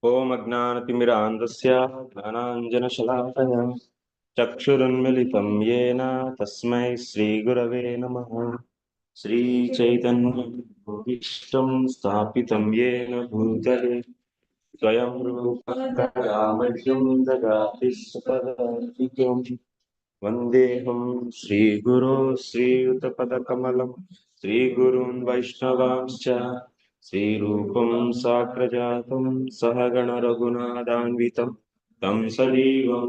ओम अज्ञानतिमिरान्धस्य ज्ञानाञ्जनशलाकया चक्षुरुन्मिलितं येन तस्मै श्रीगुरवे नमः। श्रीचैतन्यभूमिष्ठं स्थापितं येन भूतले स्वयं रूपः मह्यं ददाति स्वपदान्तिकम्। वन्देऽहं श्रीगुरो श्रीयुतपदकमलं श्रीगुरून् वैष्णवांश्च श्रीरूपं साग्रजातं सहगणरघुनाथान्वितं तं सजीवं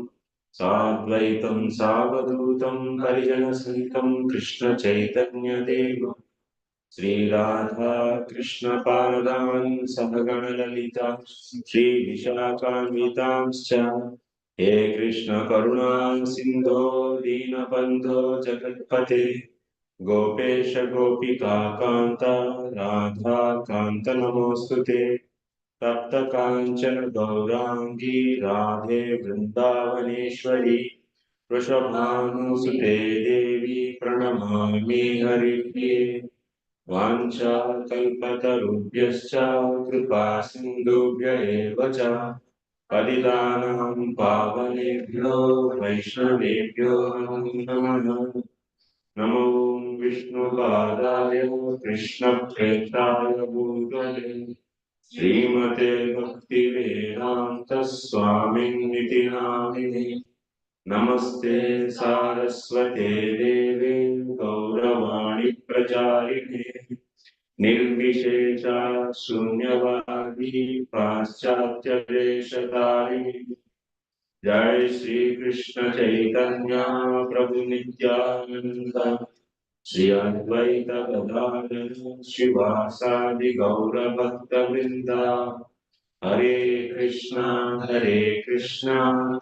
साद्वैतं सावधूतं परिजनसहितं कृष्णचैतन्यदेवं श्रीराधा कृष्णपादान् सहगणललिता श्रीविशाखान्वितांश्च हे कृष्ण करुणा सिंधो दीनबंधो जगत्पते गोपेश गोपिका कांत राधा कांत नमोस्तुते तप्त कांचन गौरांगी राधे वृंदावनेश्वरी वृषभानुसुते देवी प्रणमामि हरिप्रिये वाञ्छाकल्पतरुभ्यश्च कृपा सिन्धुभ्य एव च पतितानां पावनेभ्यो वैष्णवेभ्यो नमः। नमो विष्णुपादाय कृष्णप्रेष्ठाय भूतले श्रीमते भक्तिवेदान्त स्वामिन्निति नामिने। नमस्ते सारस्वते देवे गौरवाणी प्रचारिणे निर्विशेषा शून्यवादी पाश्चात्य देशतारिणी। जय श्री कृष्ण चैतन्य प्रभु नित्यानंद श्री अद्वैत गदाधर शिवासादि गौर भक्त वृंदा। हरे Krishna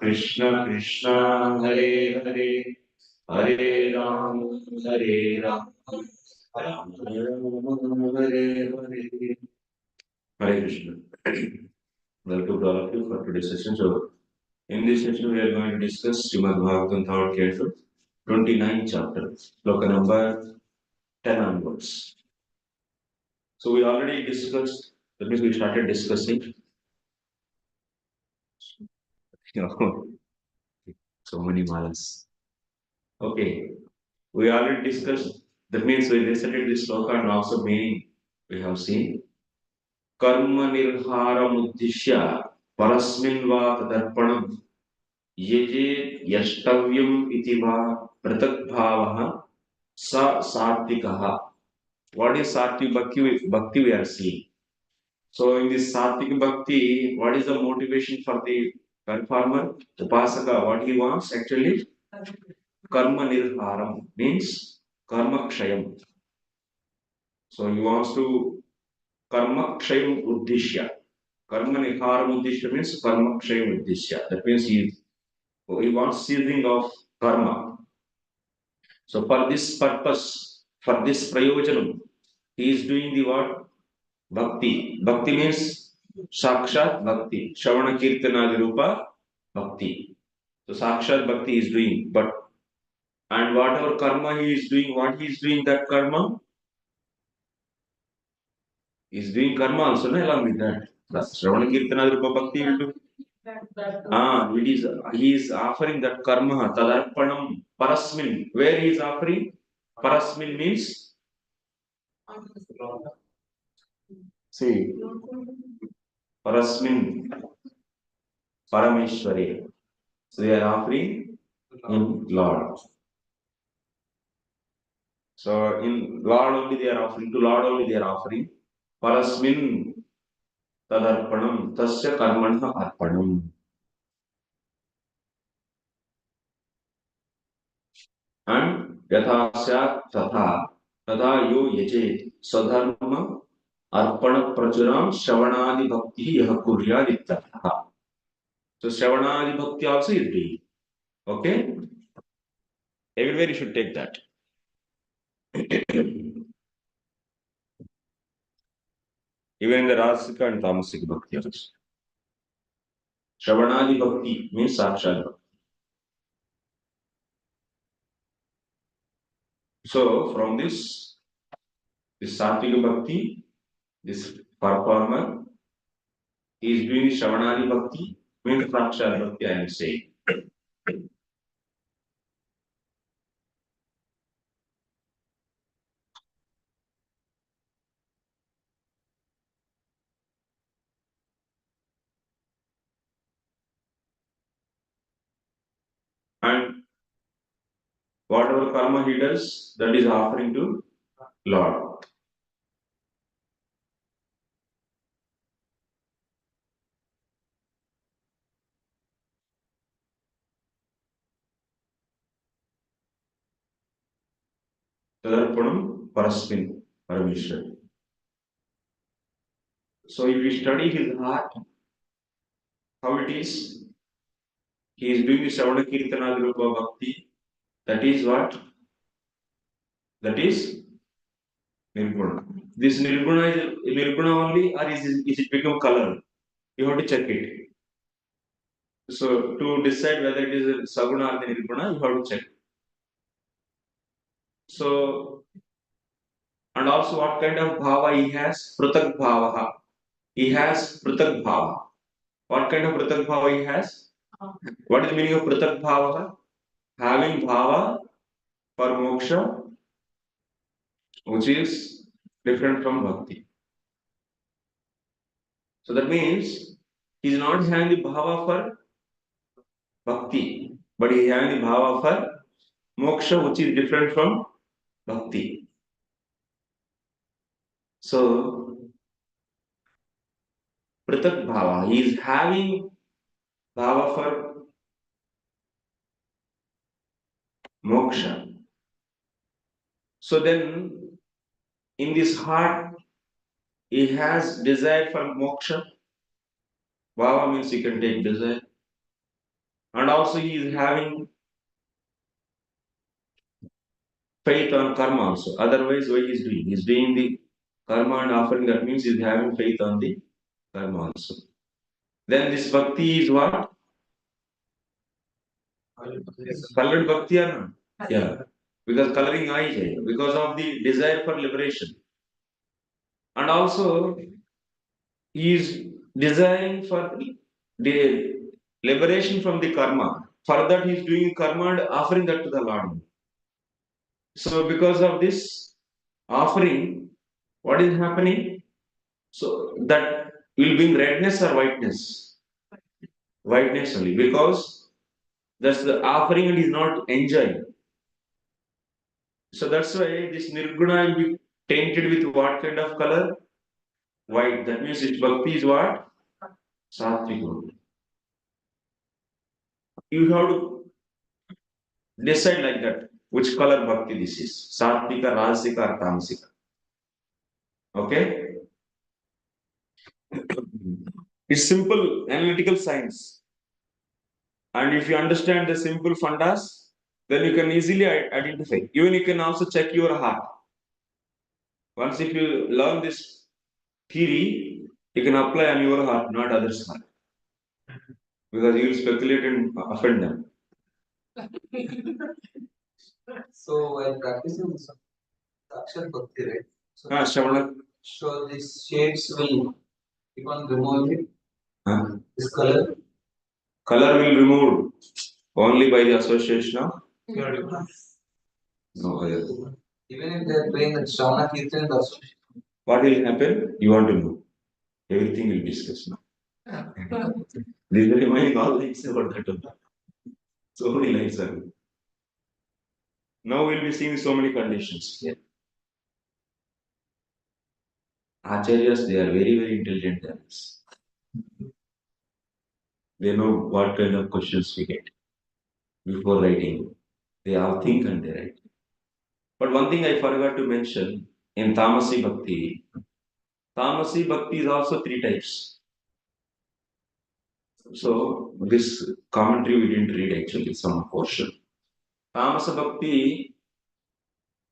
Krishna Krishna Hare Hare Hare Ram Ram Hare Hare. Hare Krishna. Welcome to all of you for today's session. So, in this session, we are going to discuss Srimad Bhagavatam, third canto, 29th chapter, sloka number 10 onwards. So, we already discussed, that means we started discussing, so many malas. Okay, we already discussed, that means we recited this sloka and also meaning we have seen. कर्म निर्हारमुद्दिश्य परस्मिन् वा तदर्पणं यजेत् यष्टव्यम् इति वा पृथग्भावः स सात्विकः. What is sattvic bhakti we are seeing? So in this sattvic bhakti, what is the motivation for the performer, upasaka? What he wants actually? Karma nirharam means karma kshayam. So he wants to karma kshayam uddishya. Karma nirharam uddishya means karma kshayam uddishya. That means he wants ceasing of karma. So for this purpose, for this prayojanam, he is doing the what? Bhakti. Bhakti means sakshat bhakti. Shravana kirtanadi rupa bhakti. So sakshat bhakti is doing. But and whatever karma he is doing, what he is doing that karma? He is doing karma also, no, along with that. Shravana kirtanadi rupa bhakti will do. It is he is offering that karma tadarpanam parasmin. Where he is offering? Parasmin means see parasmin parameshwari. So they are offering in Lord. So in Lord only they are offering, to Lord only they are offering. Parasmin tadarpanam tasya karmanah arpanam. And yatha syat tatha तथा यो यजेत स्वधर्म अर्पण प्रचुराम श्रवणादि भक्ति यह कुर्याद इत्यर्थः. So श्रवणादि भक्ति also is doing. Okay? Everywhere you should take that. Even in the Rasika and Tamasic Bhakti also. Shravanadi Bhakti means Sakshat Bhakti. So from this Sattvic Bhakti, this performer He is doing Shravanani Bhakti, means Prakshar Bhakti, I am saying. And whatever karma he does, that is offering to Lord. Tadarpanam Parasmin Parameshwar. So if you study his heart, how it is, he is doing the Savana Kirtana Rupa Bhakti. That is what? That is Nirguna. This Nirguna is Nirguna only, or is it become color? You have to check it. So to decide whether it is a Saguna or the Nirguna, you have to check. So, and also what kind of bhava he has? Prutak bhava. He has Prutak bhava. What kind of Prutak bhava he has? What is the meaning of Prutak bhava? Having bhava for moksha, which is different from bhakti. So that means he is not having the bhava for bhakti, but he is having the bhava for moksha, which is different from bhakti. So, Pratak Bhava, he is having Bhava for moksha. So then, in this heart, he has desire for moksha. Bhava means he can take desire. And also, he is having faith on karma also. Otherwise, what he is doing? He is doing the karma and offering. That means he is having faith on the karma also. Then this bhakti is what? Colored bhakti or not? Yeah. Because coloring eye hai, because of the desire for liberation. And also, he is desiring for the liberation from the karma. For that, he is doing karma and offering that to the Lord. So, because of this offering, what is happening? So, that will bring redness or whiteness? Whiteness only, because that's the offering and is not enjoying. So, that's why this nirguna will be tainted with what kind of color? White. That means its bhakti is what? Sattvic. You have to decide like that which color bhakti this is, sattvika, rajasika or tamasika. Okay, it's simple analytical science, and if you understand the simple fundas, then you can easily identify. Even you can also check your heart. Once if you learn this theory, you can apply on your heart, not others' heart, because you will speculate and offend them. So while practicing this Akshat Bhakti, right? So, Shravana. So these shades will keep on removing Huh? this color. Color will remove only by the association of Purity. no other. Even if they are playing the Shravana Kirtan in the association. What will happen? You want to know. Everything will be discussed now. This is reminding all things about that. So many lines are. Now we'll be seeing so many conditions here. Acharyas, they are very, very intelligent guys. They know what kind of questions we get before writing. They all think and they write. But one thing I forgot to mention in Tamasi Bhakti is also three types. So this commentary we didn't read actually, some portion. Tamasa Bhakti,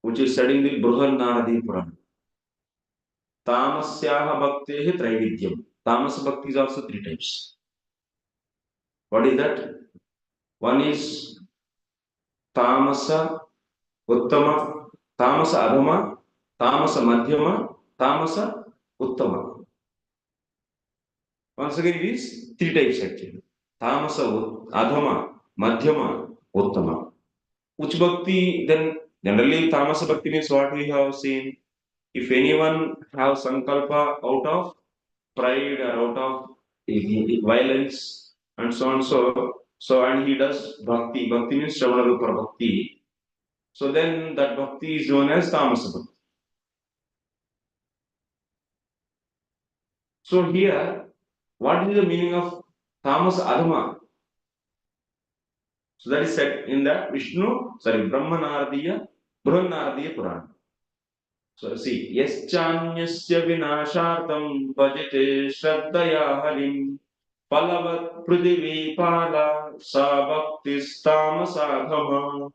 which is said in the Bruhan Naradi Purana. Tamasyaha Bhaktehi Traividyam. Tamas Bhakti is also three types. What is that? One is Tamasa Uttama, Tamasa Adhama, Tamasa Madhyama, Tamasa Uttama. Once again, it is three types actually. Tamasa, Adhama, Madhyama, Uttama. Which bhakti then generally tamasa bhakti means what we have seen. If anyone have sankalpa out of pride or out of violence and so on so and he does bhakti. Bhakti means Shravana Rupa bhakti. So then that bhakti is known as tamasa bhakti. So here, what is the meaning of tamas adhama? So that is said in the Brahmanaradiya Purana. So see, yaschanyasya vinashartam bhajate shraddaya harim palavat prithvi pala sa bhaktistamasagama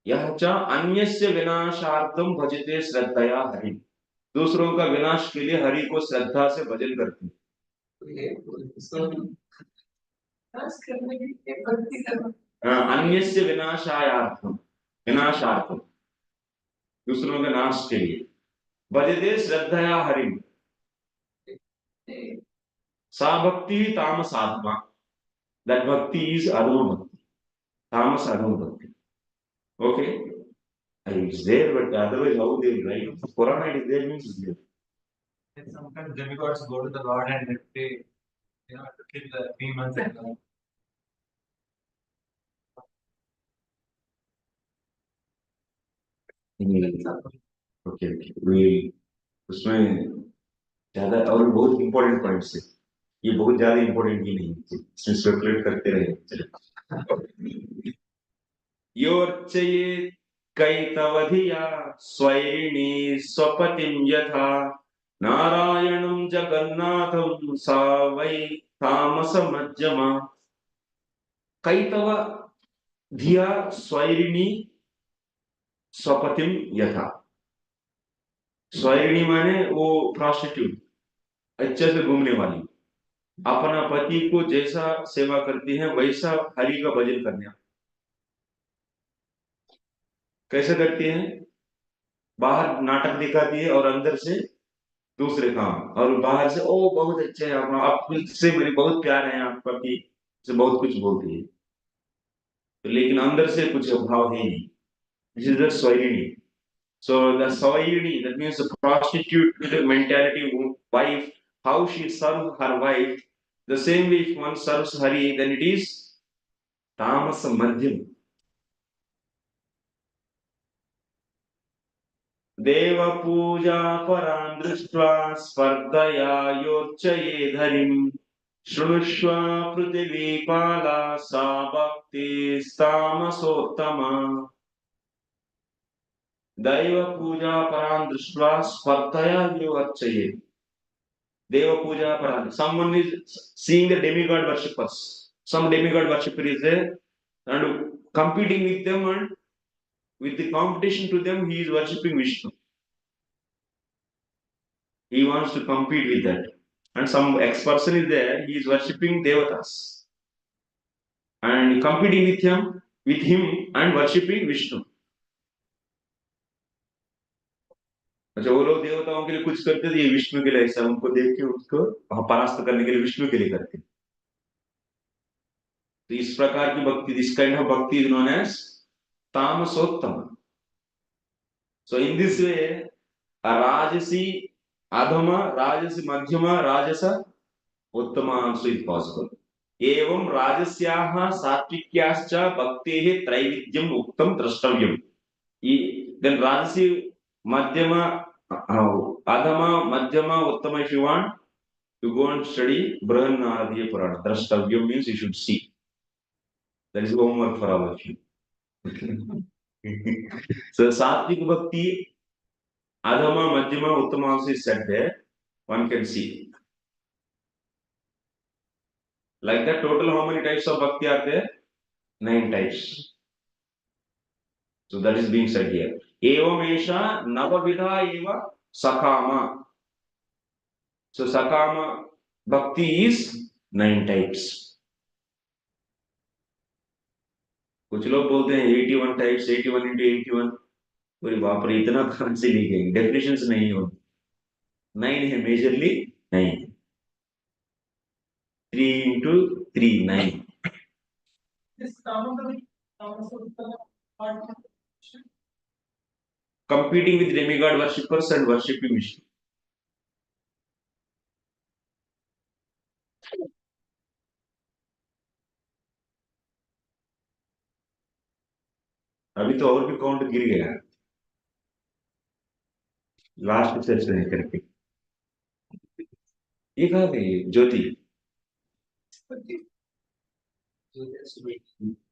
यह च अन्यस्य विनाशार्थम भजते श्रद्धया हरि दूसरों का विनाश के लिए हरि को श्रद्धा से भजन करते हैं अन्यस्य विनाशार्थम दूसरों के नाश के लिए भजते श्रद्धया हरि सा भक्ति तामस आत्मा that bhakti is adama bhakti tamas adama bhakti okay it's there but otherwise how they will write Purana it is there means it's there. And sometimes demigods go to the Lord and they to kill the demons and all. Okay we उसमें ज्यादा और बहुत important points है ये बहुत ज्यादा important ही नहीं है इसमें स्पेकुलेट करते रहे योर्चये कैतवधिया स्वैरिणी स्वपतिं यथा नारायणं जगन्नाथं सा वै तामसमज्जमा कैतव धिया स्वैरिणी स्वपतिं यथा स्वैरिणी माने वो प्रोस्टिट्यूट अच्छे से घूमने वाली अपना पति को जैसा सेवा करती है वैसा हरि का भजन करने कैसे करती है बाहर नाटक दिखाती है और अंदर से दूसरे काम और बाहर से ओ बहुत अच्छे हैं आपसे मेरे बहुत प्यार है आपका पति से बहुत कुछ बोलती है लेकिन अंदर से कुछ भाव है नहीं दिस इज द स्वैरिणी so the swayini that means the prostitute mentality wife how she serves her wife the same way if one serves hari then it is tamas madhyam देव पूजा परां दृष्ट्वा स्पर्धया योर्चये धरिं शृणुष्व पृथिवीपाला सा भक्तिस्तामसोत्तमा दैव पूजा परां दृष्ट्वा स्पर्धया योर्चये देव पूजा परां someone is seeing the demigod worshippers some demigod worshipper is there and competing with them and with the competition to them he is worshipping Vishnu. He wants to compete with that. And some ex-person is there, he is worshipping devatas. And competing with him and worshipping Vishnu. अच्छा वो लोग देवताओं के लिए कुछ करते थे ये विष्णु के लिए ऐसा उनको देख के उसको परास्त करने के लिए विष्णु के लिए करते तो इस प्रकार की भक्ति this kind of bhakti is known as तामसोत्तम सो इन दिस वे राजसी अधमा राजसी मध्यमा राजस उत्तम आंसू इज पॉसिबल एवं राजस्याः सात्विक्याश्च भक्तेः त्रैविध्यम् उक्तं द्रष्टव्यम् then rajasi madhyama adhama madhyama uttama if you want you go and study Brihanadiya Purana drashtavyam means you should see that is homework for all of you so sattvic bhakti adhama madhyama uttama also is said there one can see like that total how many types of bhakti are there 9 types so that is being said here evam esha navavidha eva sakama so sakama bhakti is 9 types कुछ लोग बोलते हैं 81 types 81 into 81 पूरी बाप रे इतना कहां से ली गई डेफिनेशंस नहीं हो 9 है majorly 9 3 into 3, 9. Competing with demigod worshippers and worshipping Vishnu. अभी तो और भी काउंट गिर गया लास्ट सेशन करके ये कहा गई ज्योति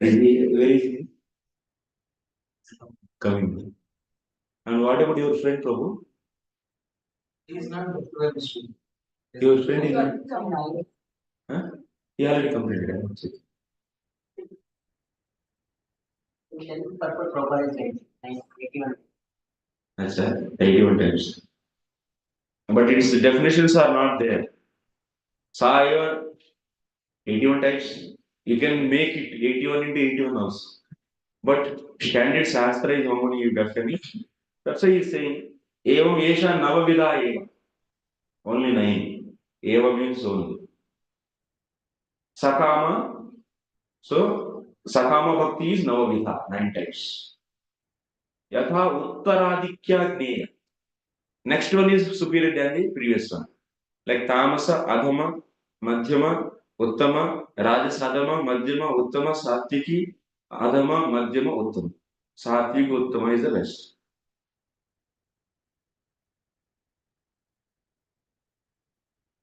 where is he coming and what about your friend Prabhu He is not the student. your friend is not huh? He already completed it. Purple proper is 81. That's 81 times. But its definitions are not there. Saya 81 times. You can make it 81 into 81 also. But standard Shastra is how many you definitely. That's why he's saying Evam Yesha Navavida Eva. Only 9. Eva means only. Sakama. So Sakama Bhakti is Navavida, 9 times. Yatha Uttaradikya Gneya. Next one is superior than the previous one. Like Tamasa, Adhama, Madhyama, Uttama, Rajasadama, Madhyama, Uttama, Satviki, Adhama, Madhyama, Uttama. Satvik Uttama is the best.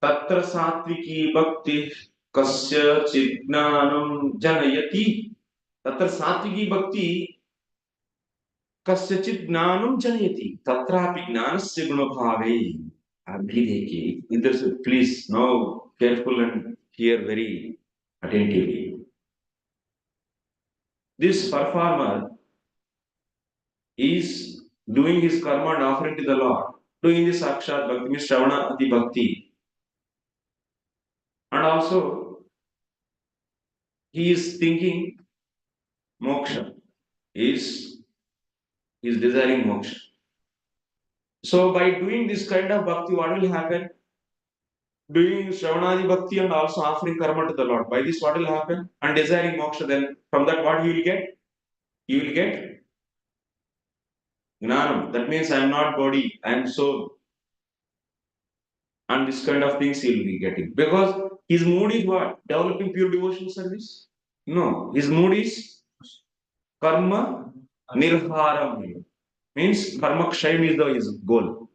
तत्र सात्विकी भक्ति कस्यचित् ज्ञानं जनयति तत्र सात्विकी भक्ति कस्यचित् ज्ञानं जनयति तत्रापि ज्ञानस्य गुणभावे अभी देखिए इधर से please no careful and hear very attentively this performer is doing his karma and offering to the Lord doing this sakshat bhakti means shravana ati bhakti and also he is thinking moksha is desiring moksha. So by doing this kind of bhakti, what will happen? Doing Shravanadi bhakti and also offering karma to the Lord. By this, what will happen? And desiring moksha, then from that, what you will get? You will get gnanam. That means I am not body, I am soul. And this kind of things he will be getting. Because his mood is what? Developing pure devotional service? No. His mood is karma nirharam. Means karma kshayam is his goal.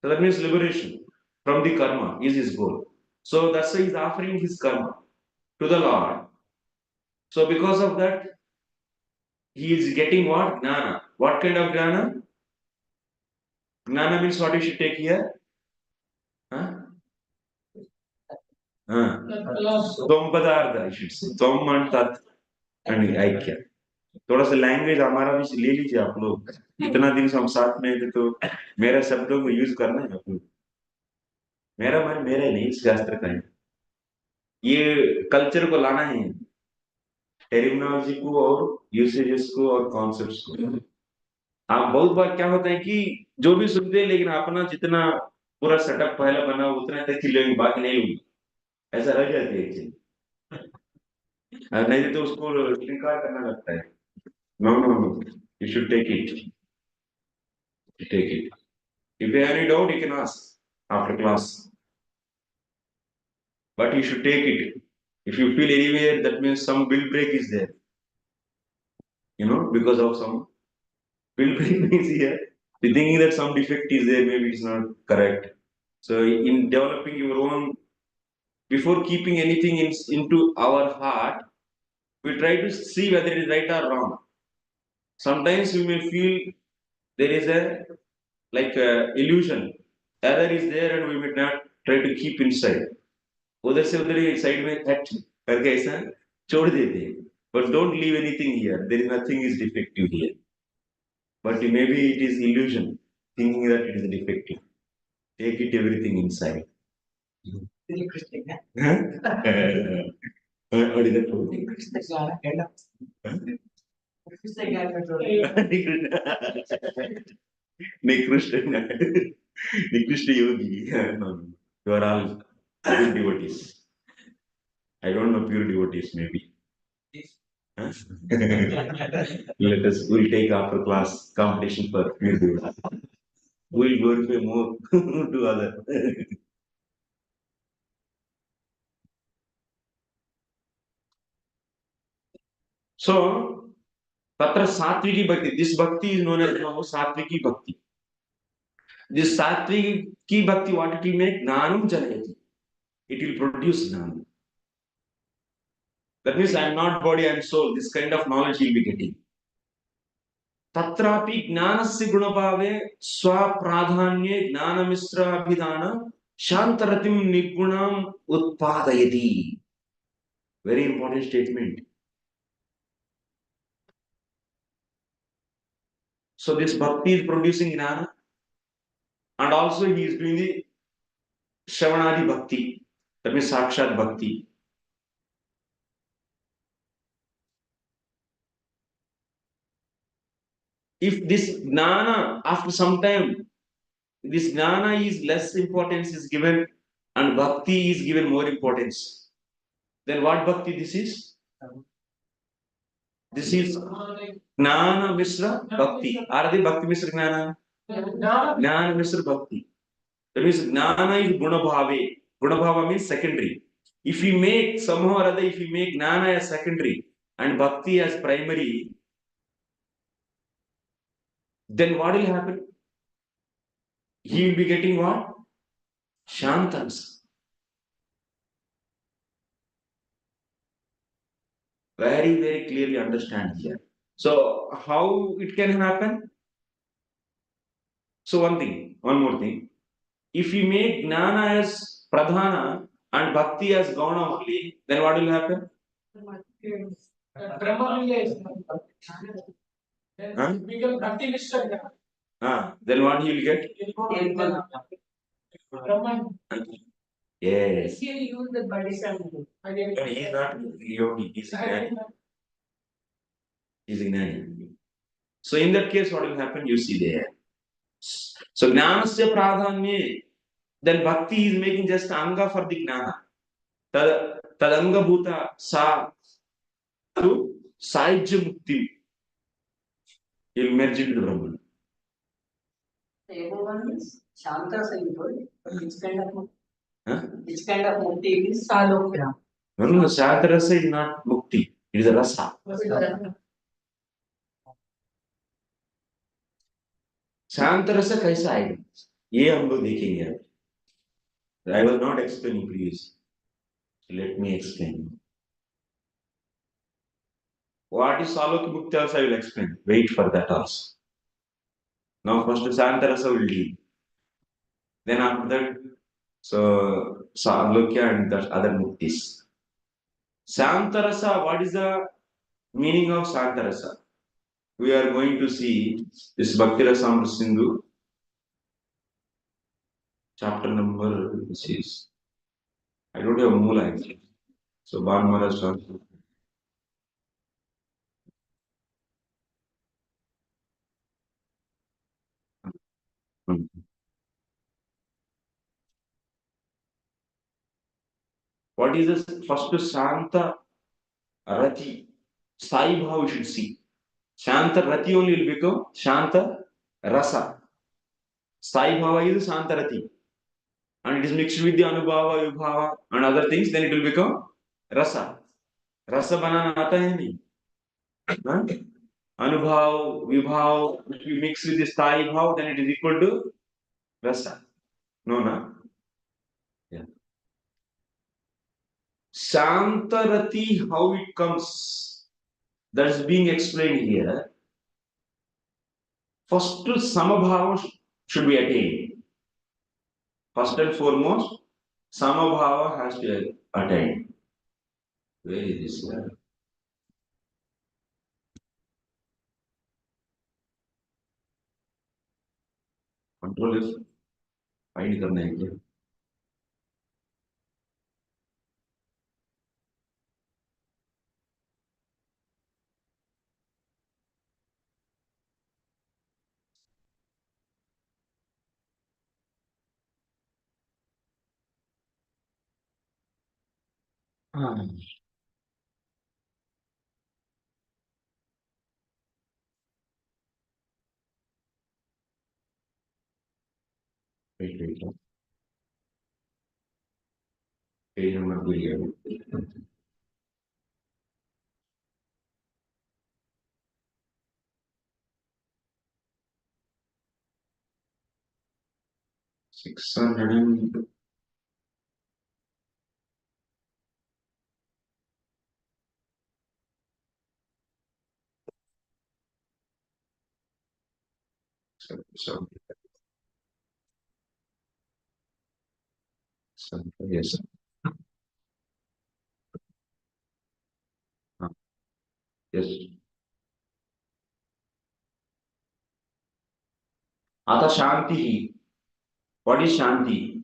So that means liberation from the karma is his goal. So that's why he's offering his karma to the Lord. So because of that, he is getting what? Gnana. What kind of gnana? Gnana means what you should take here? Huh? Tom padartha, I should say. Tom and tat and aikya. थोड़ा सा language हमारा भी ले लीजिए आप लोग इतना दिन से हम साथ में थे तो मेरा शब्दों को यूज करना है आप लोग मेरा मन मेरा नहीं शास्त्र का है ये कल्चर को लाना है टेरिमिनोलॉजी को और यूसेजेस को और कॉन्सेप्ट्स को आप बहुत बार क्या होता है कि जो भी सुनते हैं लेकिन अपना जितना पूरा सेटअप पहले बना उतना तक ही लेंगे बाकी नहीं होगी ऐसा रह जाती है चीज नहीं तो उसको स्वीकार करना लगता है no no no you should take it if you have any doubt you can ask after class but you should take it if you feel anywhere that means some will break is there because of some will break means here the thinking that some defect is there maybe it's not correct so in developing your own before keeping anything into our heart we try to see whether it is right or wrong sometimes we may feel there is a like a illusion error is there and we may not try to keep inside उधर से उधर ही side में हट करके ऐसा छोड़ देते हैं but don't leave anything here there is nothing is defective here but maybe it is illusion thinking that it is defective take it everything inside huh? What is that Nikrishna yogi no, you are all good devotees I don't know pure devotees, maybe. Huh? We'll take after class competition for pure devotees. We'll glorify more to other. So, Tatra Satviki Bhakti. This Bhakti is known as now Satviki Bhakti. This Satviki Bhakti, what it will make? Gnanam Janayati. It will produce Gnanam. That means I am not body, I am soul. This kind of knowledge he will be getting. तत्रापि ज्ञानस्य गुणभावे स्वप्राधान्ये ज्ञानमिश्राभिधान शांतरतिं निर्गुणम् उत्पादयति. Very important statement. So this bhakti is producing jnana, and also he is doing the shravanadi bhakti. That means sakshat bhakti. If this jnana, after some time, this jnana is less importance is given and bhakti is given more importance, then what bhakti this is? This is Gnana Mishra Bhakti. Are they Bhakti Mishra Gnana? Gnana Mishra Bhakti. That means Gnana is Guna Bhave. Guna Bhava means secondary. If we make somehow or other, if we make Gnana as secondary and Bhakti as primary, then what will happen? He will be getting what? Shantans. Very, very clearly understand here. So, how it can happen? So, one more thing. If we make Gnana as Pradhana and Bhakti as Gauna only, then what will happen? Huh? Then what he will get? Yes. He is not yogi, he is Gnani. He is Gnani. So in that case, what will happen? You see there. So Gnanasya Pradhanye, then Bhakti is making just Anga for the Gnana. Tadanga Bhuta Sa to Saijya Mukti. He will merge into the Brahman. The other one is Shanta Sankar. Huh? Which kind of mukti is Salokya? No, Shatarasa is not Mukti. It is a Rasa. शांतरस कैसा आएगा ये हम लोग देखेंगे. I was not explaining please. Let me explain. What is Salokya Mukti also I will explain. Wait for that also. Now first Santarasa will deal. Then after that, so Salokya and the other Muktis. Santarasa, what is the meaning of Santarasa? We are going to see this Bhakti Rasamrita Sindhu, chapter number, which is, I don't have Moola actually. So Bhan Maharaj. What is this? First Shanta Rati. Sai Bhav we should see. Shanta Rati only will become Shanta Rasa. Sai Bhava is Shanta Rati. And it is mixed with the Anubhava, Vibhava and other things, then it will become Rasa. Rasa banana आता है नहीं. हाँ? Anubhav, Vibhav, if you mix with the Sthai Bhav, then it is equal to Rasa. No, na? Yeah. Shantarati, how it comes, that is being explained here. First, Samabhava should be attained. First and foremost, Samabhava has to be attained. Where is this? Control is find करना है क्या? Wait. Page number 3. 600. Yes. Yes. Ata Shanti. What is Shanti?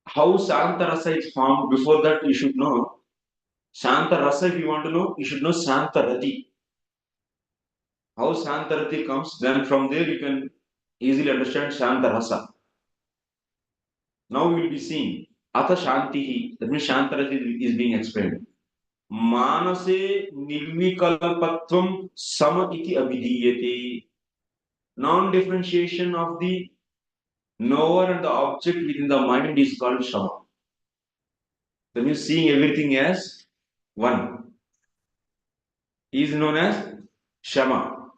How Shanta Rasa is formed, before that you should know. Shanta Rasa, if you want to know, you should know Shanta Rati. How Shanta Rati comes, then from there you can easily understand Shanta Rasa. Now we will be seeing Atha Shanti. That means Shanta Rati is being explained. Manase nirvikalpatvam sama iti abhidiyate. Non-differentiation of the knower and the object within the mind is called Shama. That means seeing everything as one is known as Shama.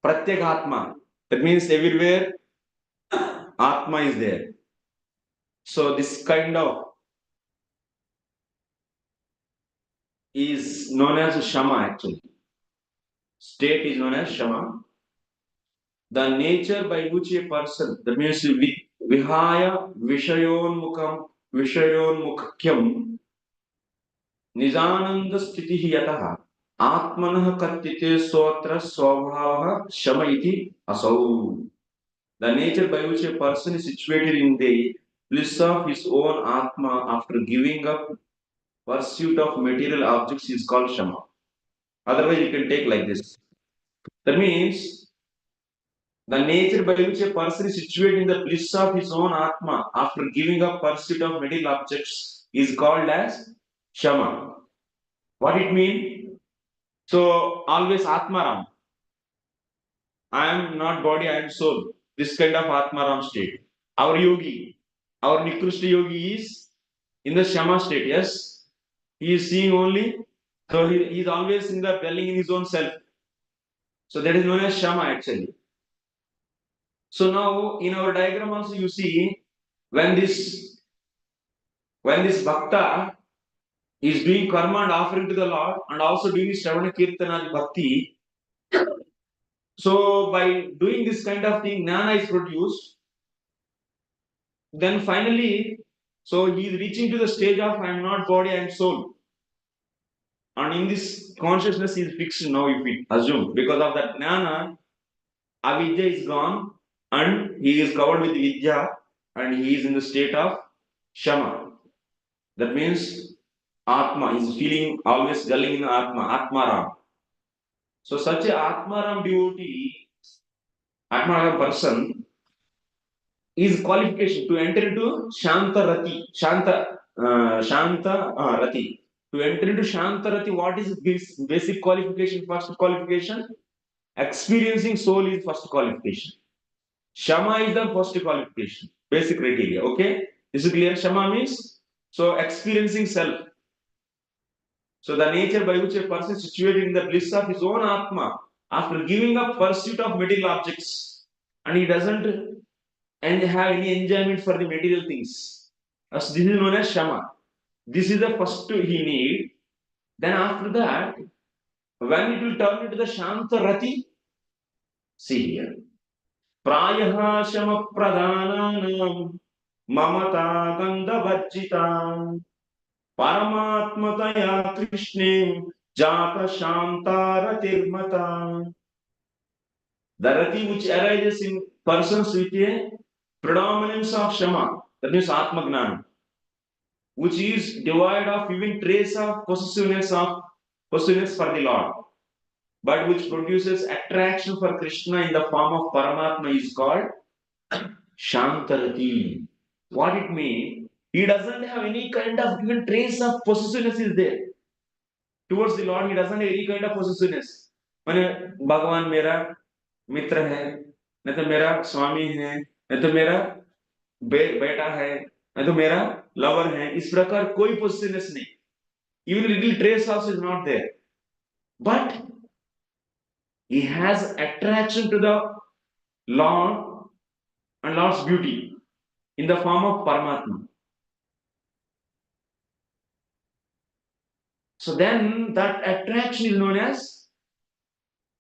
Pratyekatma. That means everywhere Atma is there. So this kind of is known as Shama actually. State is known as Shama. The nature by which a person, that means vihaya vishayonmukhyam nijananda sthiti yatah atmanah katyate sotra swabhava shama iti asau. The nature by which a person is situated in the bliss of his own atma after giving up pursuit of material objects is called shama. Otherwise, you can take like this. That means the nature by which a person is situated in the bliss of his own Atma after giving up pursuit of material objects is called as Shama. What it means? So, always Atmaram. I am not body, I am soul. This kind of Atmaram state. Our yogi, our Nikrishna yogi is in the Shama state, yes? He is seeing only, so he is always in the dwelling in his own self. So, that is known as Shama actually. So now in our diagram also you see when this bhakta is doing karma and offering to the Lord and also doing Shravana Kirtana Bhakti. So by doing this kind of thing, Jnana is produced. Then finally, so he is reaching to the stage of I am not body, I am soul. And in this consciousness is fixed now, if we assume. Because of that Jnana, avidya is gone and he is covered with vidya and he is in the state of Shama. That means Atma is feeling always dwelling in Atmaram. So such a Atmaram devotee, Atmaram person is qualification to enter into Shanta Rati. To enter into Shanta Rati, what is this basic qualification? First qualification, experiencing soul is first qualification. Shama is the first qualification, basic criteria. Okay, this is clear. Shama means so experiencing self. So the nature by which a person is situated in the bliss of his own Atma after giving up pursuit of material objects and he doesn't have any enjoyment for the material things. As this is known as Shama. This is the first he need. Then after that, when it will turn into the Shanta Rati, see here. Prayaha Shama Pradhananam Mamata Gandhavajjitam Paramatmataya Krishne Jata Shantaratiirmata. The rati which arises in persons with a predominance of Shama, that means Atma Gnana, which is devoid of even trace of possessiveness for the Lord, but which produces attraction for Krishna in the form of Paramatma is called Shantarati. What it means? He doesn't have any kind of even trace of possessiveness is there. Towards the Lord, he doesn't have any kind of possessiveness. मैंने भगवान मेरा मित्र है, नहीं तो मेरा स्वामी है, नहीं तो मेरा बेटा है, नहीं तो मेरा लवर है. इस प्रकार कोई possessiveness नहीं. Even little trace also is not there. But he has attraction to the Lord and Lord's beauty in the form of Paramatma. So then that attraction is known as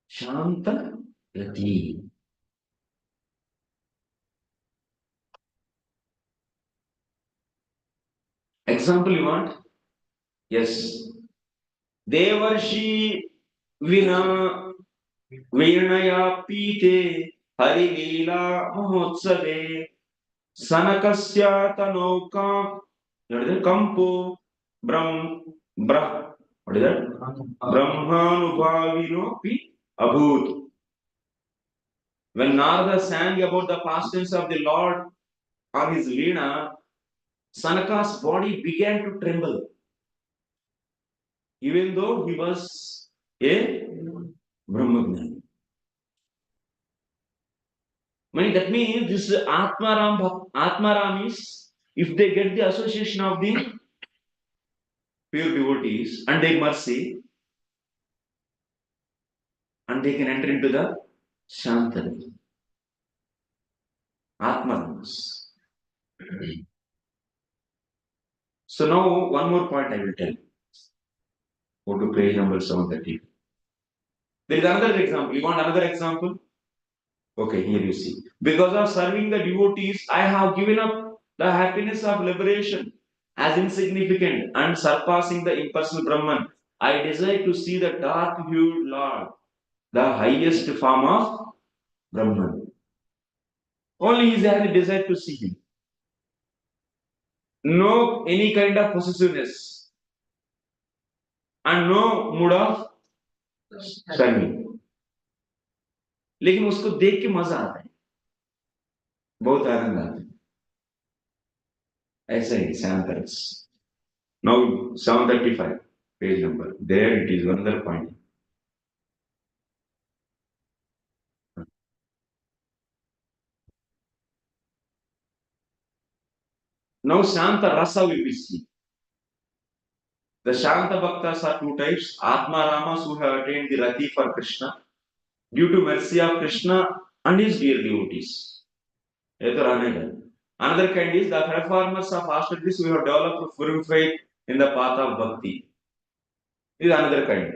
Shanta Rati. Example you want? Yes. Devarshi Vina Virnaya Pite Harilila Mahotsave Sanakasya Tanokam Kampo Brahm Brah. What is that? Brahmanubhavino pi abhut. When Narada sang about the past tense of the Lord on his veena, Sanaka's body began to tremble, even though he was a Brahmagyan. That means this Atmaram is, if they get the association of the pure devotees and their mercy, and they can enter into the Shantari. Atmarams. So now one more point I will tell. Go to page number 730. There is another example. You want another example? Okay, here you see. Because of serving the devotees, I have given up the happiness of liberation as insignificant and surpassing the impersonal Brahman. I desire to see the dark-hued Lord, the highest form of Brahman. Only he has a desire to see him. No any kind of possessiveness and no mood of serving. लेकिन उसको देख के मजा आता है, बहुत आनंद आता है. ऐसा ही Sankaras. Now 735 page number. There it is another point. Now Shanta Rasa will be seen. The Shanta Bhaktas are two types. Atma Ramas who have attained the Rati for Krishna due to mercy of Krishna and his dear devotees. Another kind is the reformers of after this we have developed firm faith in the path of Bhakti. This is another kind.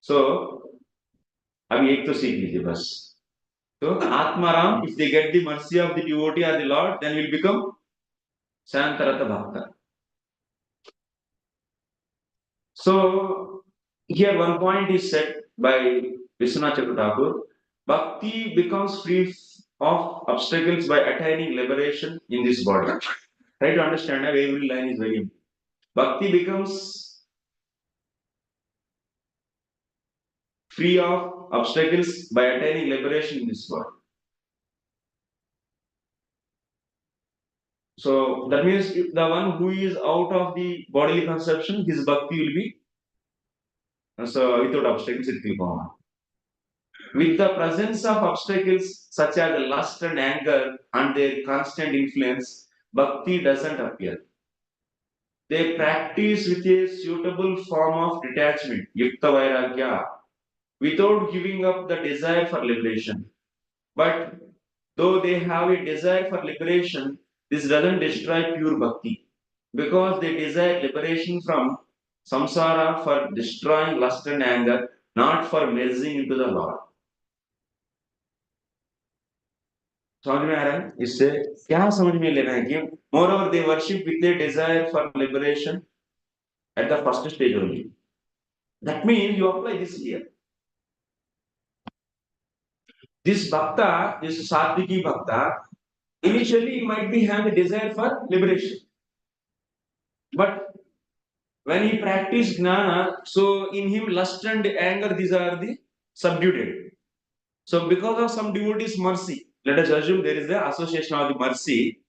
So, अभी एक तो सीख लीजिए बस. So, Atmaram, if they get the mercy of the devotee or the Lord, then will become Santarata Bhakta. So, here one point is said by Vishwanath Chakravarti. Bhakti becomes free of obstacles by attaining liberation in this body. Try to understand, every line is very important. Bhakti becomes free of obstacles by attaining liberation in this body. So that means if the one who is out of the bodily conception, his bhakti will be so without obstacles it will go on. With the presence of obstacles such as lust and anger and their constant influence, bhakti doesn't appear. They practice with a suitable form of detachment, yukta vairagya, without giving up the desire for liberation. But though they have a desire for liberation, this doesn't destroy pure bhakti because they desire liberation from samsara for destroying lust and anger, not for merging into the Lord. समझ में आ रहा है? इससे क्या समझ में लेना है कि moreover they worship with a desire for liberation at the first stage only. That means you apply this here. This bhakta, this sadhiki bhakta, initially he might be having a desire for liberation. But when he practiced gnana, so in him lust and anger, these are the subdued. So because of some devotee's mercy, Let us assume there is the association of the mercy.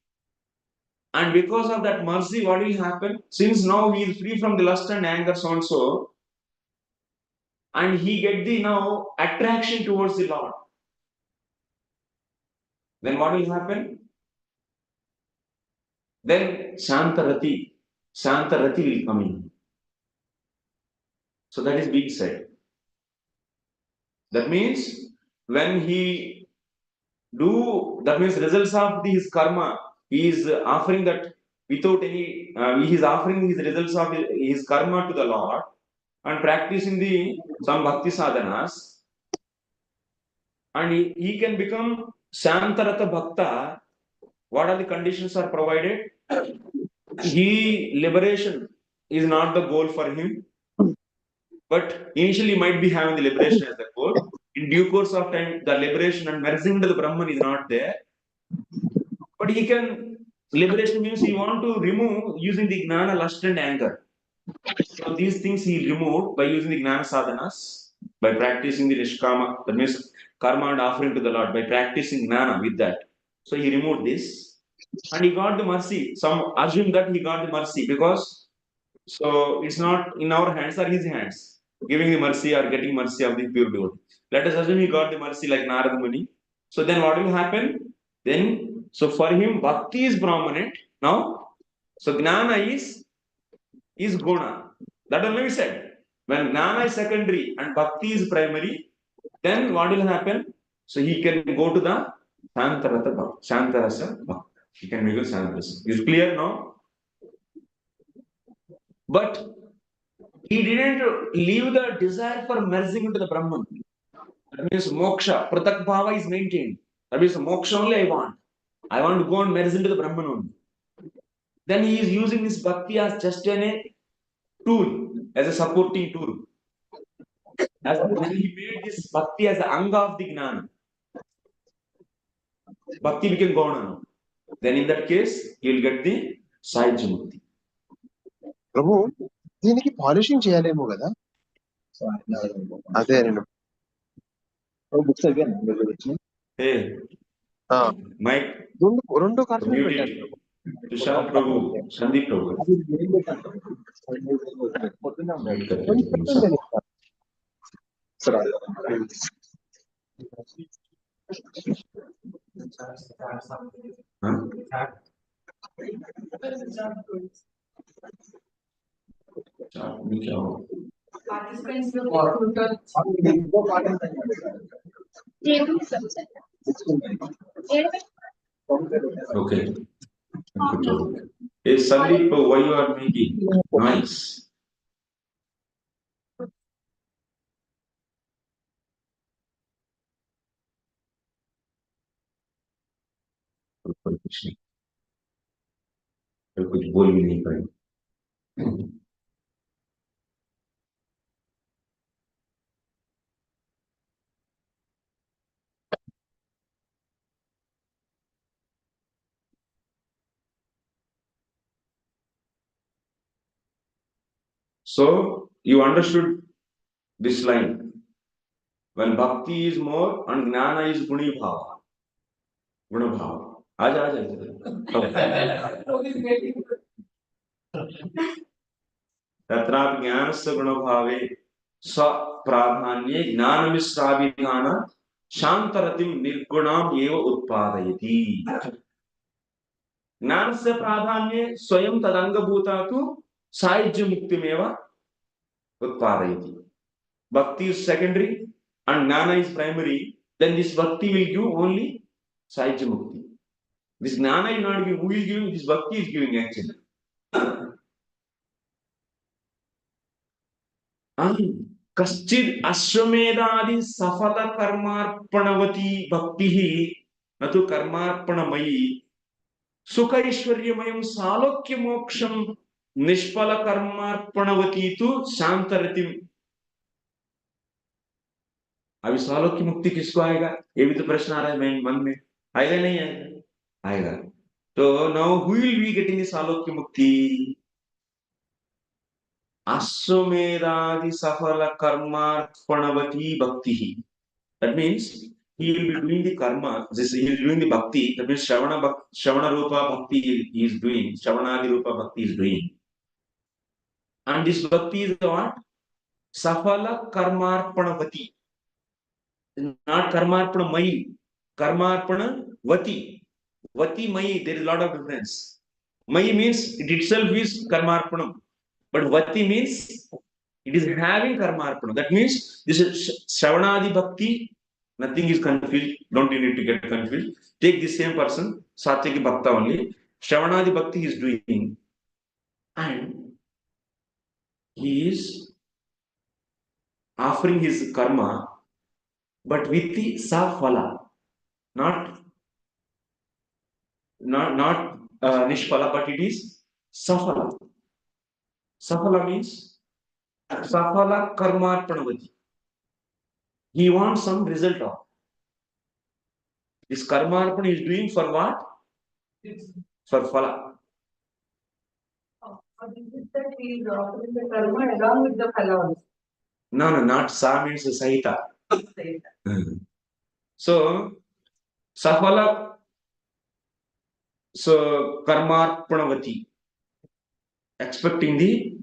And because of that mercy, what will happen? Since now he is free from the lust and anger, so and so, and he get the now attraction towards the Lord. Then what will happen? Then Shantarati will come in. So that is being said. That means when he that means results of his karma, he is offering that without any, he is offering his results of his karma to the Lord and practicing some bhakti sadhanas, and he can become Shantarata Bhakta. What are the conditions are provided? Liberation is not the goal for him, but initially might be having the liberation as the goal. In due course of time, the liberation and merging into the Brahman is not there. But he can, liberation means he want to remove using the Gnana, lust and anger. So these things he removed by using the Gnana sadhanas, by practicing the Nishkama, that means karma and offering to the Lord, by practicing Gnana with that. So he removed this and he got the mercy. Some assume that he got the mercy because so it's not in our hands or his hands, giving the mercy or getting mercy of the pure devotee. Let us assume he got the mercy like Narada Muni. So then what will happen? Then, so for him, bhakti is prominent now. So gnana is guna. That only we said. When gnana is secondary and bhakti is primary, then what will happen? So he can go to the Shantarasa Bhakti. He can become Shantarasa. Is clear now? But he didn't leave the desire for merging into the Brahman. That means moksha, pratak bhava is maintained. That means moksha only I want. I want to go and merge into the Brahman only. Then he is using this bhakti as just a tool, as a supporting tool. As then he made this bhakti as the anga of the gnana. Bhakti became Gauna. Then in that case, he will get the Sahajya Mukti. ప్రభు దీనికి polishing చేయాలేమో కదా అదే నేను books అయిపోయాను Hey, Mike, రెండు cartoon mute పెట్టాను it. Tushar Prabhu, Sandeep Prabhu. అది ఏం పెట్టాను పొద్దున్న Mute करके సరే हाँ? चार में क्या हो? Participants will ఇంకో పాట Okay. Hey, Sandeep, why you are making noise? कोई कुछ नहीं, कोई कुछ बोल भी नहीं पाए. So you understood this line. When bhakti is more and jnana is guni bhava. Guna bhava. आजा. तत्रापि ज्ञानस्य गुणभावे स्वप्राधान्ये ज्ञानमिश्राभिधान शान्तरतिं निर्गुणाम् एव उत्पादयति. ज्ञानस्य प्राधान्ये स्वयं तदंगभूता तु सायुज्य मुक्तिमेव उत्पादयति. Bhakti is secondary and jnana is primary. Then this bhakti will give only sahyajya mukti. This jnana is not giving. Who is giving? This bhakti is giving actually. कश्चित् अश्वमेधादि सफल कर्मार्पणवती भक्तिः न तु कर्मार्पणमयी सुख ऐश्वर्यमयं सालोक्य मोक्षं निष्फल कर्मार्पणवती तु शांतरतिम. अभी सालोक्य मुक्ति किसको आएगा? ये भी तो प्रश्न आ रहा है मेरे मन में. आएगा नहीं आएगा? आएगा. तो now who will be getting the सालोक्य मुक्ति? Aswamedadi safala karmarpanavati bhakti. That means he will be doing the karma. He is doing the bhakti. That means Shravana Rupa Bhakti he is doing. Shravanadi Rupa Bhakti is doing. And this bhakti is what? Safala Karmarpanavati. Not Karmarpana Mai. Karmarpana Vati. Vati Mai, there is a lot of difference. Mai means it itself is Karmarpanam. But Vati means it is having Karmarpana. That means this is Shravanadi Bhakti. Nothing is confused. Don't you need to get confused. Take the same person, Satyaki Bhakta only. Shravanadi Bhakti is doing. And he is offering his karma, but with the Safala. Not Nishpala, but it is Safala. Safala means Safala Karmarpanavati. He wants some result of this Karmarpan is doing for what? For Phala. But is it that he is offering the karma along with the phala No, not Sa means Sahita. also? So Safala, so Karmarpanavati, expecting the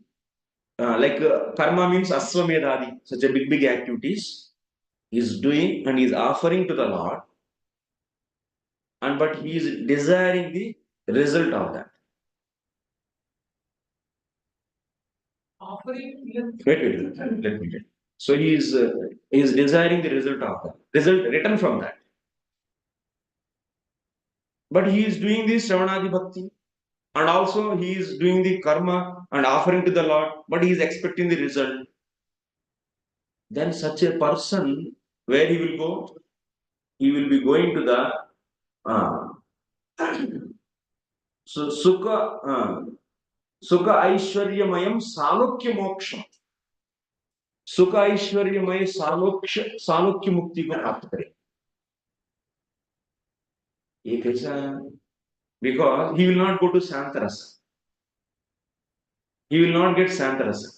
karma means Aswamedhadi, such a big activities is doing and is offering to the Lord, and but he is desiring the result of that. Offering Wait, let me get. So he is desiring the result of that, result written from that. But he is doing this Shravanadi Bhakti, and also he is doing the karma and offering to the Lord, but he is expecting the result. Then such a person, where he will go? He will be going to the so Sukha Aishwaryamayam Salokya Moksha. Sukha Aishwaryamay Salokya Mukti को प्राप्त करे. ये कैसा? Because he will not go to Santarasa. He will not get Santarasa.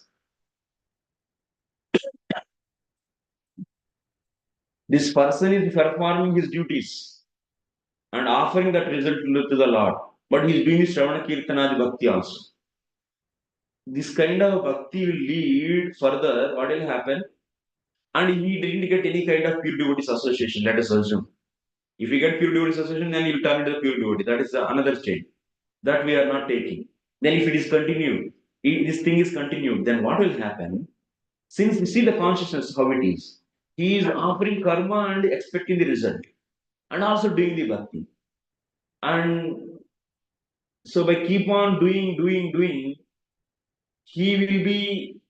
This person is performing his duties and offering that result to the Lord. But he is doing Shravana Kirtanadi Bhakti also. This kind of bhakti will lead further. What will happen? And he didn't get any kind of pure devotees association. Let us assume. If you get pure devotees association, then you will turn into the pure devotee. That is another state. That we are not taking. Then if it is continued, if this thing is continued, then what will happen? Since we see the consciousness how it is, he is offering karma and expecting the result, and also doing the bhakti. And so by keep on doing, he will be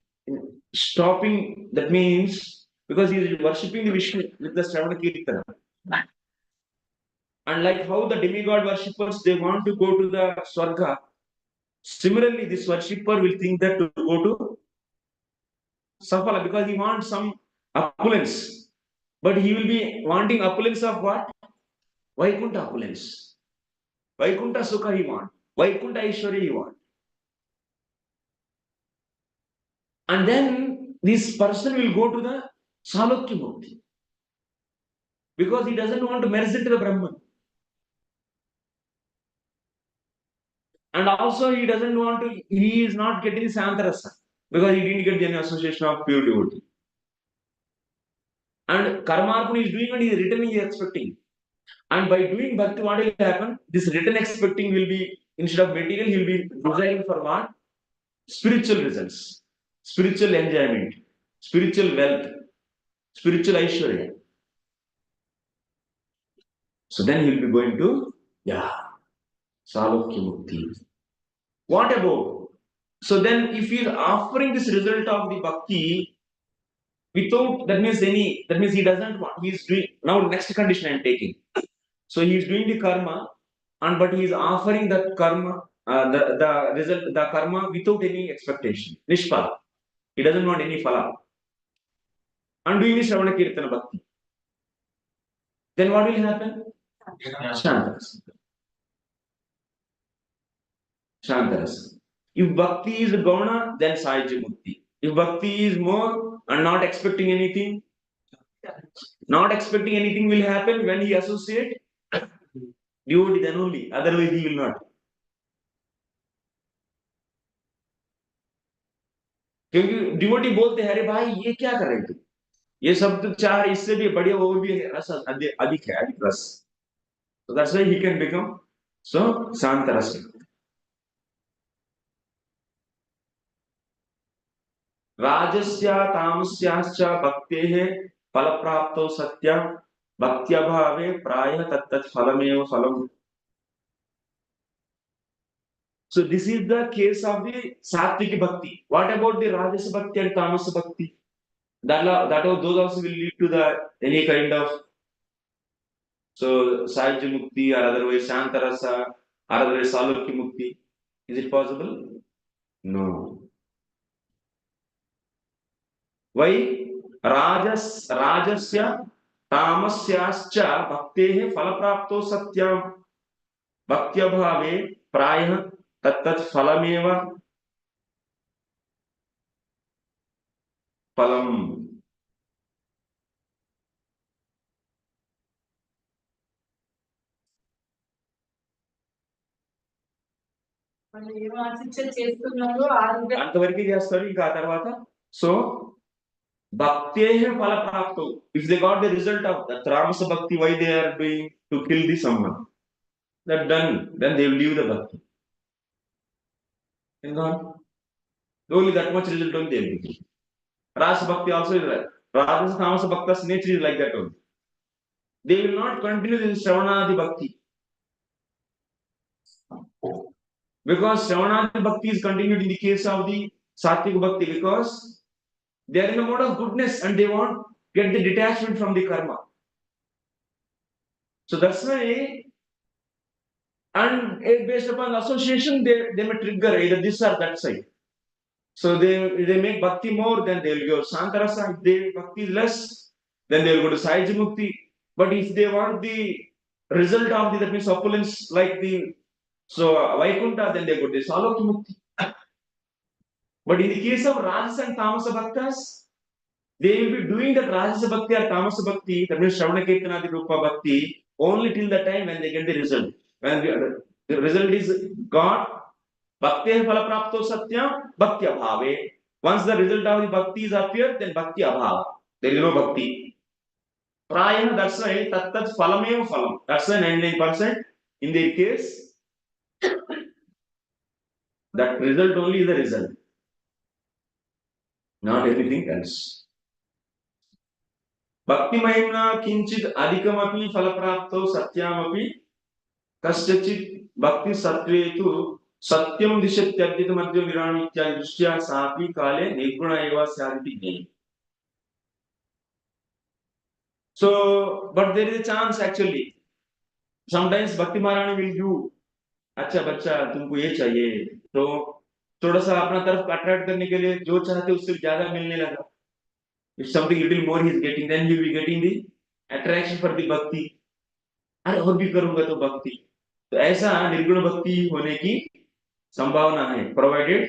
stopping. That means because he is worshipping the Vishnu with the Shravana Kirtana. And like how the demigod worshippers they want to go to the Swarga, similarly this worshipper will think that to go to Safala because he wants some opulence. But he will be wanting opulence of what? Vaikuntha opulence. Vaikuntha Sukha he want. Vaikuntha Aishwarya he want. And then this person will go to the Salokya Mukti. Because he doesn't want to merge into the Brahman. And also he doesn't want to, he is not getting Santarasa. Because he didn't get any association of pure devotee. And Karmarpana is doing and he is returning, he is expecting. And by doing bhakti, what will happen? This return expecting will be, instead of material, he will be desiring for what? Spiritual results, spiritual enjoyment, spiritual wealth, spiritual Aishwarya. So then he will be going to, Salokya Mukti. What about? So then if he is offering this result of the bhakti without, that means he doesn't want, he is doing, now next condition I am taking. So he is doing the karma, and but he is offering that karma, the result, the karma without any expectation. Nishpala. He doesn't want any phala. And doing the Shravana Kirtana Bhakti. Then what will happen? Shantaras. Shantaras. If Bhakti is Gauna, then Sahaja Mukti. If Bhakti is more and not expecting anything, Not expecting anything will happen when he associate devotee, then only. Otherwise, he will not. क्योंकि devotee बोलते हैं अरे भाई ये क्या कर रहे थे, ये सब तो चार इससे भी बढ़िया वो भी रस अधिक है, अधिक रस. So that's why he can become so शांत रस. राजस्य तामस्याश्च भक्तेः फलप्राप्तौ सत्य भक्त्यभावे प्रायः तत्तत् फलमेव फलम्. So this is the case of the sattvic bhakti. What about the rajas bhakti and tamas bhakti? Those also will lead to the any kind of so Sahaj Mukti or otherwise Shantarasa or otherwise Salokya Mukti. Is it possible? No. Why? Rajasya Tamasyascha Bhaktehe Falaprapto Satyam Bhaktya Prayah Tattat Falameva Palam. అంతవరకు చేస్తారు ఇంకా ఆ తర్వాత so భక్తేహ ఫల ప్రాప్తం if they got the result of that తామస bhakti why they are doing to kill the summon that done then they will leave the bhakti ఇంకా only that much result only they will రాస భక్తి ఆల్సో ఇస్ రాజస తామస భక్తస్ nature is like that only they will not continue this శ్రవణాది bhakti because Shravanadi Bhakti is continued in the case of the Sattvic Bhakti because they are in a mode of goodness and they want get the detachment from the karma. So that's why, and based upon association, they may trigger either this or that side. So they make Bhakti more, then they will go Sankarasa. If they Bhakti is less, then they will go to Sahaj Mukti. But if they want the result of the, that means opulence like the so Vaikunta, then they go to Salokya Mukti. But in the case of Rajas and Tamasa Bhaktas, they will be doing that Rajasa Bhakti or Tamasa Bhakti, that means Shravana Kirtanadi Rupa Bhakti, only till the time when they get the result. When the result is God, Bhakti Phala Prapto Satyam, Bhakti Abhave. Once the result of the Bhakti is appeared, then Bhakti Abhava. There is no Bhakti. Prayana, that's why Tattat Phalameva Phalam. That's why 99% in their case, that result only is the result. Not anything else. Bhakti Mahimna Kinchit Adikamapi Falaprapto Satyamapi Kaschachit Bhakti Satvetu Satyam Dishatyadita Madhya Viranitya Drishtya Sapi Kale Nirguna Eva Syaditi Gnani. So, but there is a chance actually. Sometimes Bhakti Maharani will do अच्छा बच्चा तुमको ये चाहिए तो थोड़ा सा अपना तरफ अट्रैक्ट करने के लिए जो चाहते उससे ज्यादा मिलने लगा. If something little more he is getting, then he will be getting the attraction for the bhakti. अरे और भी करूंगा तो भक्ति. तो ऐसा निर्गुण भक्ति होने की संभावना है, provided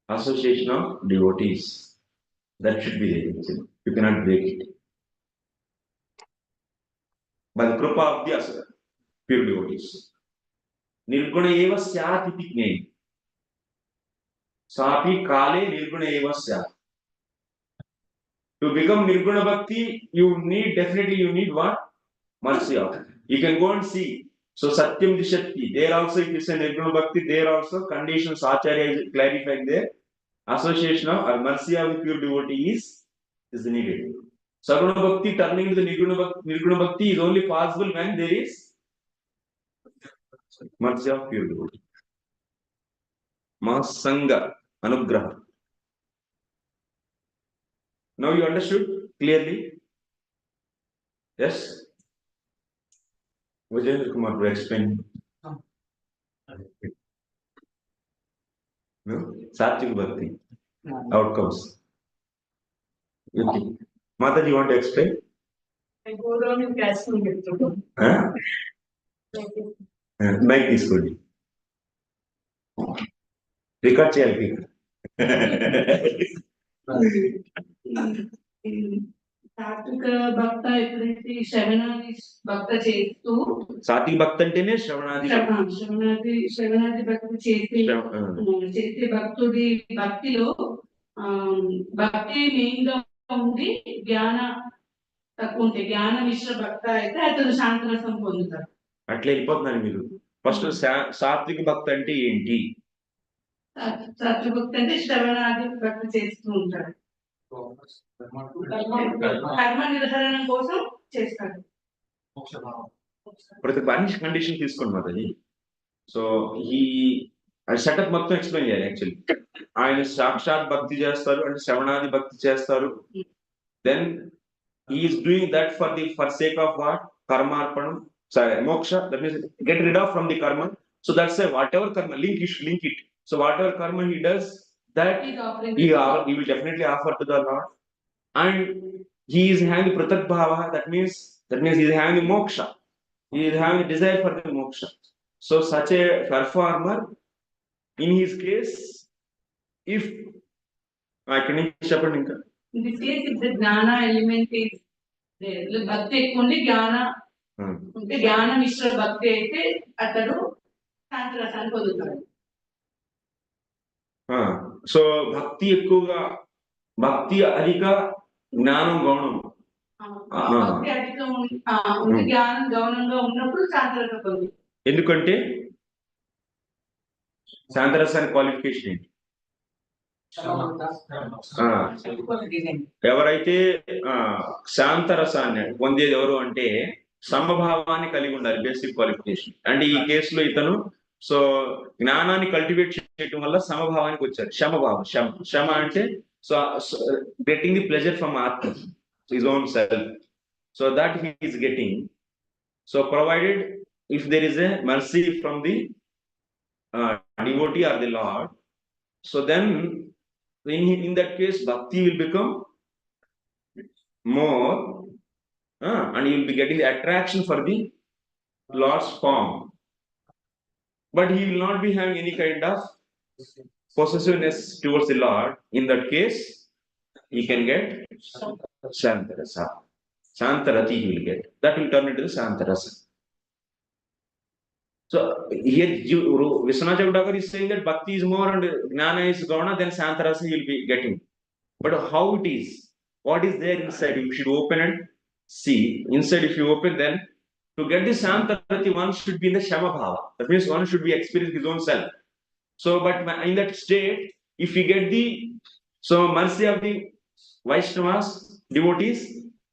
association of devotees. That should be there. You cannot break it. By the krupa of the pure devotees. Nirguna eva syat iti jnani. Sapi kale nirguna eva syat. To become nirguna bhakti, you need what? Mercy of. You can go and see. So Satyam Dishati, there also if you say nirguna bhakti, there also conditions Acharya is clarifying there. Association of or mercy of the pure devotee is needed. Saguna bhakti turning to the nirguna bhakti is only possible when there is mercy of pure devotee. Masanga Anugraha. Now you understood clearly? Yes? Vijayendra Kumar will explain. No? Sattvic bhakti. Outcomes. Okay. Mata, you want to explain? I go down in casting it. Huh? Mic తీసుకోండి. Record చేయాలి. సాత్విక భక్త ఎప్పుడైతే శ్రవణాది భక్త చేస్తూ సాత్విక భక్తి అంటేనే శ్రవణాది శ్రవణాది భక్తి చేసే చేసే భక్తుడి భక్తిలో భక్తి మెయిన్ గా ఉండి జ్ఞాన తక్కువ ఉంటే జ్ఞాన మిశ్ర భక్త అయితే అతను శాంతరసం పొందుతారు. అట్లా వెళ్ళిపోతున్నాను మీరు. ఫస్ట్ సాత్విక భక్తి అంటే ఏంటి? సాత్విక భక్తి అంటే శ్రవణాది భక్తి చేస్తూ ఉంటారు, కర్మ నిర్ధారణ కోసం చేస్తారు. ప్రతి పని కండిషన్ తీసుకోండి మాది. సో ఈ సెటప్ మొత్తం ఎక్స్ప్లెయిన్ చేయాలి. యాక్చువల్లీ ఆయన సాక్షాత్ భక్తి చేస్తారు అంటే శ్రవణాది భక్తి చేస్తారు. Then is doing that for sake of what? కర్మార్పణం, మోక్ష. That means get rid of from the karma. So that's whatever karma link it. So whatever karma he does, that he will definitely offer to the Lord, and he is having pratak bhava. That means he is having moksha. He is having a desire for the moksha. So such a performer, in his case, if I can shepherd inka. In this case, if the jnana element is there, bhakti ekkundi jnana unte jnana mishra bhakti aithe atadu శాంతరసాన్ని పొందుతాడు. So భక్తి ఎక్కువగా, భక్తి అధిక, జ్ఞానం గౌణం. భక్తి అధికం జ్ఞానం గౌణంగా ఉన్నప్పుడు శాంతరసం పొందుతాడు. ఎందుకంటే శాంతరసానికి క్వాలిఫికేషన్ ఏంటి? ఎవరైతే శాంతరసాన్ని పొందేది ఎవరు అంటే సమభావాన్ని కలిగి ఉండాలి. Basic qualification. అంటే ఈ కేసులో ఇతను సో జ్ఞానాన్ని కల్టివేట్ చేయడం వల్ల సమభావానికి వచ్చారు. శమభావం, శమ అంటే so getting the pleasure from ఆత్మ, his own self. So that he is getting. So provided if there is a mercy from the devotee or the Lord, so then in that case bhakti will become more, and you will be getting the attraction for the Lord's form, but he will not be having any kind of possessiveness towards the Lord. In that case he can get Shantarasa, Shantarati he will get. That will turn into the Shantarasa. So here Vishwanath Chavdakar is saying that bhakti is more and jnana is gauna, then Shantarasa he will be getting. But how it is? What is there inside? You should open and see. Inside, if you open, then to get the Shantarati, one should be in the Shama Bhava. That means one should be experiencing his own self. So, but in that state, if you get the mercy of the Vaishnavas, devotees,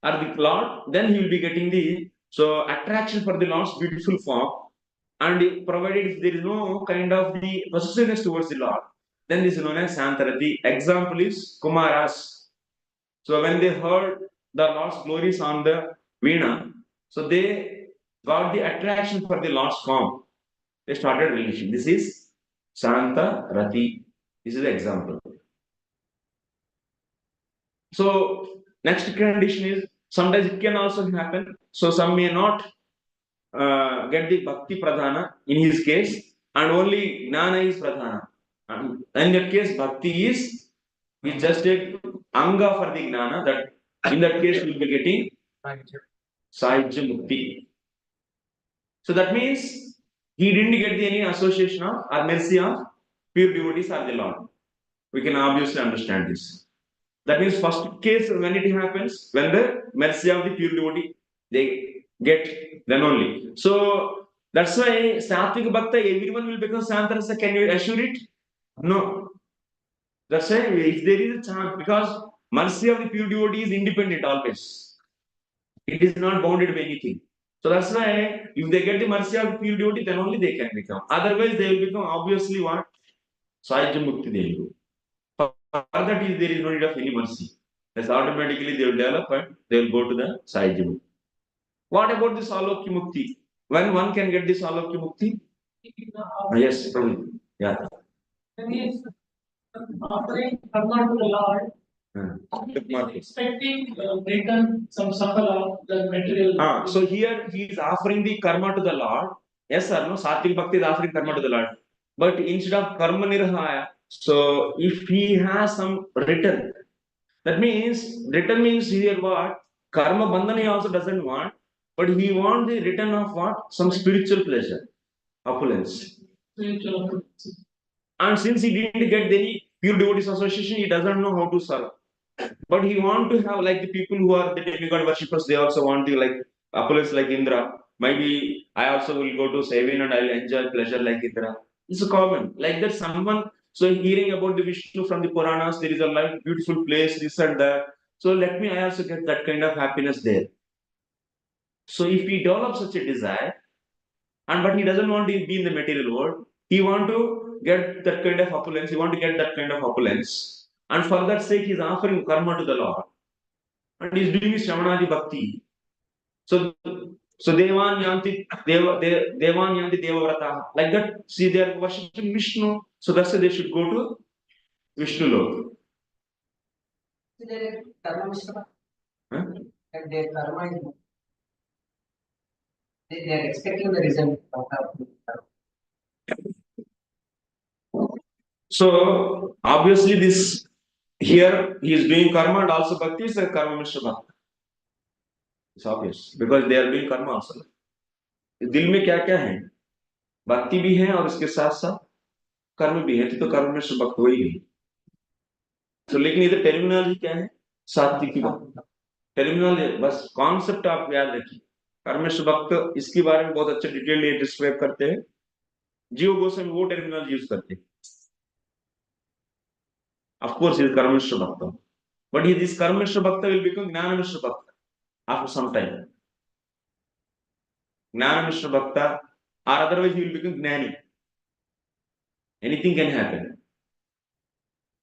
or the Lord, then he will be getting the attraction for the Lord's beautiful form. And provided if there is no kind of the possessiveness towards the Lord, then this is known as Shantarati. Example is Kumaras. So when they heard the Lord's glories on the Veena, so they got the attraction for the Lord's form. They started relation. This is Shantarati. This is the example. So next condition is, sometimes it can also happen. So some may not get the bhakti pradhana in his case, and only jnana is pradhana. And in that case, bhakti is just a anga for the jnana. That in that case, we will be getting Sahajya Mukti. So that means he didn't get any association of or mercy of pure devotees or the Lord. We can obviously understand this. That means first case when it happens, when the mercy of the pure devotee they get, then only. So that's why Satvika Bhakta, everyone will become Shantarasa. Can you assure it? No. That's why if there is a chance, because mercy of the pure devotee is independent always. It is not bounded by anything. So that's why if they get the mercy of the pure devotee, then only they can become. Otherwise, they will become obviously what? Sahajya Mukti they will do. For that is there is no need of any mercy. That's automatically they will develop and they will go to the Sahajya Mukti. What about this Alokya Mukti? When one can get this Alokya Mukti? Yes, probably. Yeah. When he is offering karma to the Lord, expecting return some sakala, the material. So here he is offering the karma to the Lord. Yes, sir. No, Satvik Bhakti is offering karma to the Lord. But instead of karma nirhaya, so if he has some return, that means return means here what? Karma bandhana he also doesn't want, but he wants the return of what? Some spiritual pleasure, opulence. And since he didn't get any pure devotees association, he doesn't know how to serve. But he want to have like the people who are the demigod worshippers, they also want the like opulence like Indra. Maybe I also will go to Seven and I'll enjoy pleasure like Indra. It's common. Like that someone, so hearing about the Vishnu from the Puranas, there is a like beautiful place, this and that. So let me I also get that kind of happiness there. So if he develops such a desire, and but he doesn't want to be in the material world, he want to get that kind of opulence, he want to get that kind of opulence. And for that sake, he is offering karma to the Lord. And he is doing his Shamanadi Bhakti. So, so Devan Yanti Devan Yanti Devavrata. Like that, see they are worshipping Vishnu. So that's why they should go to Vishnu Lok. Their karma Mishra, Huh? and their karma is they are expecting the result of that. So obviously this here he is doing karma and also bhakti is a karma Mishra Bhakti. It's obvious because they are doing karma also. दिल में क्या क्या है भक्ति भी है और इसके साथ साथ कर्म भी है तो कर्म में से भक्त हो ही गई तो लेकिन इधर टर्मिनोलॉजी क्या है सात्विक भक्त टर्मिनोलॉजी बस कॉन्सेप्ट आप याद रखिए कर्मेश भक्त इसके बारे में बहुत अच्छे डिटेल ये डिस्क्राइब करते हैं जीव गोस्वामी वो टर्मिनोलॉजी यूज करते हैं ऑफ कोर्स इज कर्मेश भक्त बट दिस कर्मेश भक्त विल बिकम ज्ञानमिश्र भक्त आफ्टर सम टाइम ज्ञानमिश्र भक्त or otherwise he will become gnani. Anything can happen.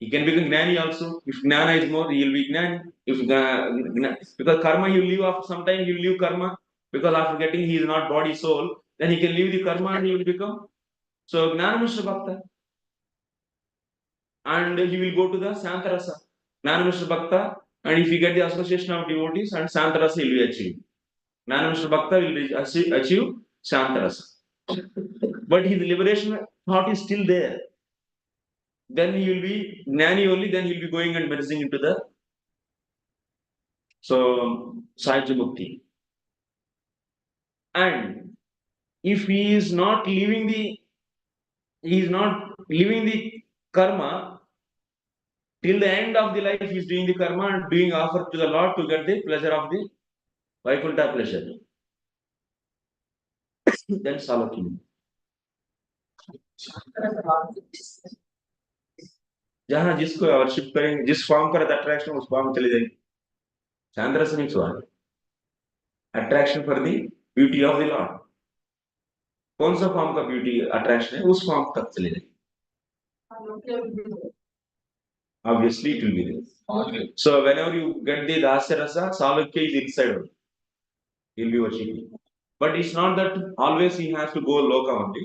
He can become gnani also. If gnana is more, he will be gnani. If because karma you leave after some time, you leave karma because after getting he is not body soul, then he can leave the karma and he will become so gnana mishra bhakta, and he will go to the santarasa. Gnana mishra bhakta, and if he get the association of devotees and santarasa he will achieve. Gnana mishra bhakta will achieve santarasa. But his liberation thought is still there. Then he will be gnani only, then he will be going and merging into the Sahajya Mukti. And if he is not leaving the karma till the end of the life, he is doing the karma and doing offer to the Lord to get the pleasure of the Vaikuntha pleasure. Then Salakini. जहां जिसको worship करेंगे जिस form पर attraction उस form में चले जाएंगे चांद्रस means what attraction for the beauty of the lord कौन सा फॉर्म का ब्यूटी अट्रैक्शन है उस फॉर्म तक चले जाएंगे obviously it will be there so whenever you get the dasya rasa salukya is inside only he'll be worshiping but it's not that always he has to go loka only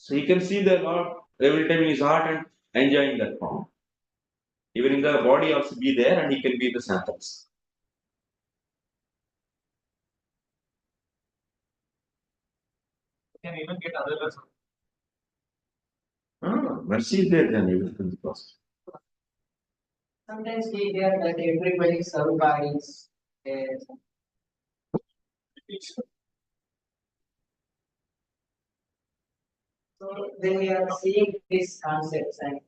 so he can see the Lord every time in his heart and enjoying that form. Even in the body also be there and he can be the samples. Can even get other lessons. Mercy is there then everything is possible. Sometimes we hear that everybody served by his so then we are seeing these concepts and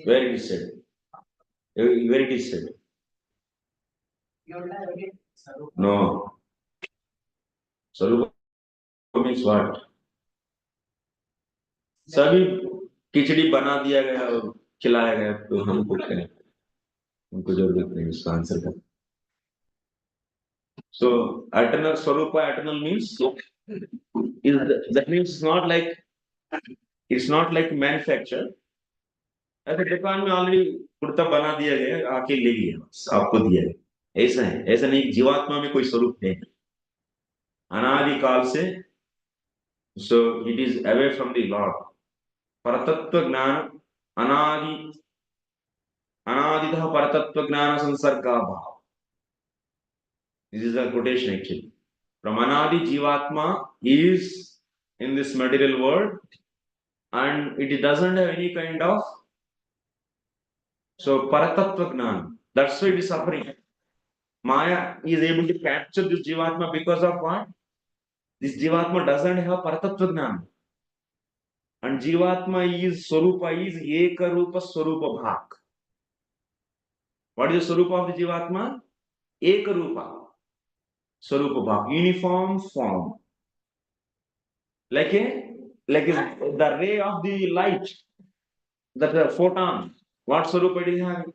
Where it is said? Where it is said? you don't have any Sarupa. No. Sarupa means what? सभी खिचड़ी बना दिया गया और खिलाया गया तो हमको क्या उनको जरूरत नहीं उसका आंसर का so eternal swarupa eternal means that means it's not like manufactured ऐसे दुकान में ऑलरेडी कुर्ता बना दिया गया आके ले लिया आपको दिया है ऐसा नहीं जीवात्मा में कोई स्वरूप है अनादि काल से so it is away from the Lord परतत्व ज्ञान अनादितः परतत्व ज्ञान संसर्गा भाव this is a quotation actually from anadi jivatma is in this material world and it doesn't have any kind of so paratatva jnana that's why it is suffering Maya is able to capture this Jivatma because of what? This Jivatma doesn't have Paratattva Jnana. And Jivatma is Swarupa is Ekarupa Swarupa Bhak. What is the Swarupa of the Jivatma? Ekarupa Swarupa Bhak, uniform form. Like the ray of the light, that photon. What Swarupa it is having?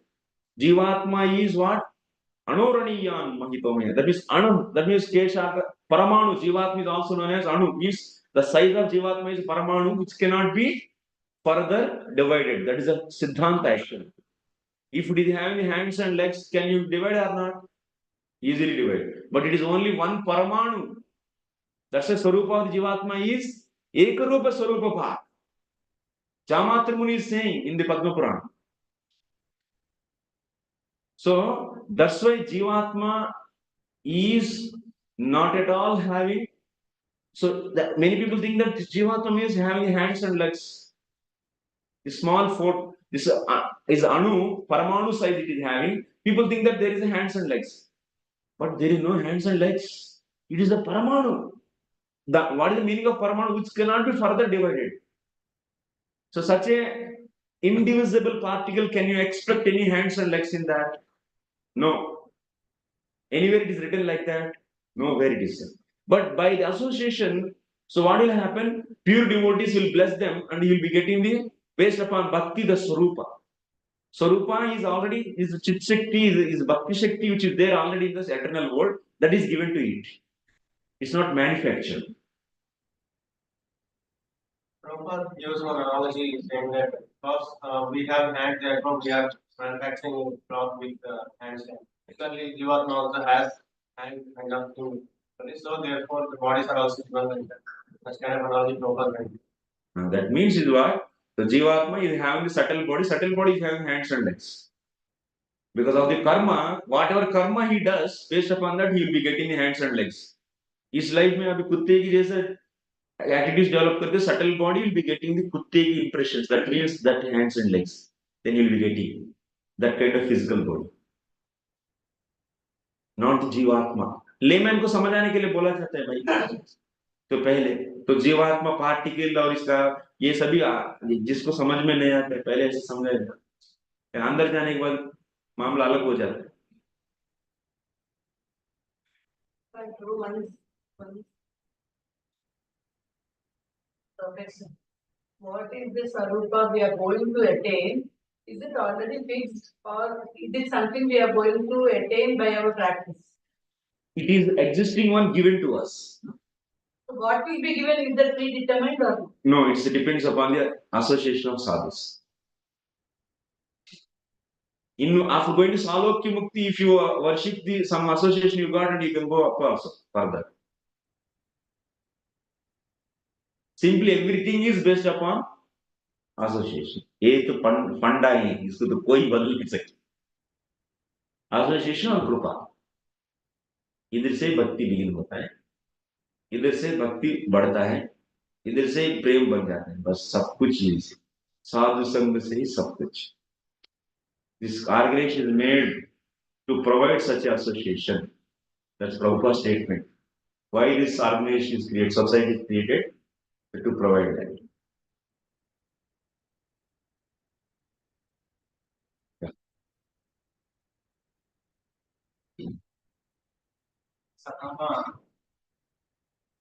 Jivatma is what? Anoraniyan Mahitomaya. That means Anu, that means Kesha, Paramanu. Jivatma is also known as Anu. Means the size of Jivatma is Paramanu, which cannot be further divided. That is a Siddhanta action. If it is having hands and legs, can you divide or not? Easily divide. But it is only one Paramanu. That's the Swarupa of the Jivatma is Ekarupa Swarupa Bhak. Jamatri Muni is saying in the Padma Purana. So that's why Jivatma is not at all having. So that many people think that Jivatma means having hands and legs. The small foot, this is Anu, Paramanu size it is having. People think that there is a hands and legs. But there is no hands and legs. It is the Paramanu. What is the meaning of Paramanu? Which cannot be further divided. So such a indivisible particle, can you expect any hands and legs in that? No. Anywhere it is written like that? Nowhere it is. But by the association, so what will happen? Pure devotees will bless them and you will be getting the, based upon Bhakti, the Swarupa. Swarupa is already, is Chit Shakti, is Bhakti Shakti, which is there already in this eternal world, that is given to it. It's not manufactured. Prabhupada used one analogy saying that because we have hands, therefore we are manufacturing cloth with hands. Similarly, Jivatma also has hands and arms too. So therefore the bodies are also equal like that. That's kind of analogy Prabhupada made. That means is what? The Jivatma is having the subtle body is having hands and legs. Because of the karma, whatever karma he does, based upon that he will be getting the hands and legs. इस life में अभी कुत्ते की जैसे attitude develop करके subtle body will be getting the कुत्ते की impressions. That means that hands and legs. Then you will be getting that kind of physical body. Not the जीवात्मा. लेमैन को समझ आने के लिए बोला जाता है भाई. तो पहले तो जीवात्मा पार्टिकल और इसका ये सभी जिसको समझ में नहीं आता है पहले ऐसे समझाएगा. अंदर जाने के बाद मामला अलग हो जाता है. What is the Sarupa we are going to attain? Is it already fixed or is it something we are going to attain by our practice? It is existing one given to us. So what will be given is that predetermined or? No, it depends upon the association of sadhus. After going to Salokya Mukti, if you worship some association you got, and you can go up also further. Simply everything is based upon association. ये तो फंडा ही, इसको तो कोई बदल नहीं सकता. Association और कृपा. इधर से भक्ति बिगिन होता है, इधर से भक्ति बढ़ता है, इधर से प्रेम बन जाता है. बस सब कुछ यही से साधु संग से ही सब कुछ. This organization is made to provide such an association. That's Prabhupada's statement. Why this organization is created, society is created to provide that.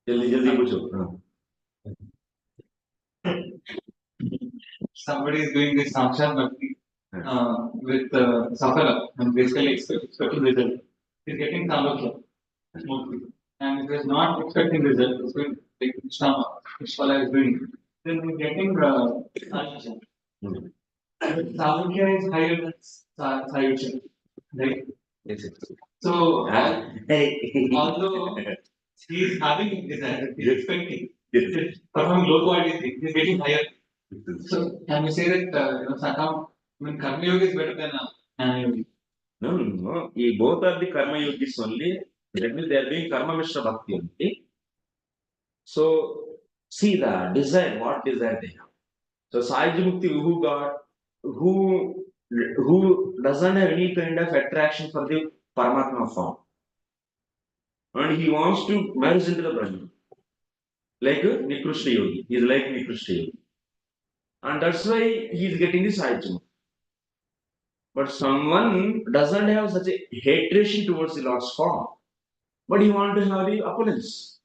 जल्दी पूछो. Somebody is doing this Sakshat Bhakti with Safala and basically expecting result. He's getting Samvakya mostly. And if he is not expecting result, it's going to take Shrama, which Fala is doing. Then he's getting Sajja. Samvakya is higher than Sayuja, right? Yes. So, although he is having desire, he is expecting, performing low quality thing, he is getting higher. So, can we say that Sakam, I mean, Karma Yoga is better than Jnana Yoga? No. Both are the karma yogis only. That means they are doing karma mishra bhakti only. So, see the desire, what desire they have. So, Sahaja Mukti, who doesn't have any kind of attraction for the Paramatma form. And he wants to merge into the Brahman. Like a Nikrishna Yogi. He is like Nikrishna Yogi. And that's why he is getting this Sajjam. But someone doesn't have such a hatred towards the Lord's form. But he wants to have the opulence.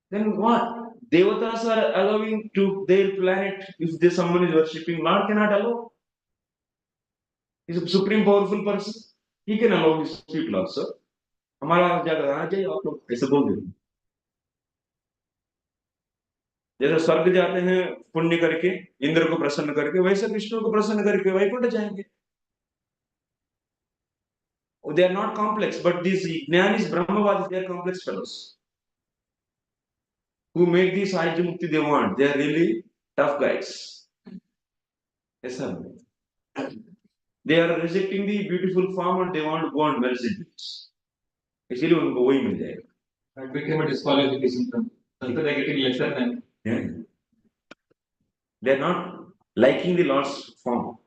Then what? Devatas are allowing to their planet if there someone is worshipping. Lord cannot allow. He's a supreme powerful person. He can allow his people also. हमारा जगह आ जाए आप लोग ऐसे बोल दे जैसे स्वर्ग जाते हैं पुण्य करके इंद्र को प्रसन्न करके वैसे विष्णु को प्रसन्न करके वैकुंठ जाएंगे they are not complex but these jnanis brahmavadis they are complex fellows who make these Sajja Mukti they want they are really tough guys yes sir they are rejecting the beautiful form and they want to go and merge it इसलिए उनको वही मिल जाएगा That became a disqualification from. So they're getting lesser than. yeah. They are not liking the Lord's form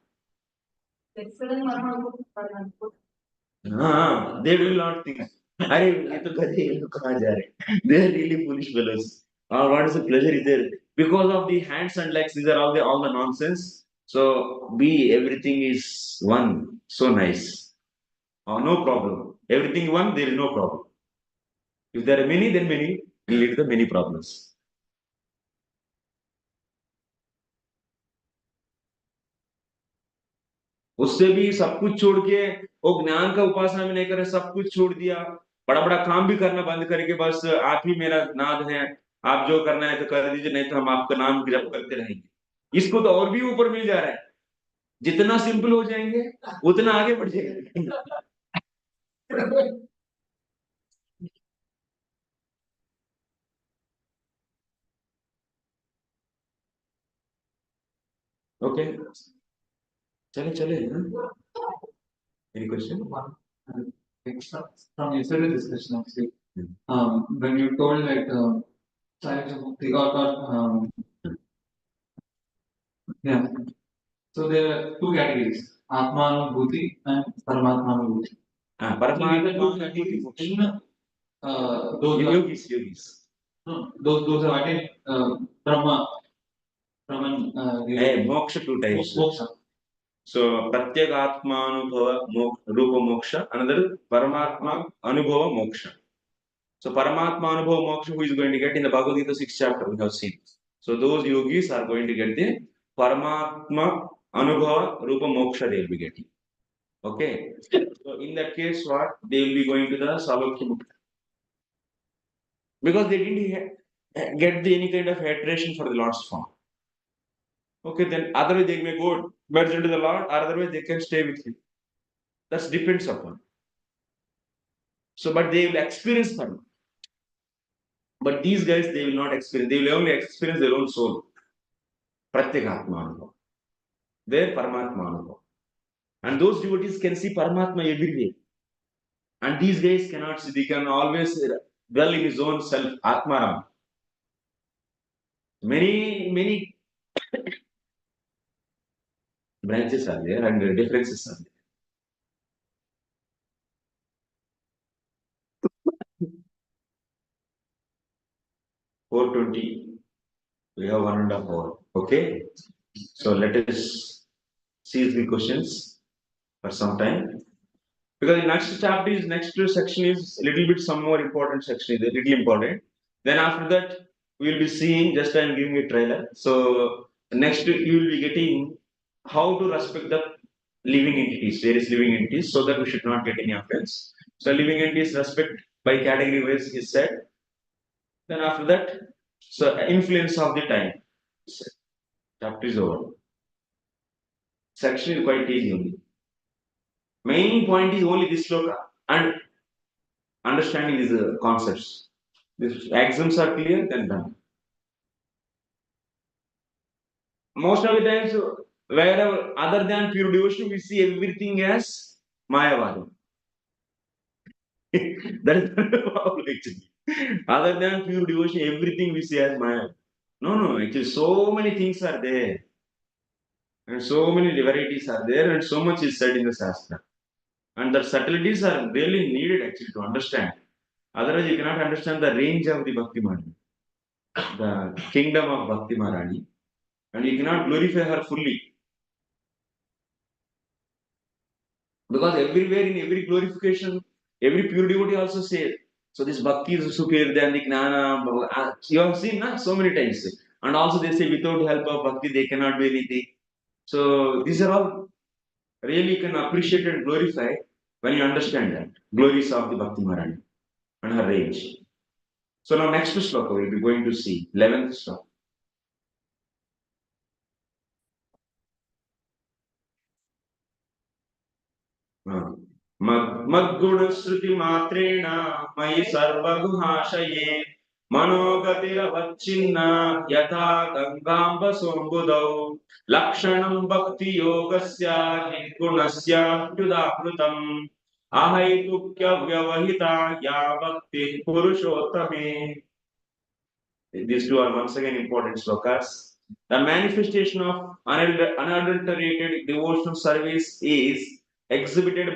हाँ, they will not think. अरे ये तो गधे ये लोग कहाँ जा रहे हैं? They are really foolish fellows. What is the pleasure is there? Because of the hands and legs, these are all the nonsense. So be everything is one. So nice. No problem. Everything one, there is no problem. If there are many, then many will lead to many problems. उससे भी सब कुछ छोड़ के वो ज्ञान का उपासना में नहीं करे सब कुछ छोड़ दिया बड़ा बड़ा काम भी करना बंद करके बस आप ही मेरा नाद है आप जो करना है तो कर दीजिए नहीं तो हम आपका नाम जप करते रहेंगे इसको तो और भी ऊपर मिल जा रहा है जितना सिंपल हो जाएंगे उतना आगे बढ़ जाएंगे ओके चले चले any question From yesterday's discussion, actually, when you told that Sajja Mukti yeah, so there are two categories, Atmanubhuti and Paramatmanubhuti. परमात्मा So these are two categories in those yogis no, those are attained Brahman moksha two types moksha. So Pratyagaatmanubhava Rupa Moksha, another Paramatma Anubhava Moksha. So Paramatma Anubhava Moksha, who is going to get in the Bhagavad Gita 6th chapter, we have seen. So those yogis are going to get the Paramatma Anubhava Rupa Moksha they will be getting. Okay. So in that case, what? They will be going to the Salokya Mukta. Because they didn't get any kind of hatred for the Lord's form. Okay, then otherwise they may go merge into the Lord, or otherwise they can stay with Him. That depends upon. So, but they will experience Dharma. But these guys, they will not experience. They will only experience their own soul. Pratyekatma Anubhava. Their Paramatma Anubhava. And those devotees can see Paramatma everywhere. And these guys cannot see. They can always dwell in his own self, Atmaram. Many branches are there and differences are there. 4:20. We have 1.5 hours. Okay. So let us see the questions for some time. Because the next chapter is next section is a little bit some more important section is a little important. Then after that we will be seeing just I'm giving a trailer. So next you will be getting how to respect the living entities, various living entities, so that we should not get any offense. So living entities respect by category wise is said. Then after that, so influence of the time. Chapter is over. Section is quite easy only. Main point is only this sloka and understanding these concepts. If axioms are clear, then done. Most of the times, wherever other than pure devotion, we see everything as Mayavadam. That is the problem actually. Other than pure devotion, everything we see as Maya. No, actually, so many things are there. And so many varieties are there, and so much is said in the Shastra. And the subtleties are really needed actually to understand. Otherwise, you cannot understand the range of the Bhakti Maharani, the kingdom of Bhakti Maharani, and you cannot glorify her fully. Because everywhere in every glorification, every pure devotee also says, so this Bhakti is superior than the Gnana. You have seen so many times. And also they say without help of Bhakti, they cannot do anything. So these are all really can appreciate and glorify when you understand that. Glories of the Bhakti Maharani and her range. So now next sloka we'll be going to see 11th sloka. मद्गुणश्रुति मात्रेण मयि सर्वगुहाशये मनोगतिरवच्छिन्ना यथा गंगाम्ब सोऽम्बुदौ लक्षणं भक्ति योगस्य निर्गुणस्य युदाकृतम् आहैतुक्य व्यवहिता या भक्ति पुरुषोत्तमे. These two are once again important slokas. The manifestation of unadulterated devotional service is exhibited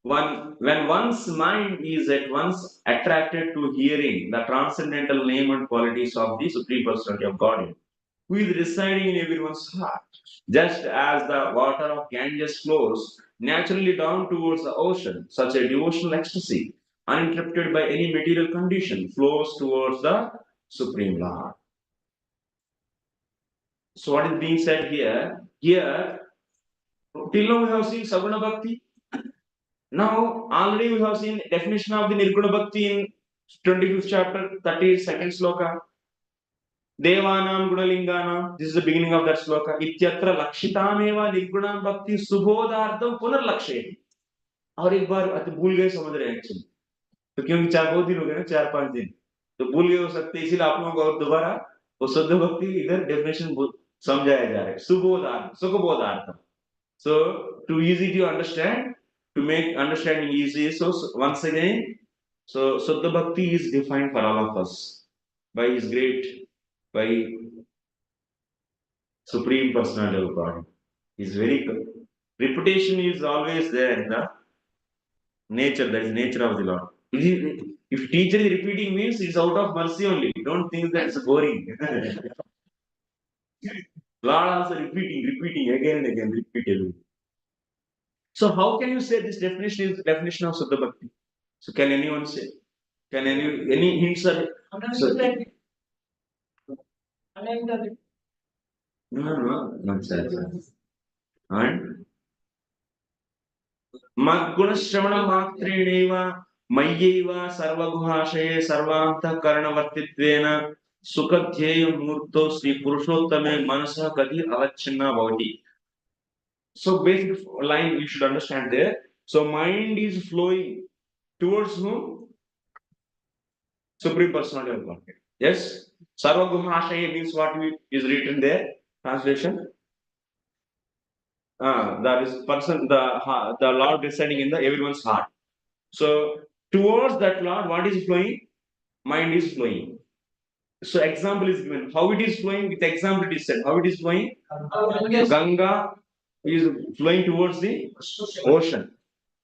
when one's mind is at once attracted to hearing the transcendental name and qualities of the Supreme Personality of Godhead, who is residing in everyone's heart. Just as the water of Ganges flows naturally down towards the ocean, such a devotional ecstasy, uninterrupted by any material condition, flows towards the Supreme Lord. So, what is being said here? Here, till now we have seen Saguna Bhakti. Now, already we have seen definition of the Nirguna Bhakti in 25th chapter, 32nd sloka. Devanam Gunalinganam. This is the beginning of that sloka. Ityatra Lakshitameva Nirguna Bhakti Subodhartham Punarlakshayati. और एक बार भूल गए समझ रहे हैं actually, तो क्योंकि बहुत दिन हो गए ना, 4-5 दिन, तो भूल गए हो सकते, इसीलिए आप लोगों को और दोबारा वो शुद्ध भक्ति इधर डेफिनेशन समझाया जा रहा है. सुबोधार्थ, सुखबोधार्थ. So to easy to understand, to make understanding easy, so once again, so Suddha Bhakti is defined for all of us by His great, by Supreme Personality of God. His very reputation is always there in the nature, that is nature of the Lord. If teacher is repeating means it's out of mercy only. Don't think that it's boring. Lord also repeating again and again, repeatedly. So how can you say this definition is the definition of Suddha Bhakti? So can anyone say? Can any hints are? No, sir. And मद्गुणश्रवणमात्रेणैव मय्यैव सर्वगुहाशये सर्वान्तःकरणवर्तित्वेन सुखध्येयमूर्तो श्रीपुरुषोत्तमे मनसः गतिः अवच्छिन्ना भवति. So basic line you should understand there. So mind is flowing towards whom? Supreme Personality of Godhead. Yes? Sarvaguhashaye means what is written there? Translation? That is person, the Lord residing in the everyone's heart. So towards that Lord, what is flowing? Mind is flowing. So example is given. How it is flowing? With example it is said. How it is flowing? Ganga is flowing towards the ocean.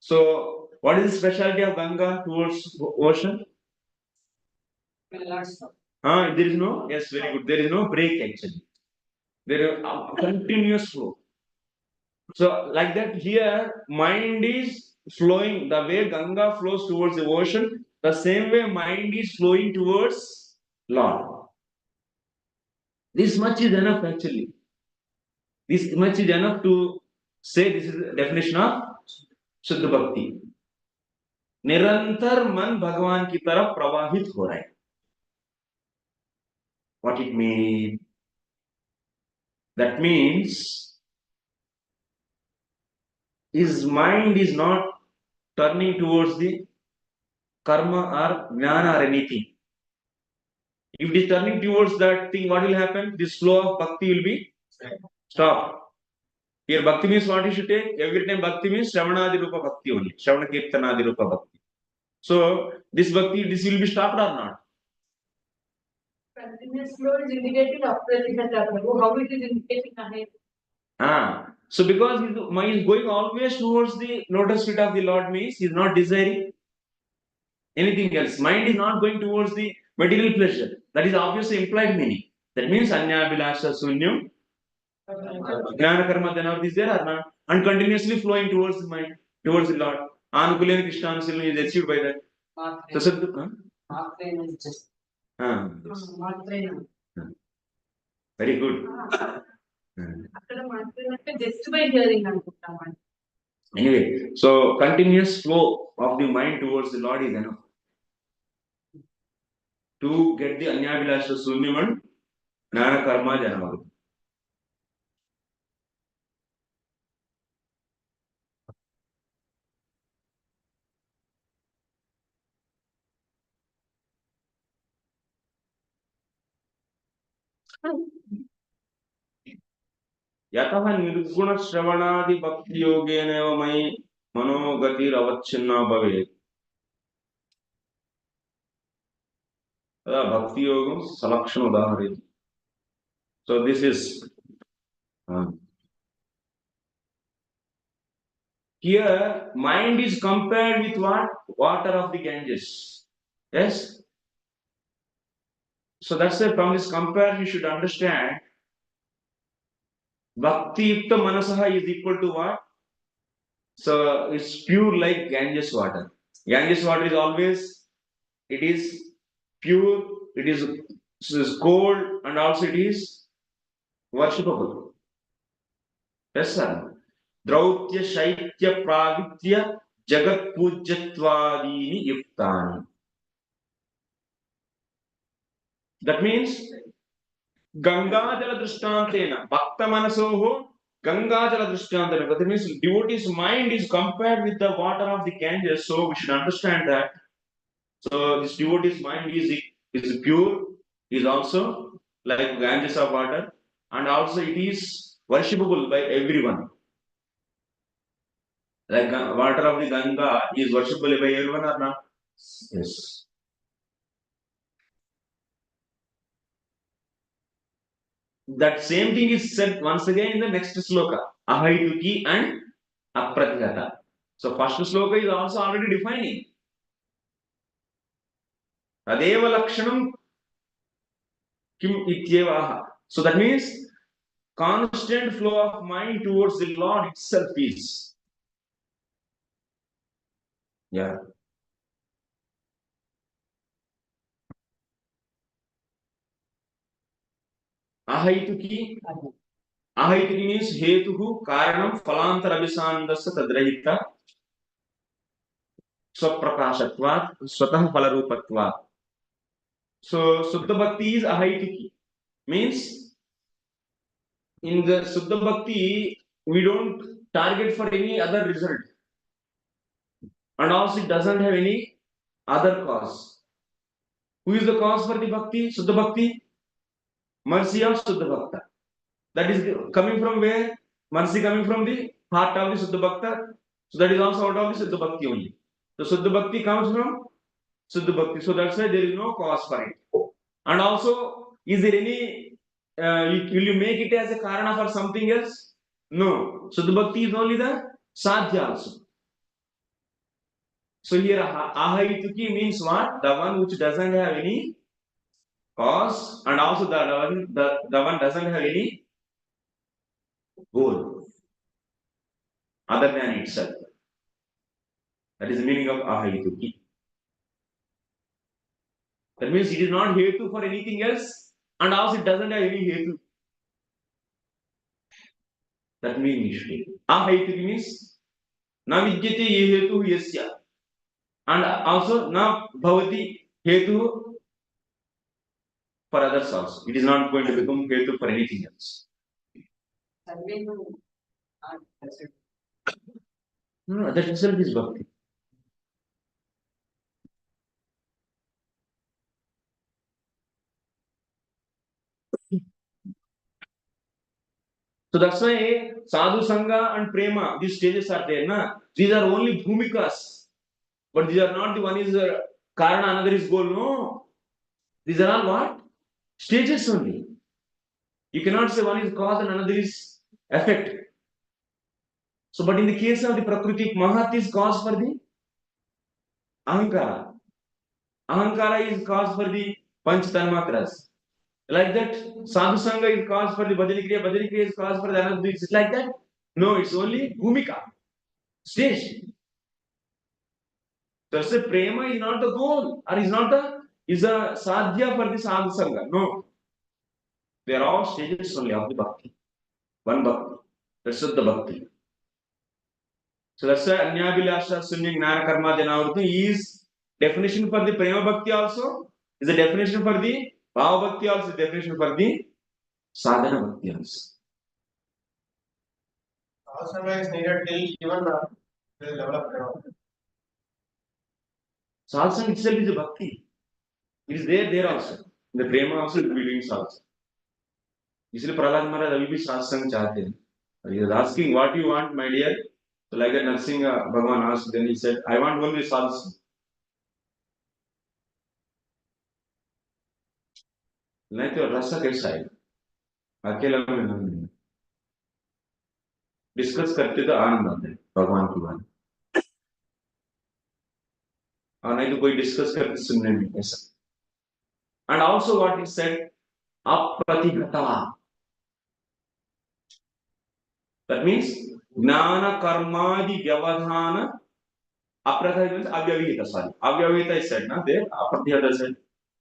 So what is the specialty of Ganga towards ocean? There is no, yes, very good. There is no break actually. There is a continuous flow. So like that here, mind is flowing the way Ganga flows towards the ocean. The same way mind is flowing towards Lord. This much is enough actually. This much is enough to say this is the definition of Shuddha Bhakti. निरंतर मन भगवान की तरफ प्रवाहित हो रहा है. What it means? That means his mind is not turning towards the karma or jnana or anything. If it is turning towards that thing, what will happen? This flow of bhakti will be stopped. Here bhakti means what you should take? Every time bhakti means Shravanadi Rupa Bhakti only. Shravana Kirtanadi Rupa Bhakti. So this bhakti, this will be stopped or not? Continuous flow is indicated after the chapter. How it is indicating ahead? So because his mind is going always towards the lotus feet of the Lord means he is not desiring anything else. Mind is not going towards the material pleasure. That is obviously implied meaning. That means Anyabhilasha Sunyam, Gnana Karma Dhanavati is there or not? And continuously flowing towards the mind, towards the Lord. Anukulen Krishna is achieved by that. So, Mark just. yes. Very good. అక్కడ మాట్లాడినట్టు just by hearing అనుకుంటామండి. Anyway, so continuous flow of the mind towards the Lord is enough to get the Anyabhilasha Sunyam and Gnana Karma Janavati. यतः निर्गुण श्रवणादि भक्ति योगेन मयि मनोगतिरवच्छिन्ना भवेत् तदा भक्ति योगं सलक्षण उदाहरति. So this is here mind is compared with what? Water of the Ganges. Yes. So that's why from this comparison you should understand Bhakti Yukta Manasaha is equal to what? So it's pure like Ganges water. Ganges water is always, it is pure, it is cold, and also it is worshipable. Yes, sir. Drautya Shaitya Pravitya Jagat Pujyatvadini Yuktani. That means Gangajala Drishtantena Bhakta Manasoho Gangajala Drishtantena. That means devotee's mind is compared with the water of the Ganges. So we should understand that. So this devotee's mind is pure, is also like Ganges of water, and also it is worshipable by everyone. Like water of the Ganga is worshipable by everyone or not? Yes. That same thing is said once again in the next sloka, Ahaituki and Apratyata. So first sloka is also already defining. Tadeva Lakshanam Kim Ityevaha. So that means constant flow of mind towards the Lord itself is. Yeah. Ahaituki means Hetuhu Karanam Phalantara Abhisandasya Tadrahita Swaprakashatvat Swatah Phalarupatvat. So Suddha Bhakti is Ahaituki. Means in the Suddha Bhakti we don't target for any other result. And also it doesn't have any other cause. Who is the cause for the Bhakti? Suddha Bhakti? Mercy of Suddha Bhakta. That is coming from where? Mercy coming from the heart of the Suddha Bhakta. So that is also out of the Suddha Bhakti only. So Suddha Bhakti comes from Suddha Bhakti. So that's why there is no cause for it. And also, is there any, will you make it as a Karana for something else? No. Suddha Bhakti is only the Sadhya also. So here Ahaituki means what? The one which doesn't have any cause, and also the one doesn't have any goal other than itself. That is the meaning of Ahaituki. That means it is not hetu for anything else, and also it doesn't have any hetu. That means Ahaituki means na vidyate ye hetu yasya, and also na bhavati hetu for others also. It is not going to become hetu for anything else. No, that itself is bhakti. So that's why sadhu sangha and prema, these stages are there. Na? These are only bhumikas, but these are not the one is karana, another is goal. No, these are all what? Stages only. You cannot say one is cause and another is effect. So, but in the case of the Prakriti, Mahat is cause for the Ahankara. Ahankara is cause for the Panch Tanmatras. Like that, Sadhu Sangha is cause for the Bhajani Kriya is cause for the Anand. It's like that? No, it's only Bhumika, stage. So, say Prema is not the goal, or is a sadhya for the Sadhu Sangha. No. They are all stages only of the Bhakti. One Bhakti. That's the Bhakti. So that's why Anyabhilasha Sunya Gnana Karma Janavruti is definition for the Prema Bhakti also, is a definition for the Bhava Bhakti also, is a definition for the Sadhana Bhakti also. Also, is needed till even the level of Prema. Satsang itself is a Bhakti. It is there also. The Prema also will be doing Satsang. इसलिए प्रहलाद महाराज अभी भी सत्संग चाहते हैं. He is asking, what you want, my dear? So like that Narsinga Bhagavan asked, then he said, I want only satsang. नहीं तो रस कैसा है? अकेला में नहीं. डिस्कस करते तो आनंद आता है भगवान की बात. और नहीं तो कोई डिस्कस करते सुनने में ऐसा. And also what he said, apratigata. That means gnana karmadi vyavadhana. Apratigata means avyavihita. Sorry, avyavihita is said, na there. Apratigata is said.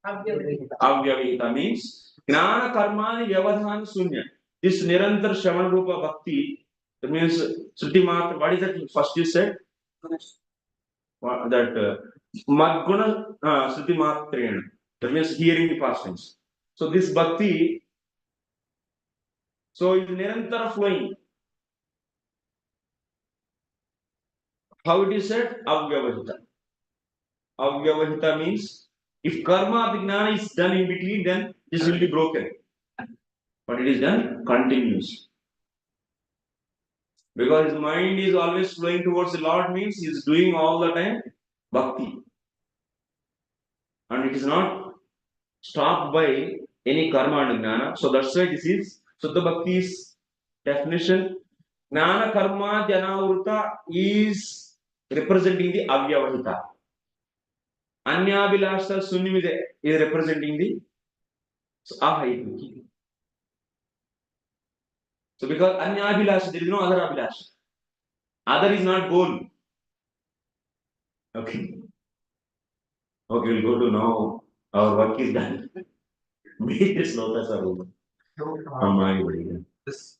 Avyavihita means gnana karmadi vyavadhana sunya. This nirantar shravan rupa bhakti. That means Shruti Matra. What is that? First you said that Madguna Shruti Matrena. That means hearing the past tense. So this bhakti, so is nirantara flowing. How it is said? Avyavahita. Avyavahita means if karma vijnana is done in between, then this will be broken. But it is done continuous. Because his mind is always flowing towards the Lord means he is doing all the time bhakti. And it is not stopped by any karma and gnana. So that's why this is Suddha Bhakti's definition. Gnana karma janavruta is representing the avyavahita. Anyabhilasha sunyamide is representing the ahaimuki. So because anyabhilasha, there is no other abhilasha. Other is not goal. Okay. Okay, we'll go to now. Our work is done. Make this lotus are over. This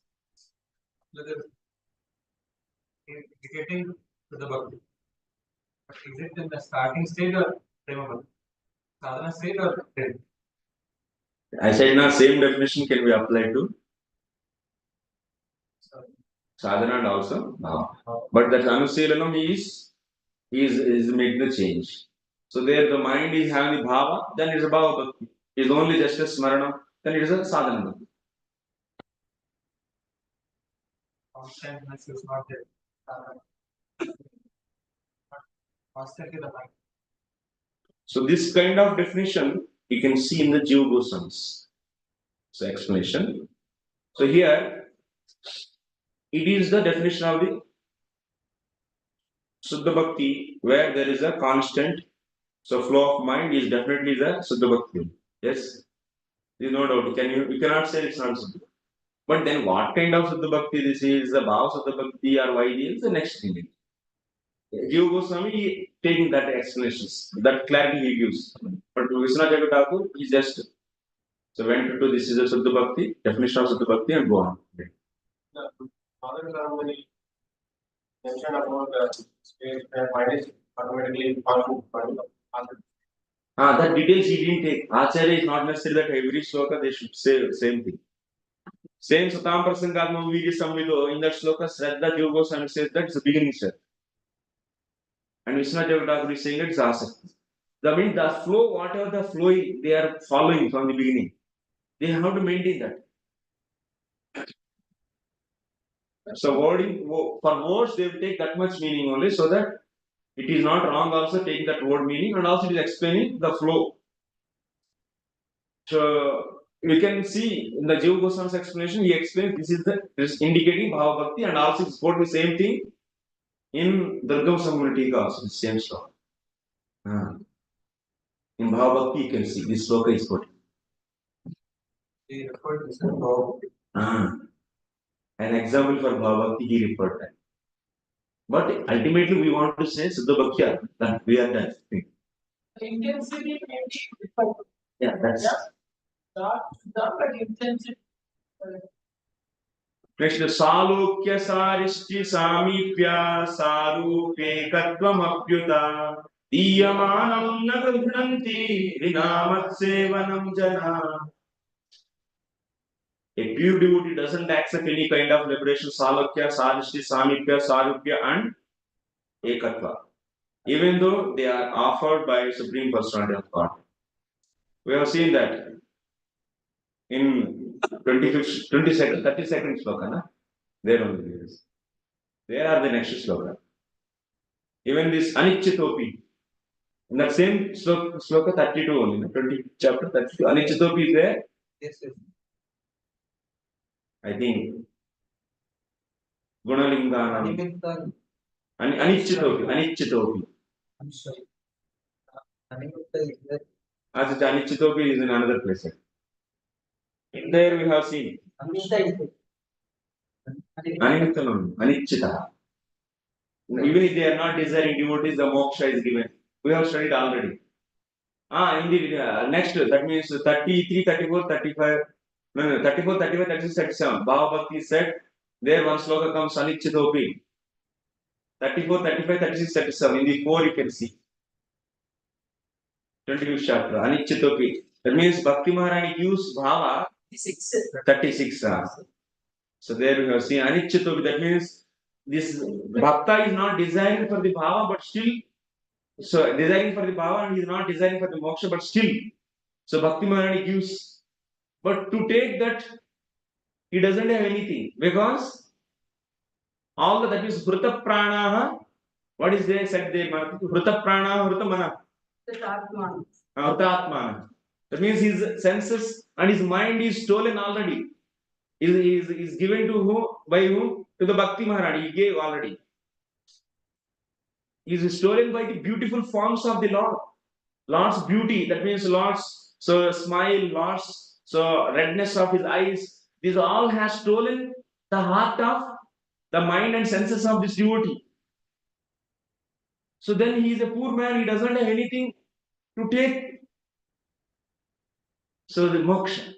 getting to the bhakti. But is it in the starting stage or prema bhakti? Sadhana stage or prema? I said now same definition can be applied to sadhana and also but that anuselanam is making the change. So there the mind is having the bhava, then it is a bhava bhakti. It is only just a smarana, then it is a sadhana bhakti. Consciousness is not there. Constantly the mind. So this kind of definition you can see in the Jiva Goswami's explanation. So here it is the definition of the Suddha Bhakti where there is a constant. So flow of mind is definitely the Suddha Bhakti. Yes, there is no doubt. You cannot say it's not Suddha. But then what kind of Suddha Bhakti this is? The Bhava Suddha Bhakti or Vaidhi is the next thing. Jiva Goswami taking that explanations, that clarity he gives. But Vishwanath Jagatakur, he just went to this is a Suddha Bhakti, definition of Suddha Bhakti and go on. Father Ramani mentioned about the space where mind is automatically falling. That details he didn't take. Acharya is not necessary that every shloka they should say the same thing. Same Satam Prasangatma Vijay Samvido, in that shloka, Shraddha Jiva Goswami says that it's the beginning step. And Vishwanath Jagatakur is saying it's Asakti. That means the flow, whatever the flow they are following from the beginning, they have to maintain that. So wording for words they will take that much meaning only, so that it is not wrong also taking that word meaning, and also it is explaining the flow. So we can see in the Jiva Goswami's explanation, he explains this is indicating Bhava Bhakti, and also it's quote the same thing in Durgam Samhita also, the same sloka. In Bhava Bhakti, you can see this sloka is quoted. He referred this as Bhava. An example for Bhava Bhakti he referred that. But ultimately, we want to say Siddha Bhakya, that we are done. Intensity may be different. Yeah, that's. But intensity. Next, Salokya Saristi Samipya Sarupekatvam Diyamanam Nagrunanti Rinamat Sevanam Jana. A pure devotee doesn't accept any kind of liberation, Salokya, Saristi, Samipya, Sarupya, and Ekatva. Even though they are offered by Supreme Personality of God. We have seen that in 25th, 22nd, 32nd sloka, na? There only there is. There are the next sloka. Even this Anichitopi. In that same sloka 32 only, na? 20 chapter 32. Anichitopi is there. Yes, yes. I think Gunalinganam. Animitha. Anichitopi. I'm sorry. Animitha is there. As Anichitopi is in another place. There we have seen. Amrita is there. Animithanam, Anichita. Even if they are not desiring devotees, the moksha is given. We have studied already. Indeed, next, that means 33, 34, 35, no, 34, 35, 36, 37. Bhava Bhakti said, there one sloka comes Anichitopi. 34, 35, 36, 37. In the 4 you can see. 25th chapter, Anichitopi. That means Bhakti Maharani gives Bhava 36. So there we have seen Anichitopi. That means this Bhakta is not desiring for the Bhava, but still, so desiring for the Bhava and he is not desiring for the moksha, but still. So Bhakti Maharani gives. But to take that, he doesn't have anything. Because all that is Vrita Pranaha, what is there said there? Vrita Pranaha, Vrita Mana. Vrita Atmana. That means his senses and his mind is stolen already. Is given to whom? By whom? To the Bhakti Maharani. He gave already. Is stolen by the beautiful forms of the Lord. Lord's beauty, that means Lord's smile, Lord's redness of his eyes. This all has stolen the heart of the mind and senses of this devotee. So then he is a poor man, he doesn't have anything to take. So the moksha.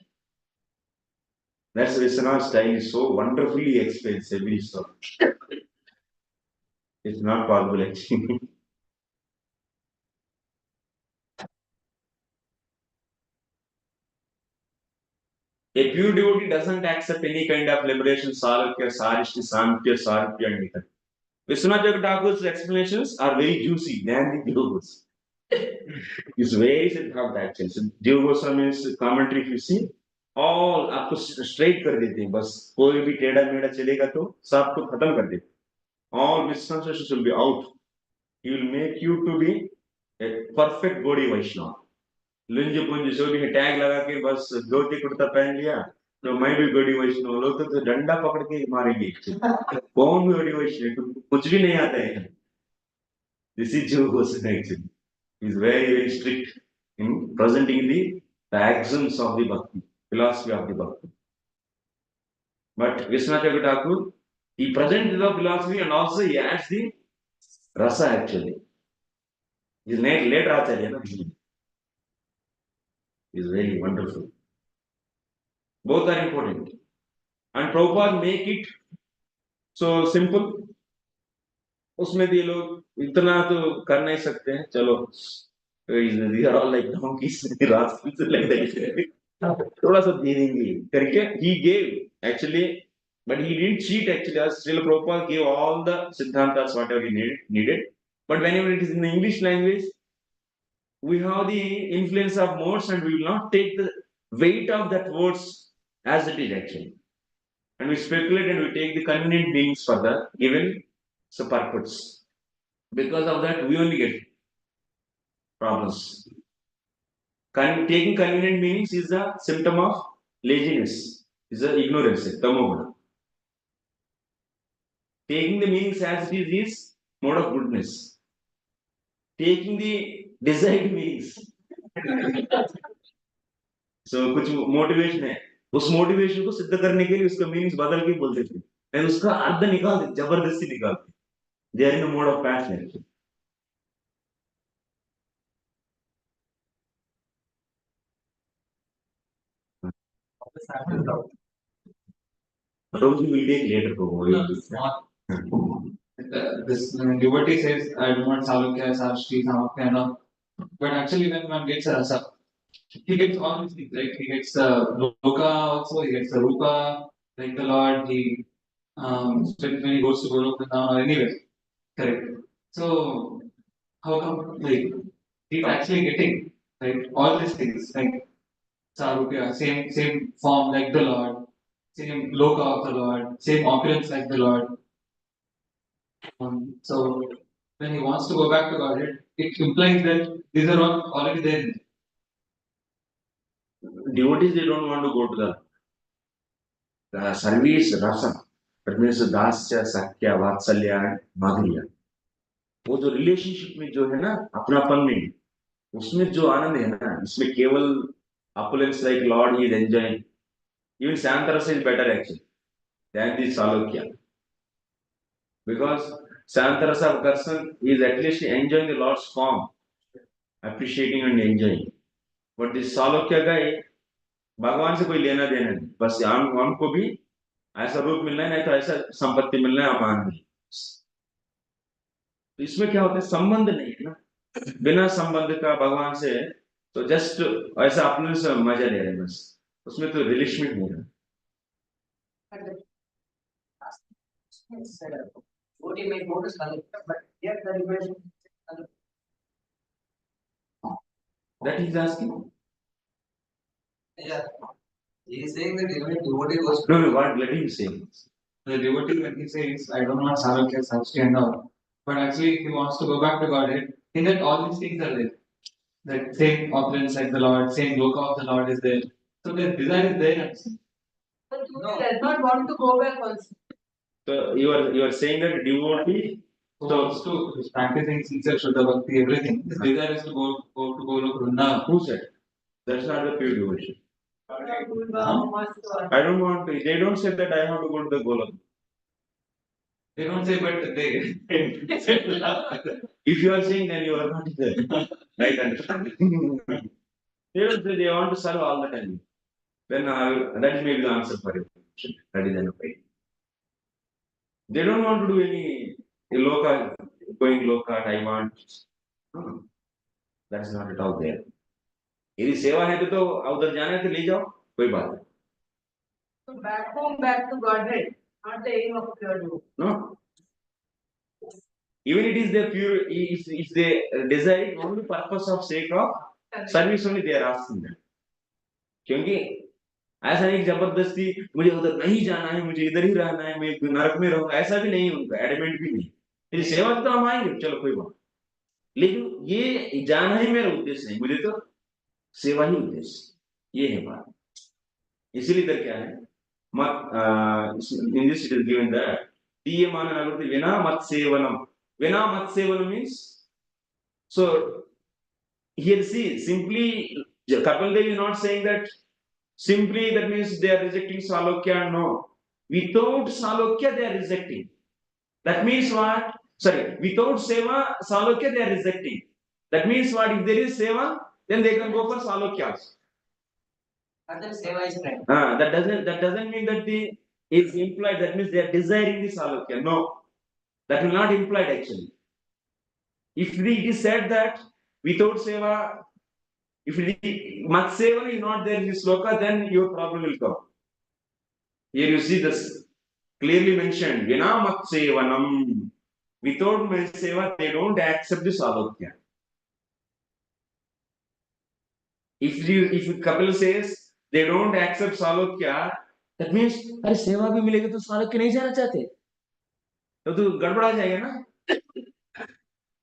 That's Vishwanath's style is so wonderfully explains every stuff. It's not possible actually. A pure devotee doesn't accept any kind of liberation, Salakya, Sarishti, Samkhya, Sarupya, and Nitya. Vishwanath Thakur's explanations are very juicy than the Jiva It's very Siddhanta actually. So Jiva Goswami's commentary, if you see, all आपको straight कर देते हैं बस कोई भी टेढ़ा मेढ़ा चलेगा तो सबको खत्म कर देते all misconceptions will be out. He will make you to be a perfect Gaudiya Vaishnava. लुंज पुंज जो भी टैग लगा के बस धोती कुर्ता पहन लिया तो मैं भी गौड़ी वैष्णव लोग तो डंडा पकड़ के मारेंगे कौन गौड़ी वैष्णव कुछ भी नहीं आता है दिस इज जो Goswami actually is very strict in presenting the axioms of the bhakti philosophy of the bhakti but Vishwanath Thakur he presents the philosophy and also he adds the rasa actually his name later acharya is very wonderful. Both are important. And Prabhupada make it so simple. उसमें भी ये लोग इतना तो कर नहीं सकते हैं चलो these are all like donkeys rascals like that थोड़ा सा दे देंगे करके he gave actually but he didn't cheat actually as still Prabhupada gave all the siddhantas whatever he needed but whenever it is in the English language we have the influence of modes and we will not take the weight of that words as it is actually. And we speculate and we take the convenient meanings for the given purpose. Because of that, we only get problems. Taking convenient meanings is a symptom of Laziness is a ignorance, tamoguna. Taking the meanings as it is mode of goodness. Taking the desired meanings. So कुछ motivation है, उस motivation को सिद्ध करने के लिए उसका meanings बदल के बोल देते हैं, नहीं उसका अर्थ निकाल देते, जबरदस्ती निकालते, they are in mode of passion. This happens out. Those we will take later. This devotee says, I don't want Salukya, Sarshti, Samakya, no. But actually, when one gets a rasa, he gets all these things, like he gets the Loka also, he gets the Rupa, like the Lord, he when he goes to Goloka or anywhere. Correct. So, how come, like, he's actually getting, like, all these things, like, Sarupya, same form like the Lord, same Loka of the Lord, same opulence like the Lord. So when he wants to go back to Godhead, it implies that these are all already there. Devotees, they don't want to go to the service rasa. That means dasya, sakya, vatsalya, madhurya. वो जो relationship में जो है ना अपनापन में, उसमें जो आनंद है ना, इसमें केवल opulence like Lord he is enjoying. Even Santarasa is better actually than the Salokya. Because Santarasa person is at least enjoying the Lord's form, appreciating and enjoying. But this Salokya guy, भगवान से कोई लेना देना नहीं, बस हमको भी ऐसा रूप मिलना है, नहीं तो ऐसा संपत्ति मिलना है, अमान नहीं. तो इसमें क्या होता है, संबंध नहीं है ना, बिना संबंध का भगवान से, तो जस्ट ऐसा अपने से मजा ले रहे हैं बस, उसमें तो रिलेशमेंट नहीं है. Devotee may go to Salukya, but yet the relation. That he is asking. Yeah. He is saying that even if devotee goes No, what let him say. the devotee when he says, I don't want Salukya, Sarshti and all, but actually if he wants to go back to Godhead, in that all these things are there. That same opulence like the Lord, same Loka of the Lord is there. So the desire is there. But you does not want to go back also. So you are saying that devotee. Who wants to practicing sincere Shuddha Bhakti, everything. His desire is to go to Golok Vrindavan. Who said? That's not the pure devotion. Huh? I don't want to. They don't say that I have to go to the Golok. They don't say, but they. If you are saying, then you are not the right understanding. They don't say they want to serve all the time. Then that may be the answer for your question. That is enough. They don't want to do any loka, going loka, I want. No, that's not at all there. यदि सेवा है तो उधर जाना है तो ले जाओ, कोई बात नहीं. So back home, back to Godhead, not the aim of pure devotion. No. Even it is the pure, if they desire only purpose of sake of service only, they are asking that. क्योंकि ऐसा नहीं जबरदस्ती मुझे उधर नहीं जाना है, मुझे इधर ही रहना है, मैं नरक में रहूंगा, ऐसा भी नहीं उनका, एडमेंट भी नहीं. यदि सेवा तो हम आएंगे, चलो कोई बात, लेकिन ये जाना ही मेरा उद्देश्य नहीं, मुझे तो सेवा ही उद्देश्य, ये है बात. इसीलिए इधर क्या है, मत in this it is given that दीयमान नगरति विना मत सेवनम. Vena mat sevanam means, so here see, simply Kapil Dev is not saying that simply that means they are rejecting Salokya. No, without Salokya they are rejecting. That means what? Sorry, without Seva Salokya they are rejecting. That means what? If there is Seva, then they can go for Salokya. But then Seva is right. That doesn't mean that the is implied. That means they are desiring the Salokya. No. That will not imply actually. If it is said that without seva, if mat seva is not there in this sloka, then your problem will come. Here you see this clearly mentioned. Vina mat sevanam. Without my seva, they don't accept the salokya. If Kapil says they don't accept salokya, that means अरे सेवा भी मिलेगी तो salokya नहीं जाना चाहते, तो गड़बड़ा जाएगा ना.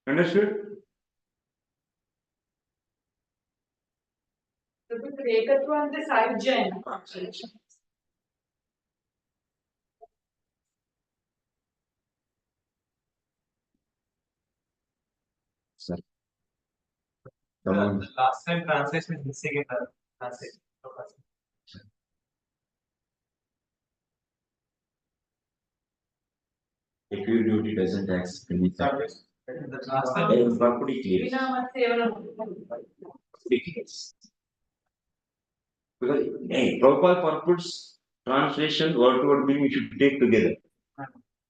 Understood? ఇప్పుడు ఏకత్వం అంటే సాయుధ్య Sir. Come on. The last time translation is missing in the translation. If your duty doesn't accept any Service. The last time. Bhakti clears. వినామ సేవనం Bhakti clears. Because hey, Prabhupada purports translation word to word meaning we should take together.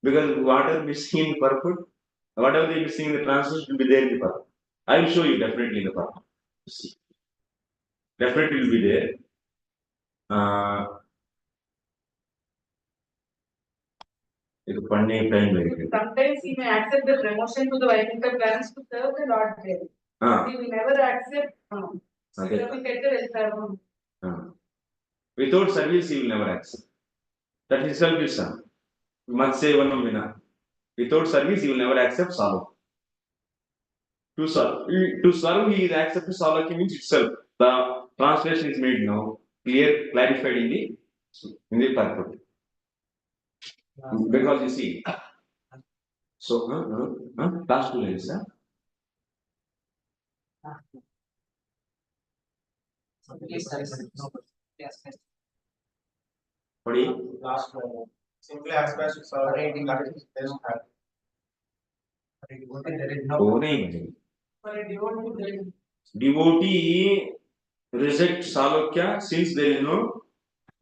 Because whatever missing in purport, whatever they missing in the translation will be there in the purport. I will show you definitely in the purport. See. Definitely will be there. ಇದು ಪಣ್ಣೆ time ಬೇಕು. Sometimes he may accept the promotion to the Vaibhava plans to serve the Lord there. He will never accept. వెళ్తారు. Without service he will never accept. That is self is son. Matsevanam vina. Without service he will never accept salo. To serve he is accepted salaki means itself. The translation is made now clear, clarified in the purport. Because you see, so last 2 lines, what do you? Last one. Simply express sovereignty that is best have. There is no. Oh, nahi. For a devotee there is Devotee reject salokya since there is no.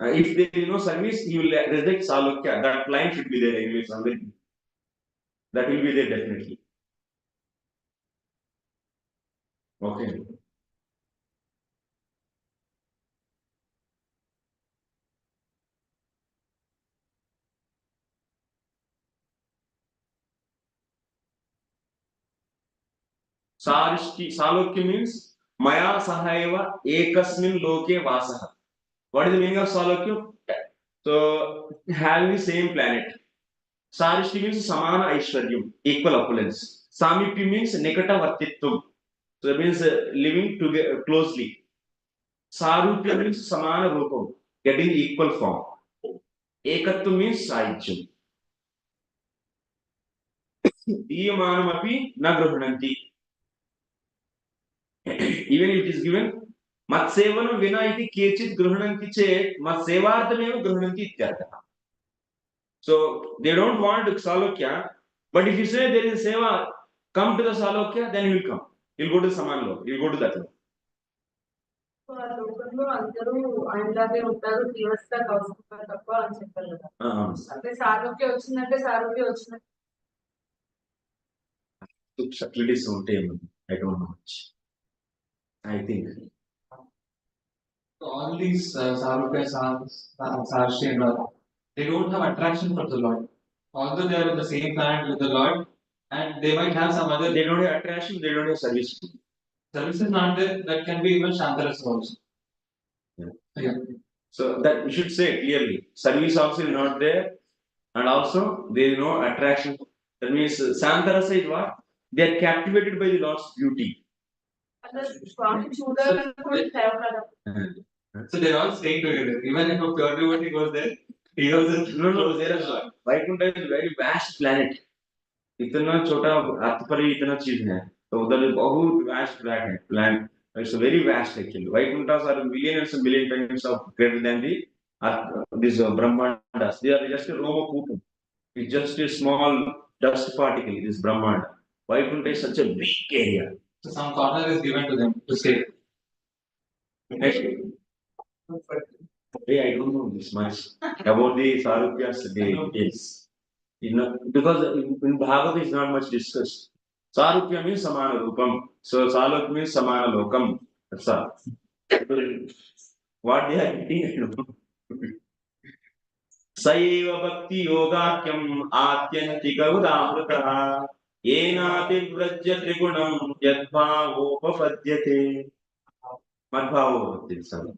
If there is no service, he will reject salokya. That line should be there anyway somewhere. That will be there definitely. Okay. Salokya means Maya Sahaiva Ekasmin Loke Vasaha. What is the meaning of Salokya? So, having the same planet. Sarishti means Samana Aishwaryam, equal opulence. Samipya means Nekata Vartitvam. So, that means living together closely. Sarupya means Samana Rupam, getting equal form. Ekatvam means Saijyam. Diyamanam api na grahananti. Even if it is given, Matsevanam vina iti kechit grahananti chet, Matsevartameva grahananti ityartha. So they don't want Salokya, but if you say there is a Seva, come to the Salokya, then he will come. He'll go to the Samanlo, he'll go to that one. ఆ లోకంలో అందరూ ఆయనలాగే ఉంటారు తీవ్రత కౌశిక తప్ప అని చెప్పారు కదా. అంటే సారోగ్య వచ్చిందంటే సారోగ్య వచ్చినట్టు. Subtleties I don't know much. I think. All these Sarupya, Sarshi and all, they don't have attraction for the Lord. Although they are in the same planet with the Lord, and they might have some other. They don't have attraction, they don't have service. Service is not there, that can be even Shantarasa also. Yeah. So that we should say clearly. Service also is not there, and also there is no attraction. That means Santarasa is what? They are captivated by the Lord's beauty. అలా స్వామి చూడాలనుకుంటే సేవ కదా. So they are all staying together. Even if a pure devotee goes there, he goes there. No, there is Vaikuntha is a very vast planet. इतना छोटा अर्थ पर ही इतना चीज है तो उधर बहुत vast planet. It's a very vast actually. Vaikunthas are millions and million times of greater than the this Brahmandas. They are just a Romakutam. It's just a small dust particle. This Brahmanda. Vaikuntha is such a big area. So some corner is given to them to stay. Hey, I don't know this much about the Sarupya's details. Because in Bhagavad is not much discussed. Sarupya means Samana Rupam. So Salok means Samana Lokam. That's all. What they are eating, I don't know. Saiva Bhakti Yogakyam Atyantika Udamritaha Yenati Vrajya Trigunam Yadbhavopapadyate. Madbhavo.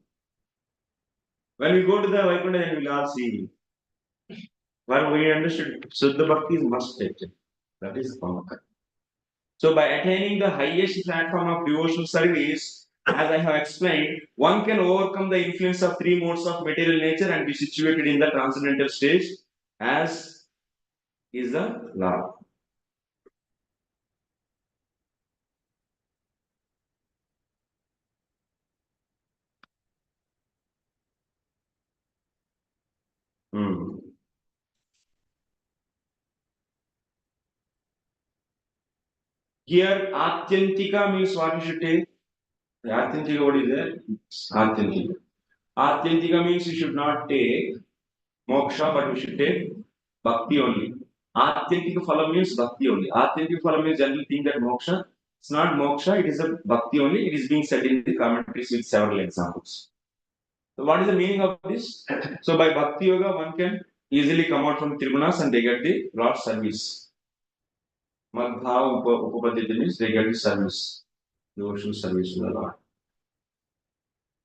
When we go to the Vaikuntha, then we will all see. When we understood, Suddha Bhakti is must take. That is Pamaka. So by attaining the highest platform of devotional service, as I have explained, one can overcome the influence of three modes of material nature and be situated in the transcendental stage, as is the law. Hmm. Here, Atyantika means what you should take. Atyantika, what is that? Atyantika. Atyantika means you should not take moksha, but you should take bhakti only. Atyantika phala means bhakti only. Atyantika phala means generally think that moksha. It's not moksha, it is a bhakti only. It is being said in the commentaries with several examples. So, what is the meaning of this? So, by bhakti yoga, one can easily come out from Tribunas and they get the Lord's service. Madhav Upapadhyati means they get the service, devotional service to the Lord.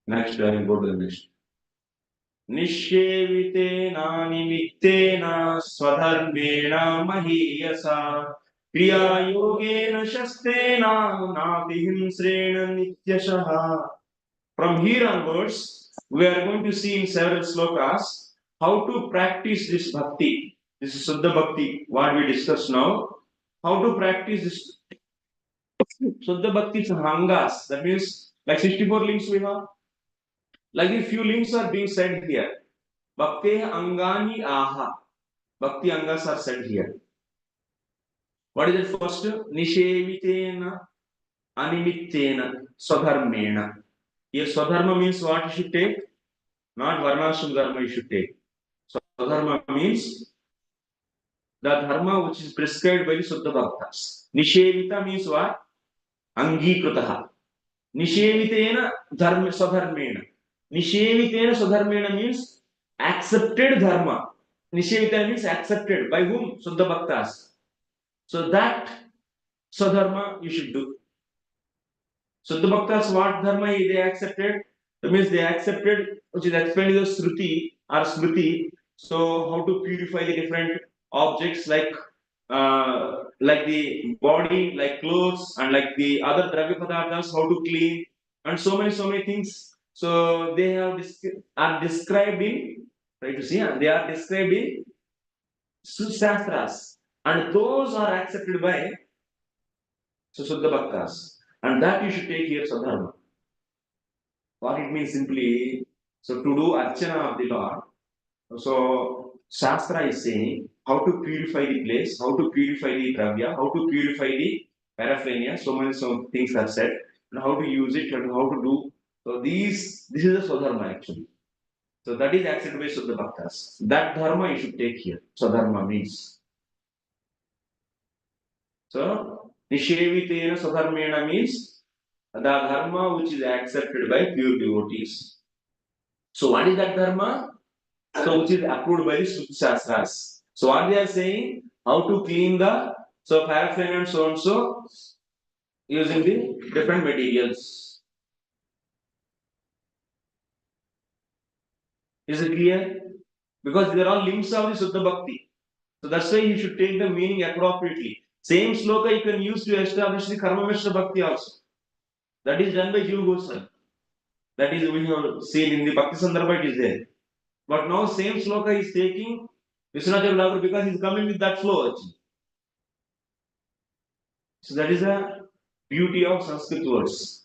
Next, I will go to the next. Nishevitetena nimittena swadharmena mahiyasa kriya yogena shastena natihimsrena nityashaha. From here onwards, we are going to see in several slokas how to practice this bhakti. This is Suddha Bhakti, what we discussed now. How to practice this Suddha Bhakti Sahangas. That means like 64 links we have. Like a few links are being said here. Bhakti Angani Aha. Bhakti Angas are said here. What is it first? Nishevitena Animittena Swadharmena. Here Swadharma means what you should take? Not Varnashram Dharma you should take. Swadharma means the dharma which is prescribed by the Suddha Bhaktas. Nishevita means what? Angikrutaha. Nishevitena dharma Swadharmena. Nishevitena Swadharmena means accepted dharma. Nishevitena means accepted. By whom? Suddha Bhaktas. So that Swadharma you should do. Suddha Bhaktas, what dharma they accepted? That means they accepted, which is explained in the Shruti or Smriti. So, how to purify the different objects like the body, like clothes, and like the other dravya padarthas, how to clean, and so many things. So they are described in, right? To see, they are described in Shastras, and those are accepted by Suddha Bhaktas, and that you should take here Sadharma. What it means simply, so to do Archana of the Lord. So Shastra is saying how to purify the place, how to purify the dravya, how to purify the paraphernalia. So many things are said, and how to use it and how to do. So this is the Swadharma actually. So that is accepted by Suddha Bhaktas. That dharma you should take here. Swadharma means. So Nishevitena Swadharmena means the dharma which is accepted by pure devotees. So what is that dharma? So which is approved by the Shruti Shastras. So what they are saying, how to clean the paraphernalia and so on so using the different materials. Is it clear? Because they are all links of the Suddha Bhakti. So that's why you should take the meaning appropriately. Same sloka you can use to establish the Karma Mishra Bhakti also. That is done by Jiva Goswami. That is we have seen in the Bhakti Sandarbha it is there. But now same sloka is taking Vishwanath Thakur because he is coming with that flow actually. So that is the beauty of Sanskrit words.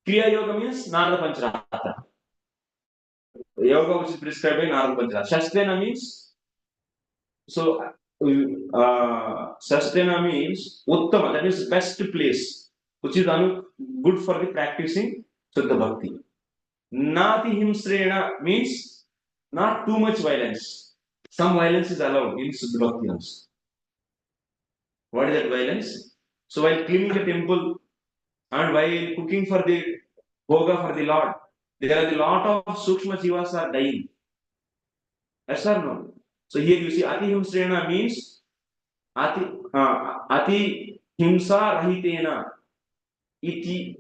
Kriya Yoga means Narada Pancharatra. Yoga which is prescribed by Narada Pancharatra. Shastena means Shastena means Uttama, that is best place, which is good for the practicing Suddha Bhakti. Nati Himsrena means not too much violence. Some violence is allowed in Suddha Bhakti also. What is that violence? So while cleaning the temple and while cooking for the bhoga for the Lord, there are a lot of Sukshma Jivas are dying. Yes or no? So here you see Ati Himsrena means Ati Himsa Rahitena Iti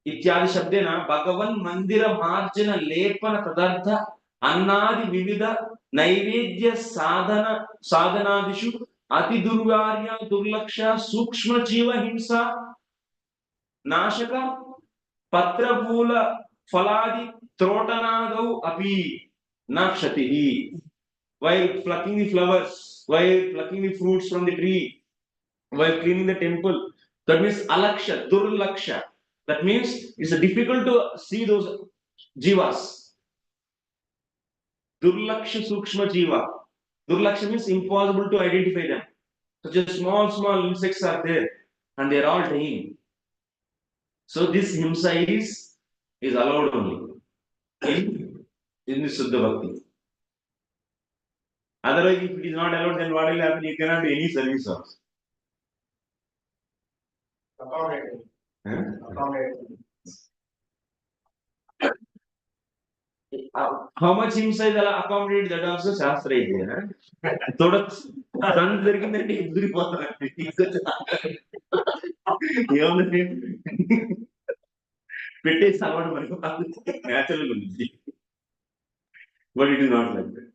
इत्यादि शब्देन भगवन् मंदिर मार्जन लेपन तदर्थ अन्नादि विविध नैवेद्य साधनादिषु अति दुर्वार्य दुर्लक्ष्य सूक्ष्म जीव हिंसा नाशक पत्रमूल फलादि त्रोटनादौ अपि न क्षतिः. While plucking the flowers, while plucking the fruits from the tree, while cleaning the temple, that means alaksha, durlaksha. That means it's difficult to see those jivas. Durlaksha sukshma jiva. Durlaksha means impossible to identify them. Such a small insects are there, and they are all dying. So this himsa is allowed only in the Suddha Bhakti. Otherwise, if it is not allowed, then what will happen? You cannot do any service also. Accommodating. Huh? Accommodating. How much himsa is accommodated, that also Shastra is there. थोड़ा सन దొరికిందంటే ఎదురిపోతారు ఏముందండి పెట్టేసి అలవాటు మనకు natural ఉంది. But it is not like that.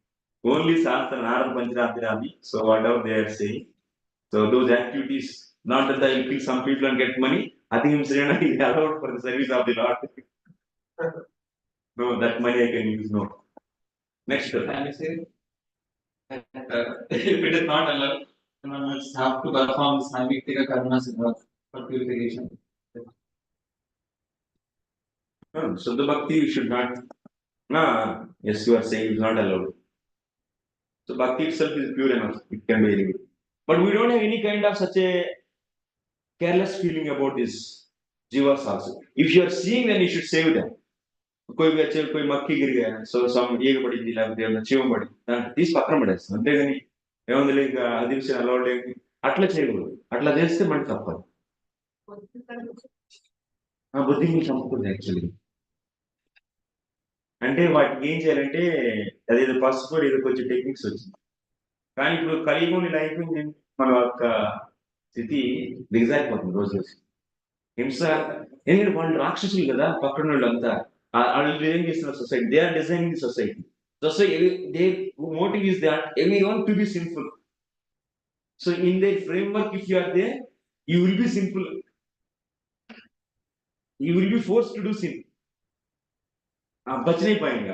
Only Shastra, Narad Pancharatirami. So whatever they are saying, so those activities, not that I will kill some people and get money. I think is allowed for the service of the Lord. No, that money I can use. No. Next. Can I say if it is not allowed, then one must have to perform this Naiviktika karmas for purification. No, so the bhakti you should not. No, yes, you are saying it's not allowed. So bhakti itself is pure enough. It can be very good. But we don't have any kind of such a careless feeling about this jivas also. If you are seeing, then you should save them. कोई भी अच्छे कोई मक्खी गिर गया सो सम एक बड़ी లేకపోతే ఏమన్నా చీమ పడి దాన్ని తీసి పక్కన పడేస్తాం అంతేగాని ఏముంది ఇంకా అది విషయం అలవాటు లేదు అట్లా చేయకూడదు. అట్లా చేస్తే మనకి తప్పదు. ఆ బుద్ధిని చంపుతుంది యాక్చువల్లీ. అంటే వాటికి ఏం చేయాలంటే అదేదో పసుపు ఏదో కొంచెం టెక్నిక్స్ వచ్చింది. కానీ ఇప్పుడు కలియుగం ఇలా అయిపోయింది. మన యొక్క స్థితి దిగజారిపోతుంది రోజు రోజు. హింస ఎందుకంటే వాళ్ళు రాక్షసులు కదా పక్కన వాళ్ళు అంతా వాళ్ళు ఏం చేస్తున్నారు society they are designing the society. Society they motive is that everyone to be simple. So in their framework if you are there you will be simple. You will be force to do sin. బచనైపోయింది.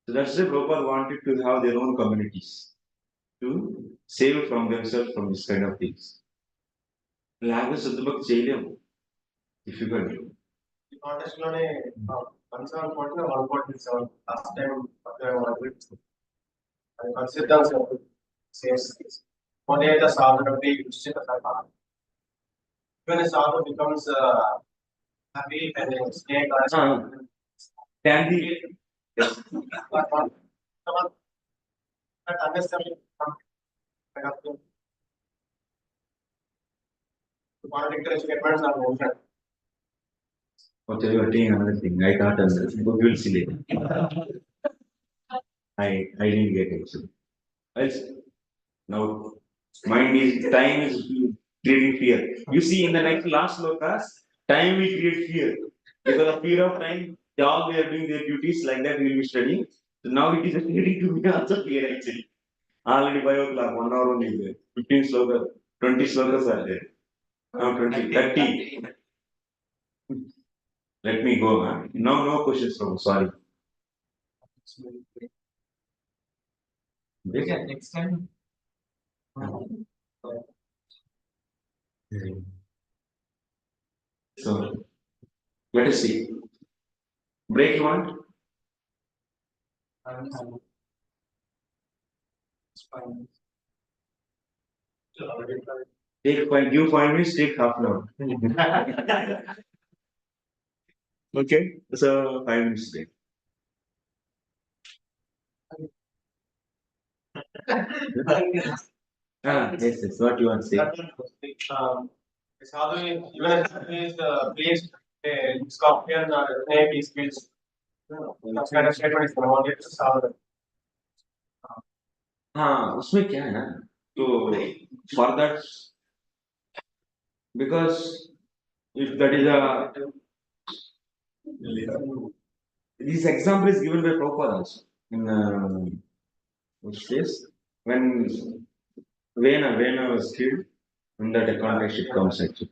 So that's why Prabhupada wanted to have their own communities to save from themselves from this kind of things. Language Suddha Bhakti చేయలేము. Difficult. ఈ contest లోనే 174 147 last time అది పరిశుద్ధం says మొదట సాధనపై నిశ్చిత సభ when a sadhu becomes happy and a snake or Can be that understanding kind of thing. The contradictory statements are mentioned. okay, you are doing another thing. I thought we will see later. I didn't get it. So, else, now mind is time is creating fear. You see in the next last slokas, time will create fear. Because of fear of time, all they are doing their duties like that we will be studying. So now it is creating to me also fear actually. Already 5 o'clock, 1 hour only is there. 15 slokas, 20 slokas are there. Now 20, 30. Let me go. Huh? Now no questions from sorry. Okay, next time. So let us see. Break you want? Take 5, give 5 minutes, take half an hour. Okay, so 5 minutes break. Yes, what you want to say? The sadhu even a sadhu is placed a scorpion or a snake is killed. That kind of statement is promoted to sadhu. हाँ उसमें क्या है ना तो for that because if that is a this example is given by Prabhupada also in which case when Vena was killed, and that a context comes actually.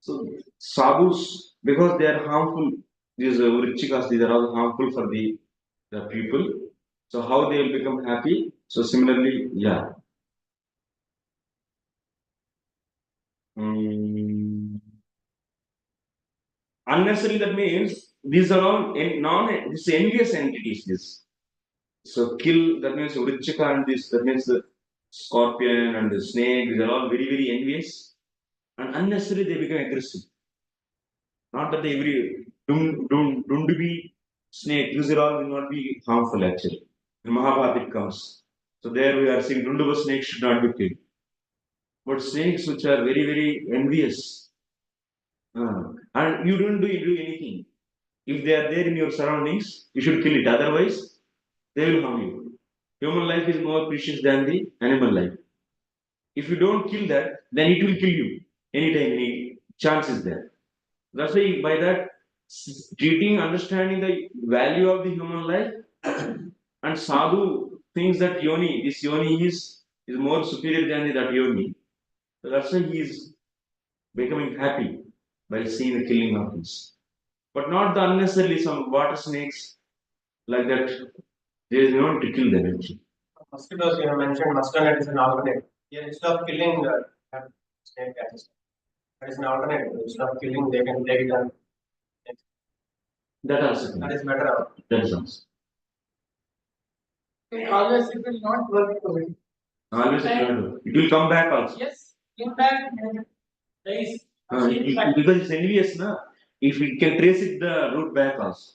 So sadhus, because they are harmful, these vrichikas, these are all harmful for the people. So how they will become happy? So similarly, yeah. Mm, unnecessarily, that means these are all this envious entities. This so kill, that means vrichika, and this, that means the scorpion and the snake. These are all very very envious, and unnecessarily they become aggressive. Not that every dundubi snake, these are all will not be harmful actually. In Mahabharata it comes. So there we are saying dunduba snake should not be killed. But snakes which are very, very envious, and you don't do anything. If they are there in your surroundings, you should kill it. Otherwise, they will harm you. Human life is more precious than the animal life. If you don't kill that, then it will kill you anytime, any chance is there. That's why by that treating, understanding the value of the human life, and sadhu thinks that this yoni is more superior than that yoni. So that's why he is becoming happy by seeing the killing of this. But not the unnecessarily some water snakes like that. There is no need to kill them actually. Mosquitoes, you have mentioned mosquito net is an alternate. Here, instead of killing snake catches, that is an alternate. Instead of killing, they can take them. That also. That is better. That is also. Always it will not work for it. Always it will come back also. Yes, in fact, there is. Because it's envious, na. If it can trace it the root back also.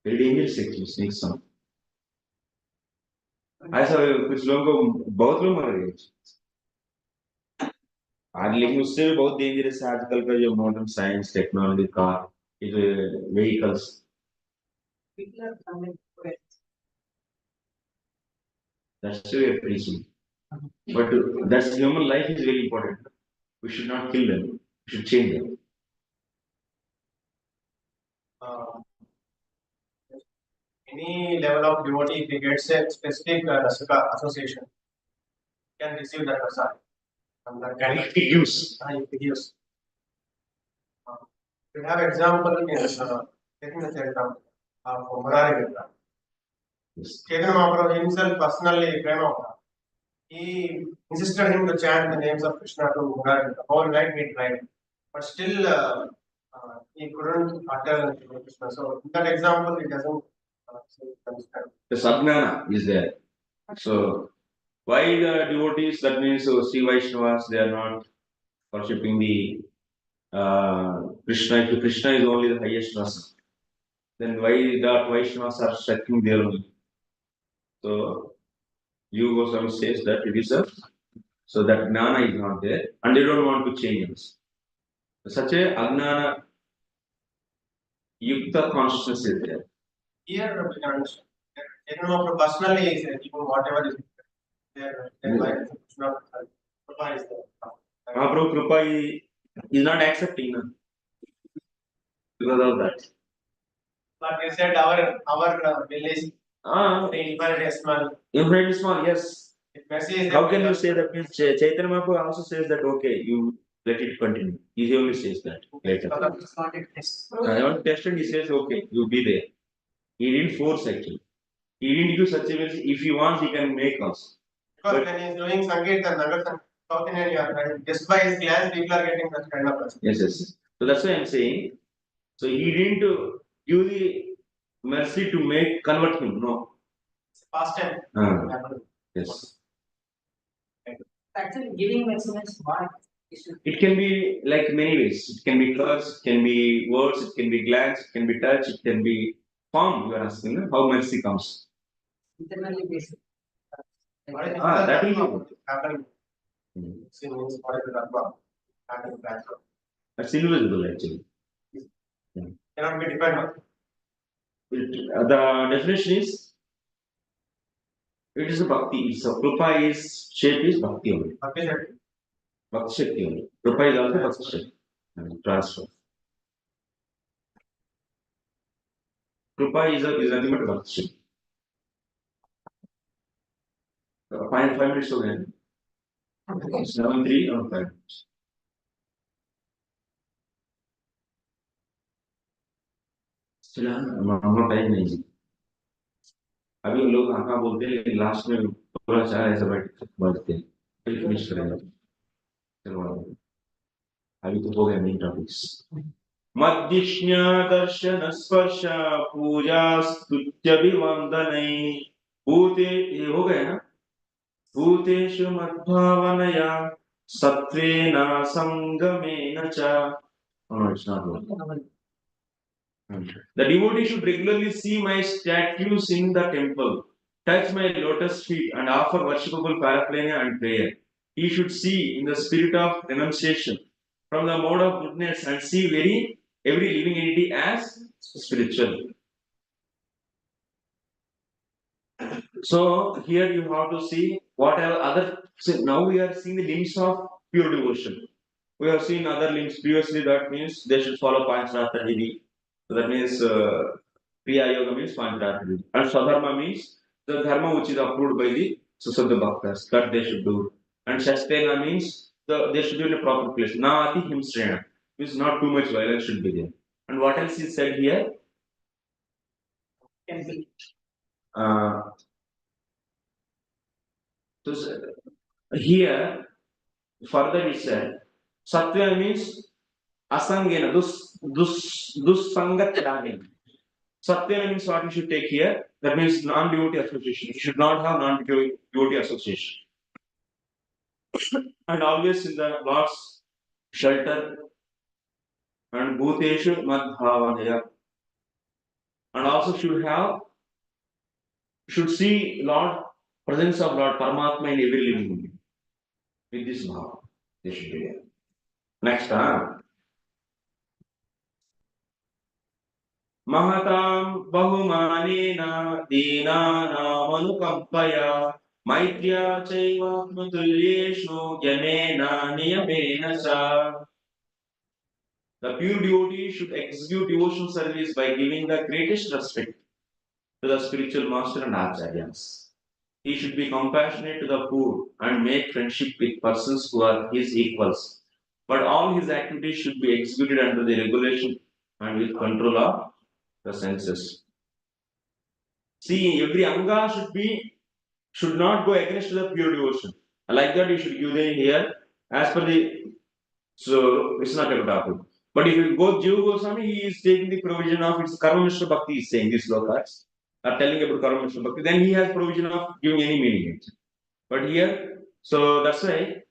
Very dangerous actually, snakes some. ऐसा कुछ लोगों को बहुत लोग मर गए आज, लेकिन उससे भी बहुत डेंजरस है आजकल का जो मॉडर्न साइंस टेक्नोलॉजी का ये जो vehicles. People are coming for it. That's still a prison. But that's human life is very important. We should not kill them. We should change them. Any level of devotee, if he gets a specific Rasika association, can receive that prasad. And that can If we use. if he gives. We have example in taking the example of Murari Gita. Chaitanya Mahaprabhu himself personally came out. He insisted him to chant the names of Krishna to Murari. The whole night he tried, but still he couldn't utter Krishna. So in that example, it doesn't understand. The Sadhnana is there. So why the devotees, that means Sri Vaishnavas, they are not worshipping the Krishna. If Krishna is only the highest rasa, then why the Vaishnavas are striking their own? So you Goswami says that it is a, so that Gnana is not there, and they don't want to change us. Such a Agnana Yukta consciousness is there. Here we can understand. Chaitanya Mahaprabhu personally is even whatever is there, then why Krishna Kripa is there. Mahaprabhu Kripa is not accepting na, because of that. But you said our village Infinitely small, yes. Message How can you say that? Means Chaitanya Mahaprabhu also says that okay, you let it continue. He only says that later. I want to test and he says okay, you be there. He didn't force actually. He didn't do such a way. If he wants, he can make us. Because when he is doing Sangeet and Nagar South Indian, right? Just by his glance, people are getting that kind of person. Yes. So that's why I'm saying. So he didn't give the mercy to convert him. No. It's past time. Yes. Actually, giving messages what It can be like many ways. It can be curse, it can be words, it can be glance, it can be touch, it can be form. You are asking how mercy comes. internally based. That will be. Happen. See, means what is the Dharma? Happen transfer. That's invisible actually. Cannot be defined. The definition is it is a bhakti. It's a krupa is shape is bhakti only. Bhakti Shakti only. Krupa is also Bhakti Shakti. Transfer. Krupa is nothing but Bhakti Shakti. 5 minutes हो गए 7:03 और 5 हम time नहीं है अभी लोग हाँ बोलते हैं लेकिन लास्ट में थोड़ा चाह ऐसा बैठते हैं फिर फिनिश करेंगे चलो अभी तो हो गया मेन टॉपिक्स मद्दिष्ण्य दर्शन स्पर्श पूजा स्तुत्य विवंदनै भूते ये हो गए ना भूतेषु मद्भावनया सत्त्वेन संगमेन च oh it's not good. The devotee should regularly see my statues in the temple, touch my lotus feet, and offer worshipable paraphernalia and prayer. He should see in the spirit of renunciation from the mode of goodness and see every living entity as spiritual. So here you have to see what are other. So now we are seeing the limbs of pure devotion. We have seen other limbs previously. That means they should follow Panchratha Vihi. So that means Kriya Yoga means Panchratha Vihi. And Swadharma means the dharma which is approved by the Susaddha Bhaktas. That they should do. And Shastena means they should do in a proper place. Naati Himsrena means not too much violence should be there. And what else is said here? Uh, so here further it said Satya means Asangena, Dussangatadani. Satya means what you should take here. That means non-devotee association. You should not have non-devotee association. And always in the Lord's shelter and Bhuteshu Madhavanaya. And also should see Lord, presence of Lord Paramatma in every living being. With this bhava, they should be there. Next, महतां बहुमानेन दीनानामनुकम्पया मैत्र्या चैवात्मतुल्येषु यमेन नियमेन च. The pure devotee should execute devotional service by giving the greatest respect to the spiritual master and acharyas. He should be compassionate to the poor and make friendship with persons who are his equals. But all his activities should be executed under the regulation and with control of the senses. See, every anga should not go against the pure devotion. Like that, you should give them here as per the it's not a topic. But if you go Jiva Goswami, he is taking the provision of its Karma Mishra Bhakti is saying these slokas are telling about Karma Mishra Bhakti, then he has provision of giving any meaning. But here, so that's why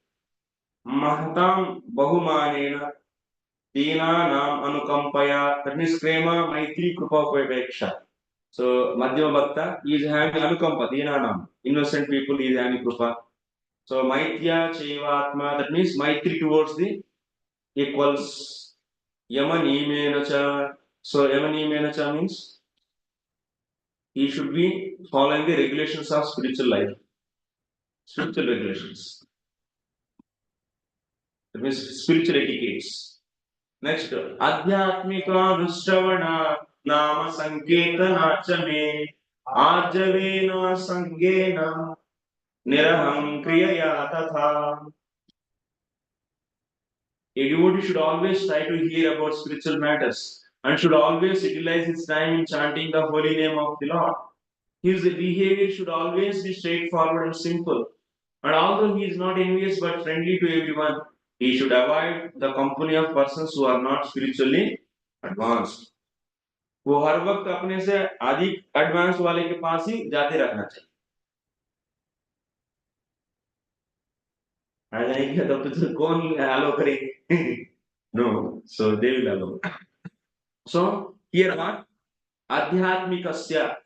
Mahatam Bahumanena Dina Nam Anukampaya, that means Krema Maitri Krupa Peksha. So Madhyama Bhakta is having Anukampa, Dinanam. Innocent people is having Krupa. So Maitya Chevatma, that means Maitri towards the equals Yamanimenacha. So Yamanimenacha means he should be following the regulations of spiritual life. Spiritual regulations. That means spiritual etiquettes. Next, Adhyatmika Nusravana Nama Sanketana Chame Arjavena Sangena Niraham Kriyaya Tatha. A devotee should always try to hear about spiritual matters and should always utilize his time in chanting the holy name of the Lord. His behavior should always be straightforward and simple. And although he is not envious but friendly to everyone, he should avoid the company of persons who are not spiritually advanced. वो हर वक्त अपने से अधिक advance वाले के पास ही जाते रहना चाहिए. आ जाएंगे तब तो कौन अलो करेंगे? No, so they will allow. So here what? Adhyatmikasya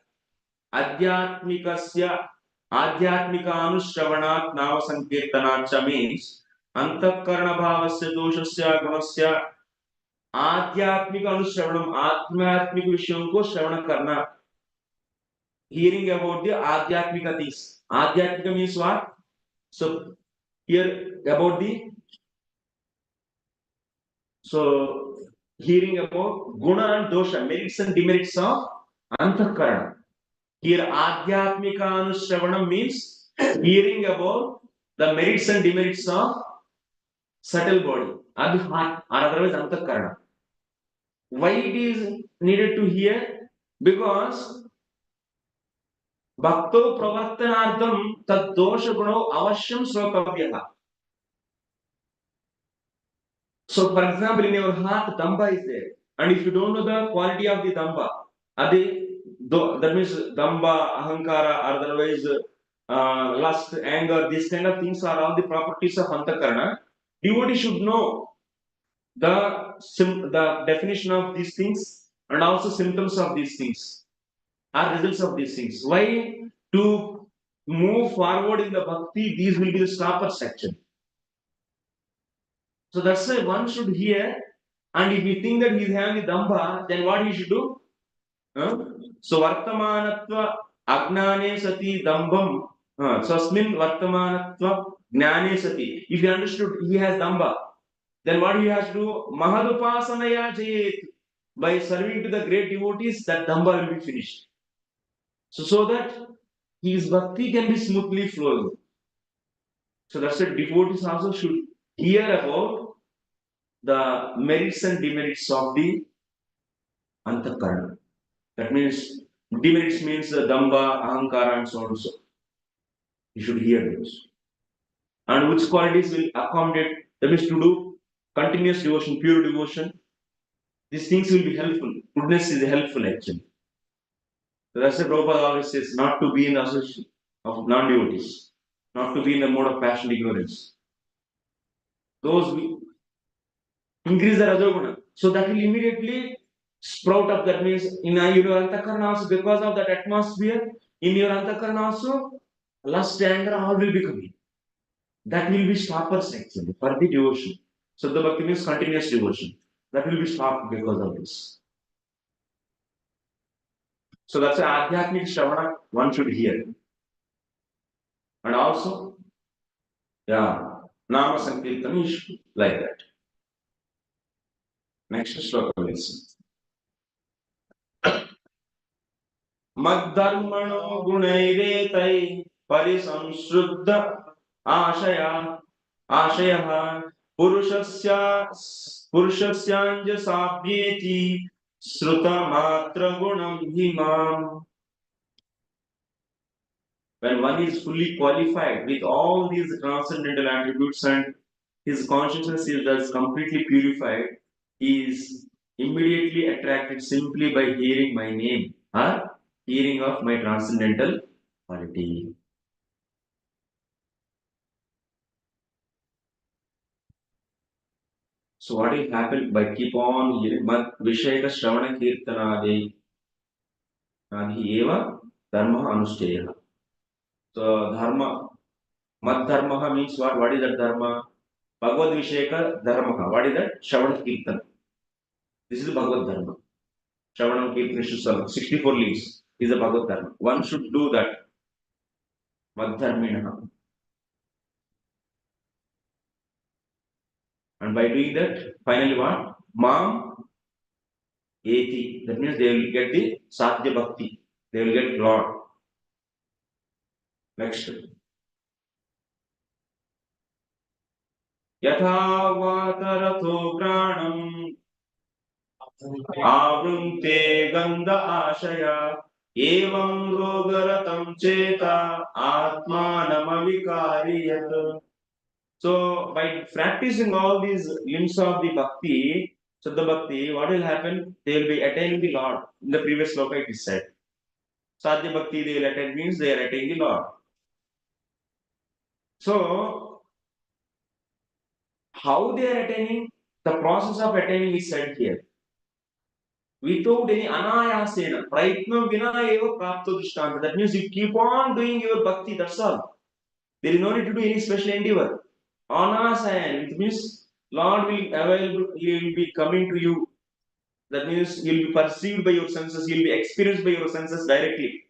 Adhyatmika Nava Sankirtanacha means Antakarna Bhavasya Doshasya Gunasya Adhyatmika Anushravanam Atmatmik Vishayam ko Shravana Karna. Hearing about the Adhyatmika things. Adhyatmika means what? So here about the hearing about guna and dosha, merits and demerits of antakarana. Here Adhyatmika Anushravanam means hearing about the merits and demerits of subtle body, or the heart, or otherwise antakarana. Why it is needed to hear? Because bhakto pravartanartham tad dosha guno avashyam swakavyah. So, for example, in your heart, damba is there, and if you don't know the quality of the damba, that means damba, ahankara, or otherwise lust, anger, these kind of things are all the properties of antakarana. Devotee should know the definition of these things and also symptoms of these things are results of these things. Why? To move forward in the bhakti, these will be the stopper section. So that's why one should hear, and if we think that he is having the damba, then what he should do? Huh? So vartamanatva agnane sati dambam. Swasmin vartamanatva gnane sati. If you understood he has damba, then what he has to do? Mahadupasanaya jayet. By serving to the great devotees, that damba will be finished. So that his bhakti can be smoothly flowing. So that's why devotees also should hear about the merits and demerits of the antakarana. That means demerits means the damba, ahankara, and so on and so. You should hear those. And which qualities will accommodate, that means to do continuous devotion, pure devotion. These things will be helpful. Goodness is helpful actually. So that's why Prabhupada always says not to be in the association of non-devotees, not to be in the mode of passion ignorance. Those will increase the rajoguna. So that will immediately sprout up. That means in your antakarana also, because of that atmosphere, in your antakarana also, lust, anger, all will be coming. That will be stoppers actually for the devotion. So the bhakti means continuous devotion. That will be stopped because of this. So that's why Adhyatmic Shravana one should hear. And also, Nama Sankirtan is like that. Next shloka listen. Madharmano gunairetai parisamsruddha ashaya purushasya sabhyeti sruta matra gunam himam. When one is fully qualified with all these transcendental attributes and his consciousness is thus completely purified, he is immediately attracted simply by hearing my name or hearing of my transcendental quality. So what will happen by keep on hearing Mad Vishayaka Shravana Kirtanadi Adi Eva Dharma Anushcheya. So Dharma Mad Dharma means what? What is that Dharma? Bhagavad Vishayaka Dharma. What is that? Shravana Kirtan. This is the Bhagavad Dharma. Shravana Kirtan 64 leaves is the Bhagavad Dharma. One should do that. Madharmina. And by doing that, finally what? Mam Eti. That means they will get the Sadhya Bhakti. They will get Lord. Next. Yatha Vatarato Pranam Avrunte Gandha Ashaya Evam Rogaratam Cheta Atmanamavikariyat. So by practicing all these limbs of the bhakti, Siddha Bhakti, what will happen? They will be attaining the Lord. In the previous sloka it is said. Sadhya Bhakti they will attain means they are attaining the Lord. So how they are attaining? The process of attaining is said here. Without any anayasena, praitna vina eva prapto drishtanta. That means you keep on doing your bhakti, that's all. There is no need to do any special endeavor. Anasayana, it means Lord will available, He will be coming to you. That means He will be perceived by your senses, He will be experienced by your senses directly.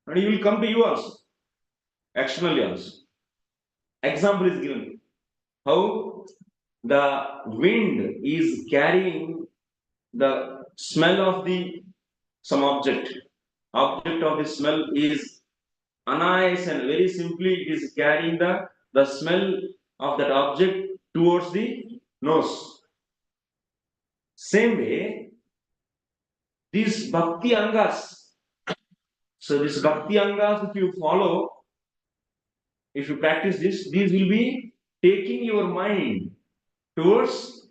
And He will come to you also, externally also. Example is given. How the wind is carrying the smell of the some object. Object of the smell is Anayasan, very simply, it is carrying the smell of that object towards the nose. Same way, these bhakti angas. So this bhakti angas, if you follow, if you practice this, these will be taking your mind towards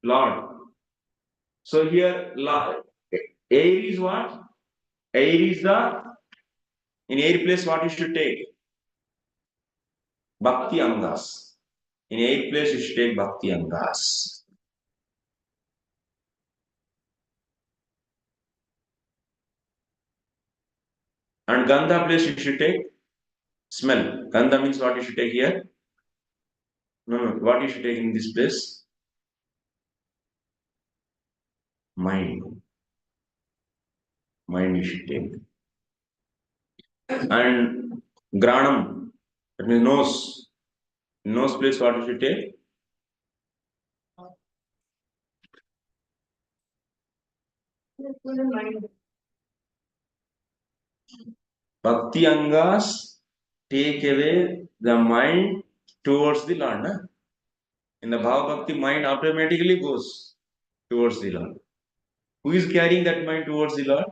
Lord. So here, air is what? Air is in air place what you should take? Bhakti angas. In air place you should take bhakti angas. And gandha place you should take smell. Gandha means what you should take here? No, what you should take in this place? Mind. Mind you should take. And granam, that means nose. Nose place what you should take? Bhakti angas take away the mind towards the Lord. Na? In the Bhava Bhakti, mind automatically goes towards the Lord. Who is carrying that mind towards the Lord?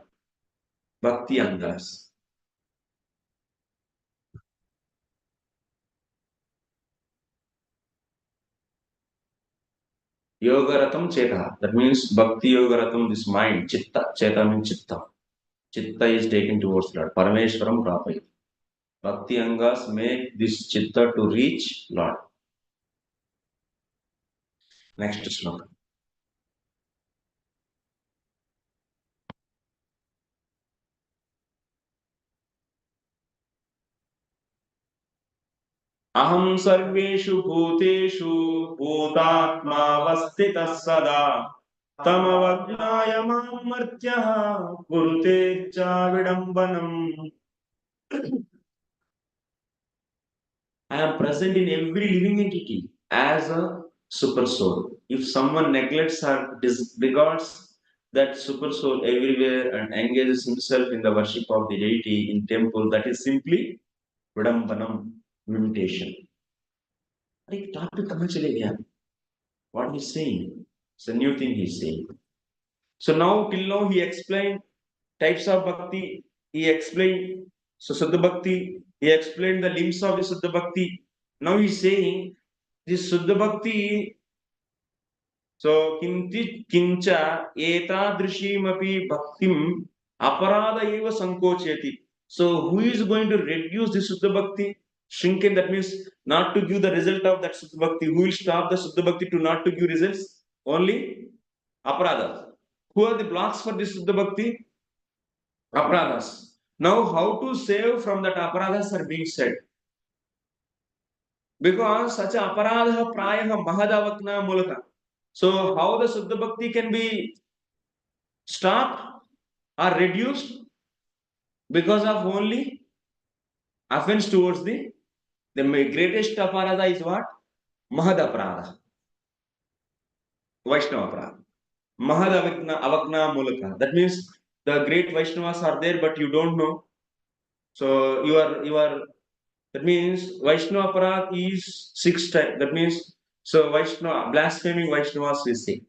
Bhakti angas. Yogaratam cheta. That means Bhakti Yogaratam, this mind, chitta. Cheta means chitta. Chitta is taken towards Lord. Parameshwaram Prapai. Bhakti angas make this chitta to reach Lord. Next sloka. Aham sarveshu bhuteshu bhutatmavastitah sada tamavajnaya martyah kurute cha vidambanam. I am present in every living entity as a super soul. If someone neglects or disregards that super soul everywhere and engages himself in the worship of the deity in temple, that is simply vidambanam, imitation. अरे topic कहाँ चले गया? What he's saying? It's a new thing he's saying. So now till now he explained types of bhakti. He explained so Suddha Bhakti. He explained the limbs of the Suddha Bhakti. Now he's saying this Suddha Bhakti. So kincha etadrishimapi bhaktim aparada eva sankocheti. So who is going to reduce the Suddha Bhakti? Shrinken, that means not to give the result of that Suddha Bhakti. Who will stop the Suddha Bhakti to not to give results? Only aparada. Who are the blocks for this Suddha Bhakti? Aparadas. Now, how to save from that aparadas are being said. Because such a aparadha prayaha mahadavakna mulaka. So, how the Suddha Bhakti can be stopped or reduced? Because of only offense towards the greatest aparadha is what? Mahadaparada. Vaishnava aparadha. Mahadavakna mulaka. That means the great Vaishnavas are there, but you don't know. So you are that means Vaishnava aparadha is 6 types. That means so Vaishnava blaspheming Vaishnavas we say.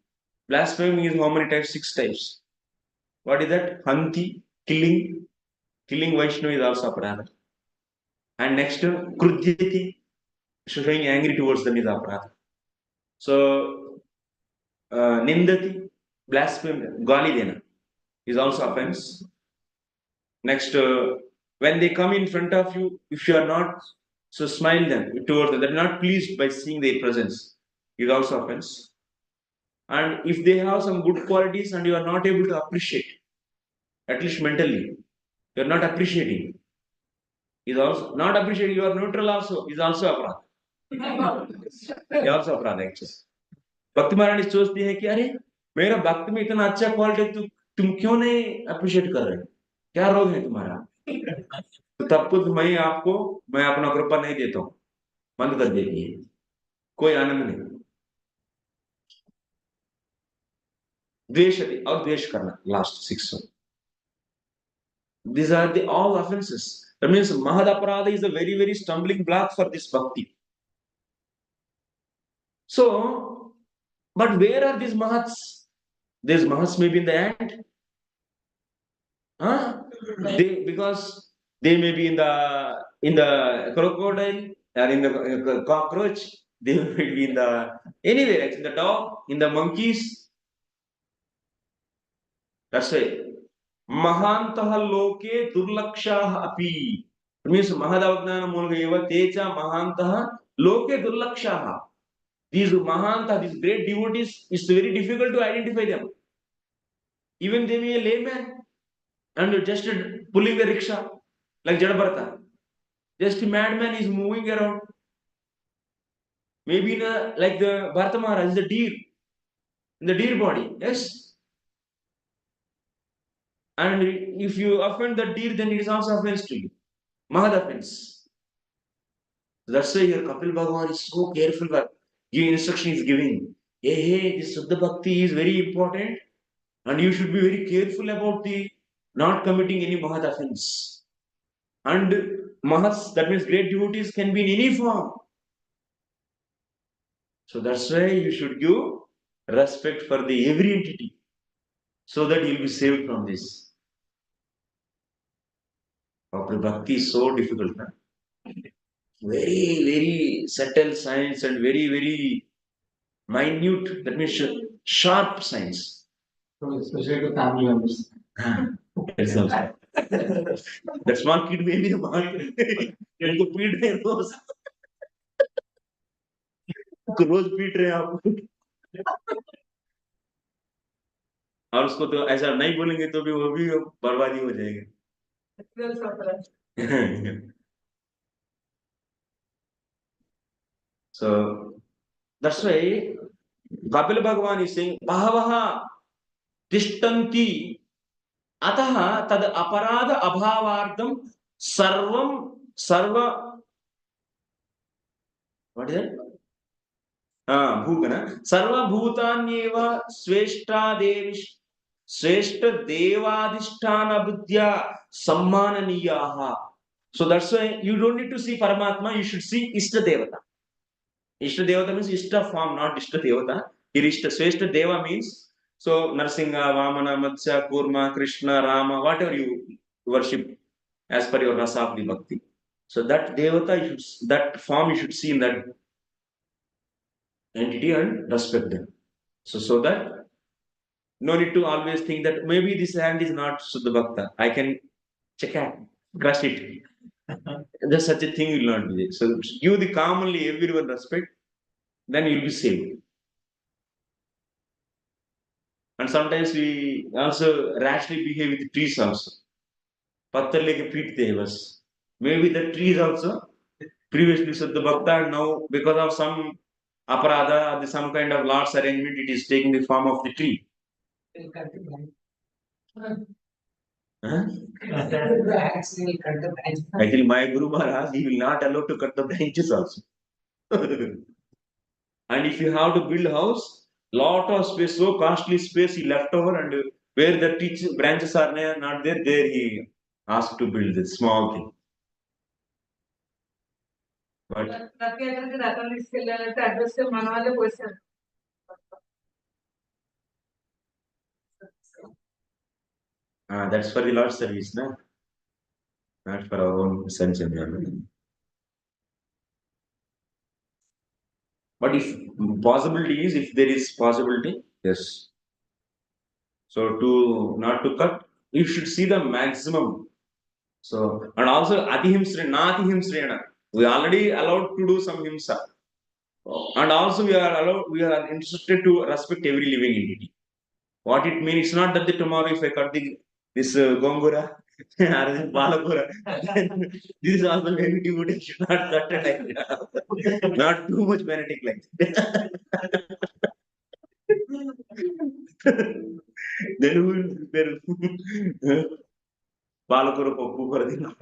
Blaspheming is how many types? 6 types. What is that? Hanti, killing. Killing Vaishnava is also aparadha. And next Krudhyati, showing angry towards them is aparadha. So Nindati, blasphemy, Gali Dena is also offense. Next, when they come in front of you, if you are not, so smile them towards them. They're not pleased by seeing their presence. Is also offense. And if they have some good qualities and you are not able to appreciate, at least mentally, you are not appreciating. Is also not appreciating. You are neutral also. Is also अपराध. ये also अपराध है actually. भक्ति महारानी सोचती है कि अरे मेरा भक्त में इतना अच्छा क्वालिटी तुम क्यों नहीं अप्रिशिएट कर रहे? क्या रोग है तुम्हारा? तो तब कुछ मैं अपना कृपा नहीं देता हूँ, बंद कर देती है, कोई आनंद नहीं. द्वेष करना, last 6. These are the all offenses. That means Mahad Aparadha is a very, very stumbling block for this bhakti. So, but where are these Mahats? These Mahats may be in the ant. Huh? Because they may be in the crocodile or in the cockroach. They may be in the anywhere, in the dog, in the monkeys. That's why Mahantaha loke durlakshaha api. It means Mahadavagnana Mulgayeva Teja Mahantaha loke durlakshaha. These Mahanta, these great devotees, it's very difficult to identify them. Even they may be a layman and just pulling the rickshaw like Jadabartha. Just a madman is moving around. Maybe in a, like the Bharata Maharaj is a deer, in the deer body. Yes. And if you offend the deer, then it is also offense to you. Mahad offense. That's why here Kapil Bhagavan is so careful that giving instruction is giving. Hey, this Suddha Bhakti is very important, and you should be very careful about the not committing any Mahad offense. And Mahas, that means great devotees, can be in any form. So that's why you should give respect for the every entity, so that you'll be saved from this. Our bhakti is so difficult. Huh? Very, very subtle science and very, very minute, that means sharp science. So especially to family members. That's also. That small kid may be a man. And to beat their nose. रोज पीट रहे हैं आप और उसको तो ऐसा नहीं बोलेंगे तो भी वो भी बर्बादी हो जाएगी. So that's why Kapila Bhagavan is saying Bahavaha Tishtanti Ataha Tad Aparada Abhavardam Sarva what is it? Bhugana Sarva Bhutanyeva Sweshta Devadhisthana Buddhya Sammananiyaha. So that's why you don't need to see Paramatma, you should see Ishta Devata. Ishta Devata means Ishta form, not Ishta Devata. Here Ishta Sweshta Deva means so Narsinga, Vamana, Matsya, Kurma, Krishna, Rama, whatever you worship as per your rasa of the bhakti. So that Devata, that form you should see in that entity and respect them. So that no need to always think that maybe this hand is not Suddha Bhakta. I can check it, crush it. Just such a thing will not be there. So give the commonly everyone respect, then you'll be saved. And sometimes we also rashly behave with trees also. Pattar leke peette hai bas. Maybe the trees also previously Suddha Bhakta and now because of some aparadha, some kind of lord's arrangement, it is taking the form of the tree. Huh? Actually, my Guru Maharaj, he will not allow to cut the branches also. And if you have to build house, lot of space, so costly space he left over, and where the branches are not there, there he asked to build this small thing. But that's for the Lord's service, no? Not for our own sense enjoyment. But if possibility is, if there is possibility, yes. So to not to cut, you should see the maximum. So and also atihimsrena, natihimsrena. We already allowed to do some himsa. And also we are interested to respect every living entity. What it means, it's not that tomorrow if I cut this gongura or balakura, then this is also very good. It should not cut it like that. Not too much fanatic like that. Then who will prepare balakura poppu for the Lord?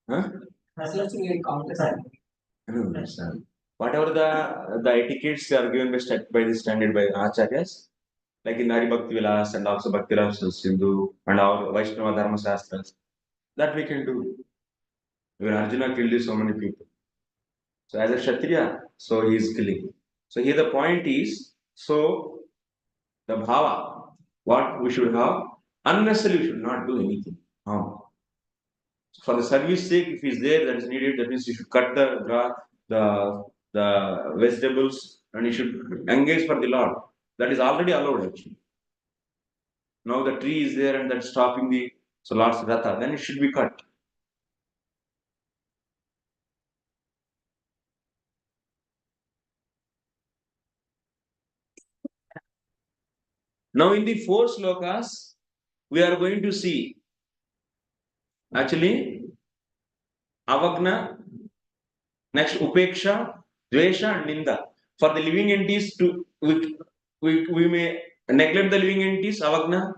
Huh? I don't understand. whatever the etiquettes are given by the standard by acharyas, like in Hari Bhakti Vilas and also Bhakti Rasa Sindhu and our Vaishnava Dharma Shastras, that we can do. Even Arjuna killed so many people. So as a Kshatriya, so he is killing. So here the point is, so the bhava, what we should have, unnecessarily we should not do anything. For the service sake, if is there that is needed, that means you should cut the grass, the vegetables, and you should engage for the Lord. That is already allowed actually. Now the tree is there and that's stopping the so Lord's Ratha, then it should be cut. Now in the four slokas, we are going to see actually Avagna, next Upeksha, Dvesha, and Ninda. For the living entities, we may neglect the living entities, Avagna,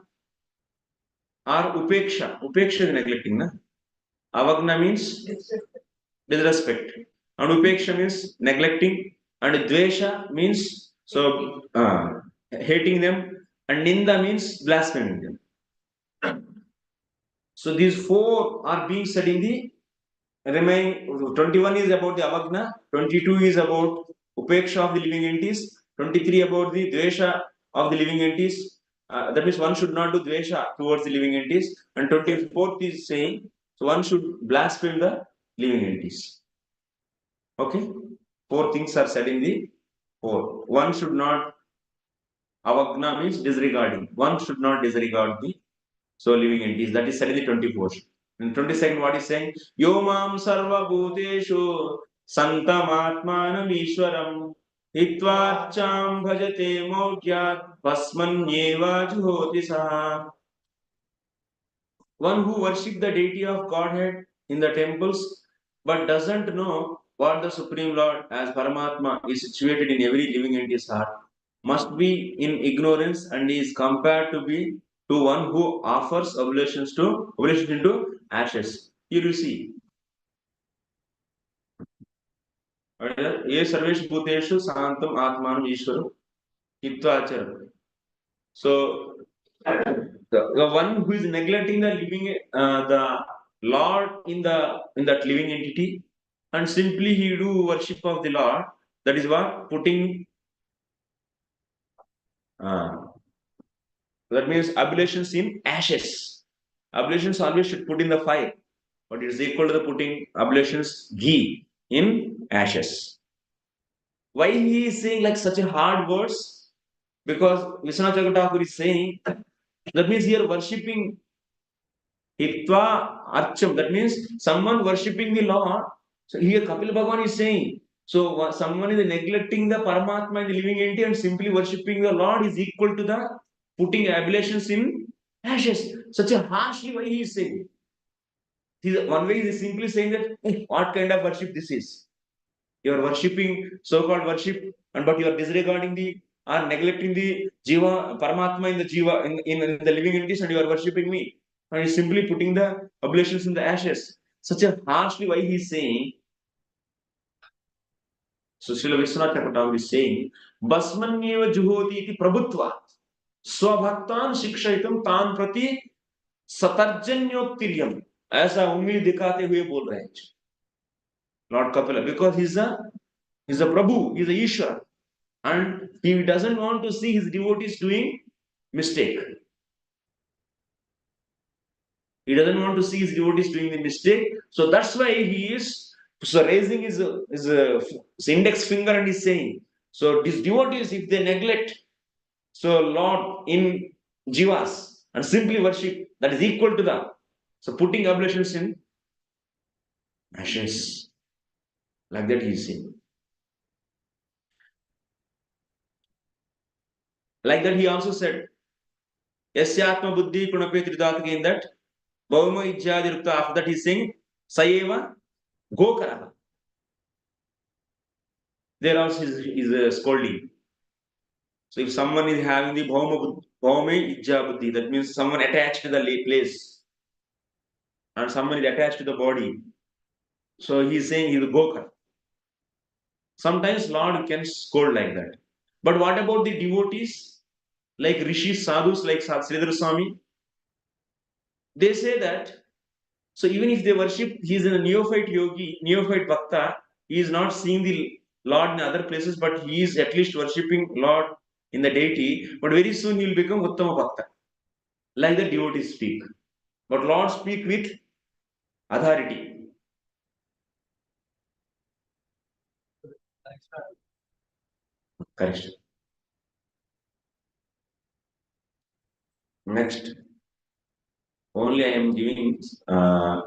or Upeksha. Upeksha is neglecting, na? Avagna means disrespect, and Upeksha means neglecting, and Dvesha means so hating them, and Ninda means blaspheming them. So these four are being said in the remaining 21 is about the Avagna, 22 is about Upeksha of the living entities, 23 about the Dvesha of the living entities. That means one should not do Dvesha towards the living entities, and 24th is saying so one should blaspheme the living entities. Okay, four things are said in the four. One should not, Avagna means disregarding. One should not disregard the so living entities. That is said in the 24th. In 22nd, what is saying? Yomam sarva bhuteshu santam atmanam ishwaram hitvarcham bhajate maugyat vasmanyeva juhoti saha. One who worships the deity of Godhead in the temples but doesn't know what the Supreme Lord as Paramatma is situated in every living entity's heart must be in ignorance and is compared to be to one who offers oblations into ashes. Here you see. ये सर्वेषु भूतेषु शांतम आत्मानं ईश्वरो हित्वा आचरति. So the one who is neglecting the living the Lord in that living entity and simply he do worship of the Lord, that is what putting that means oblations in ashes. Oblations always should put in the fire, but it is equal to the putting oblations ghee in ashes. Why he is saying like such a hard words? Because Vishwanath Chakravarti is saying that means here worshipping Hitva Archam, that means someone worshipping the Lord. So here Kapil Bhagavan is saying, so someone is neglecting the Paramatma in the living entity and simply worshipping the Lord is equal to the putting oblations in ashes. Such a harshly why he is saying. One way he is simply saying that what kind of worship this is. You are worshipping so-called worship, but you are disregarding the or neglecting the Jiva, Paramatma in the Jiva in the living entities, and you are worshipping me. And he's simply putting the oblations in the ashes. Such a harshly why he's saying. So Srila Vishwanath Chakravarti is saying, Basmanyeva juhoti iti prabhutva स्वभक्तान शिक्षयितुम तान प्रति सतर्जन्योत्तिर्यम ऐसा उम्मीद दिखाते हुए बोल रहे हैं Lord Kapila, because he's a Prabhu, he's a Ishwar, and he doesn't want to see his devotees doing mistake. He doesn't want to see his devotees doing the mistake. So that's why he is raising his index finger and is saying, so these devotees, if they neglect, so Lord in jivas and simply worship, that is equal to the, so putting oblations in ashes. Like that he is saying. Like that he also said, Yasyatma buddhi punape tridatake, in that Bhauma Ijjadirupta, after that he is saying, Sayeva Gokaraha. There also is scolding. So if someone is having the Bhauma Ijja buddhi, that means someone attached to the place and someone is attached to the body. So he is saying he is a Gokar. Sometimes Lord can scold like that. But what about the devotees, like rishis, sadhus, like Sridhar Swami? They say that, so even if they worship, he is a neophyte yogi, neophyte bhakta, he is not seeing the Lord in other places, but he is at least worshipping Lord in the deity, but very soon he will become Uttama Bhakta. Like the devotees speak. But Lord speak with authority. Correct. Next. Only I am giving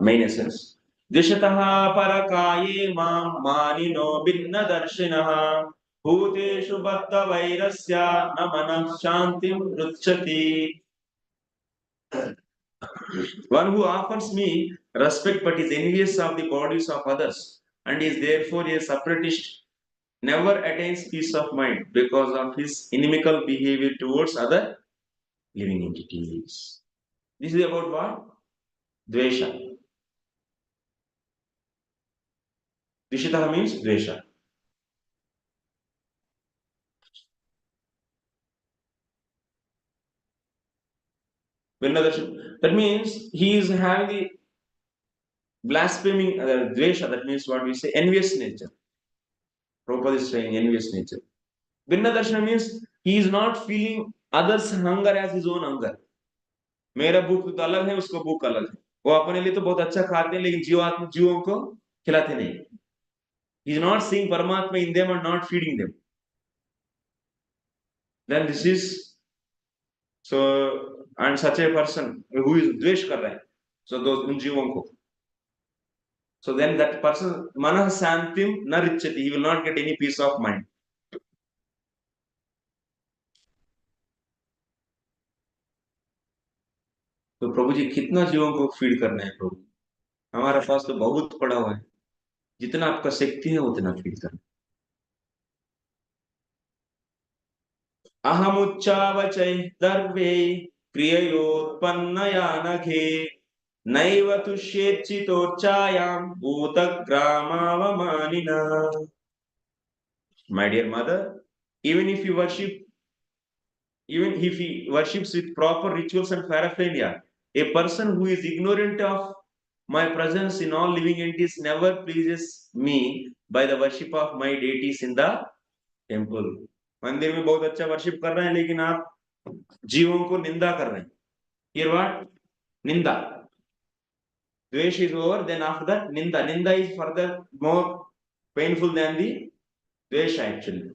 main essence. Dishataha parakaye mam manino binna darshinaha bhuteshu baddha vairasya namana shantim ruchati. One who offers me respect but is envious of the bodies of others and is therefore a separatist never attains peace of mind because of his inimical behavior towards other living entities. This is about what? Dvesha. Dishitaha means Dvesha. That means he is having the blaspheming Dvesha, that means what we say, envious nature. Prabhupada is saying envious nature. Vinna means he is not feeling others' hunger as his own hunger. मेरा भूख तो अलग है उसको भूख अलग है वो अपने लिए तो बहुत अच्छा खाते हैं लेकिन जीवों को खिलाते नहीं he is not seeing Paramatma in them and not feeding them then this is so and such a person who is dvesh कर रहा है so those उन जीवों को so then that person manah santim na richati he will not get any peace of mind तो प्रभु जी कितना जीवों को फीड करना है प्रभु हमारे पास तो बहुत पड़ा हुआ है जितना आपका शक्ति है उतना फीड करना अहमुच्चावचै दर्वे क्रिययोत्पन्नया नघे नैव तुष्येच्चितोच्चायां भूतग्रामावमानिनः My dear mother, even if you worship, even if he worships with proper rituals and paraphernalia, a person who is ignorant of my presence in all living entities never pleases me by the worship of my deities in the temple. मंदिर में बहुत अच्छा worship कर रहे हैं लेकिन आप जीवों को निंदा कर रहे हैं Here what? Ninda. Dvesh is over, then after that Ninda. Ninda is further more painful than the Dvesh actually.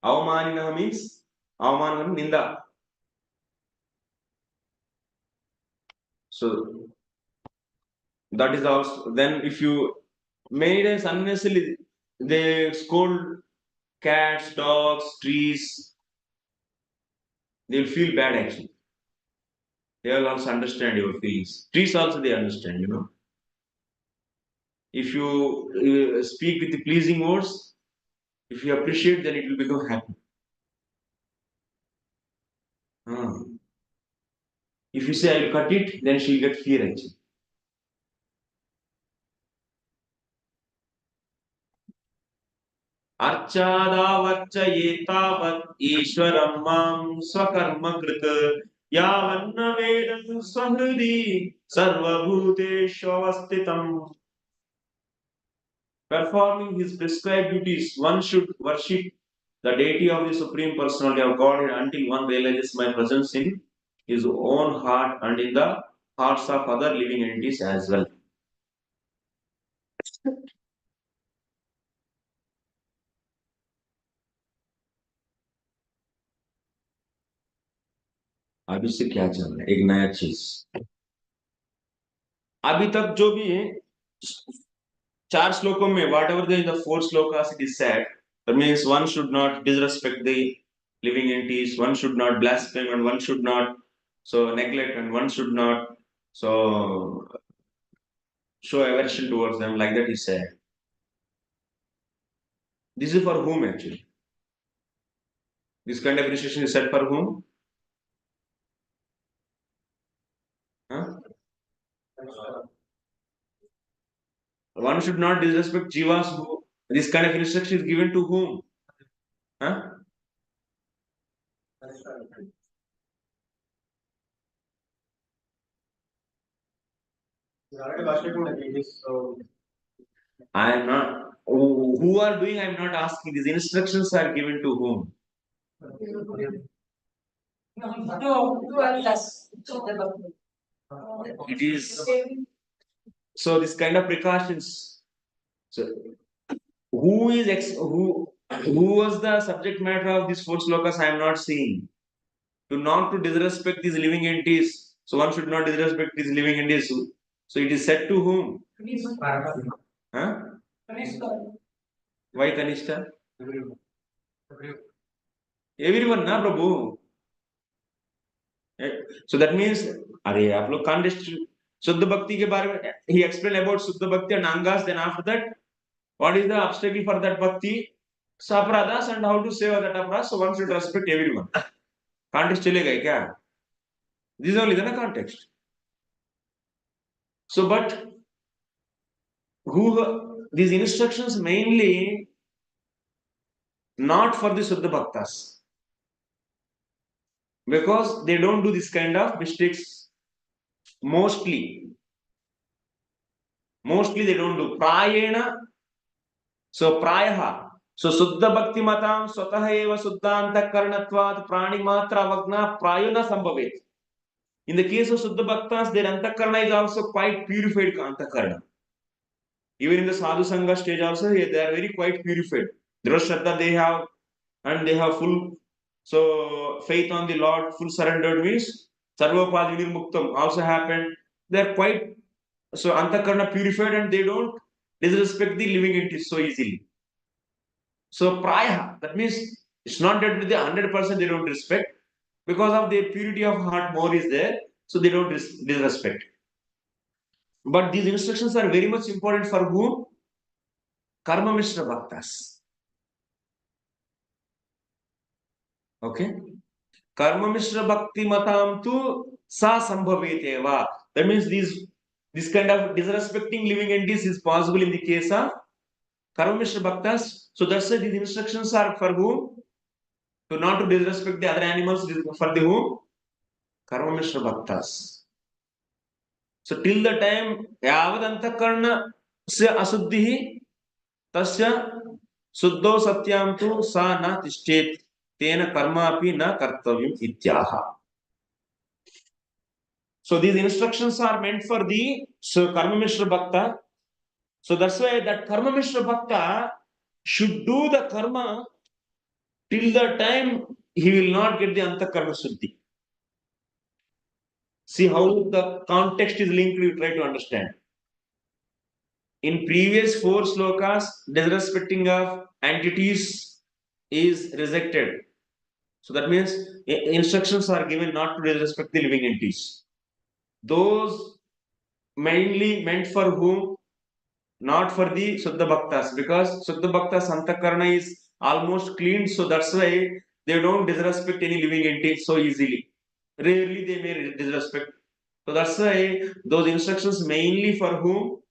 Avamanina means Avamanina Ninda. So that is also then if you many times unnecessarily they scold cats, dogs, trees, they will feel bad actually. They will also understand your feelings. Trees also they understand, you know. If you speak with the pleasing words, if you appreciate, then it will become happy. If you say I will cut it, then she will get fear actually. अर्चादावर्चयेतावत् ईश्वरं मां स्वकर्मकृत् यावन्न वेदं स्वहृदि सर्वभूतेषु अवस्थितम्. Performing his prescribed duties, one should worship the deity of the Supreme Personality of Godhead until one realizes my presence in his own heart and in the hearts of other living entities as well. अभी से क्या चल रहा है एक नया चीज अभी तक जो भी है चार श्लोकों में what ever the four shlokas it is said that means one should not disrespect the living entities one should not blaspheme and one should not so neglect and one should not so show aversion towards them like that is said. This is for whom actually? This kind of restriction is set for whom? Huh? one should not disrespect jivas. This kind of instruction is given to whom? Huh? You're already worshipping the deities, so I am not. Who are doing? I am not asking. These instructions are given to whom? To us. It is. So this kind of precautions. So who is who was the subject matter of these four slokas? I am not seeing. To not to disrespect these living entities. So one should not disrespect these living entities. So it is said to whom? Huh? Why Kanishta? Everyone, na Prabhu. So that means, अरे आप लोग can't Shuddha Bhakti के बारे में he explained about Shuddha Bhakti and Angas. Then after that, what is the obstacle for that Bhakti? Sapradas and how to save that apras. So one should respect everyone. Context चलेगा क्या? This is only the context. So but who these instructions mainly not for the Shuddha Bhaktas. Because they don't do this kind of mistakes mostly they don't do prayena. So prayaha, so Suddha Bhakti Matam Swatah eva Suddhanta Karanatvat Prani Matra Vagna Prayona Sambhavet. In the case of Suddha Bhaktas, their Antakarna is also quite purified Antakarna. Even in the Sadhu Sangha stage also, they are very quite purified. Drashraddha they have, and they have full so faith on the Lord, full surrendered means Sarvapad Vinirmuktam also happened. They are quite so Antakarna purified and they don't disrespect the living entities so easily. So Prayaha, that means it's not that the 100% they don't respect, because of their purity of heart more is there, so they don't disrespect. But these instructions are very much important for whom? Karma Mishra Bhaktas. Okay? Karma Mishra Bhakti Matam tu sa sambhaveteva. That means this kind of disrespecting living entities is possible in the case of Karma Mishra Bhaktas. So that's why these instructions are for whom? To not to disrespect the other animals, for the whom? Karma Mishra Bhaktas. So till the time Yavad Antakarna se asuddhi tasya suddho satyam tu sa na tishtet tena karma api na kartavyam ityaha. So these instructions are meant for the Karma Mishra Bhakta. So that's why that Karma Mishra Bhakta should do the karma till the time he will not get the Antakarna Suddhi. See how the context is linked, you try to understand. In previous four slokas, disrespecting of entities is rejected. So that means instructions are given not to disrespect the living entities. Those mainly meant for whom? Not for the Suddha Bhaktas, because Suddha Bhaktas Antakarna is almost clean, so that's why they don't disrespect any living entity so easily. Rarely they may disrespect. So that's why those instructions mainly for whom?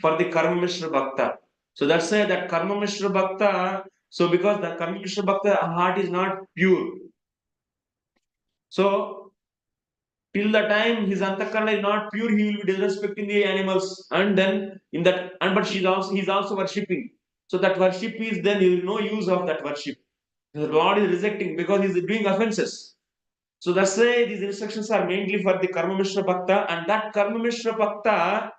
For the Karma Mishra Bhakta. So that's why that Karma Mishra Bhakta, so because the Karma Mishra Bhakta heart is not pure. So till the time his antakarna is not pure, he will be disrespecting the animals, and then in that, and but he's also worshipping. So that worship is then no use of that worship. The Lord is rejecting because he's doing offenses. So that's why these instructions are mainly for the Karma Mishra Bhakta, and that Karma Mishra Bhakta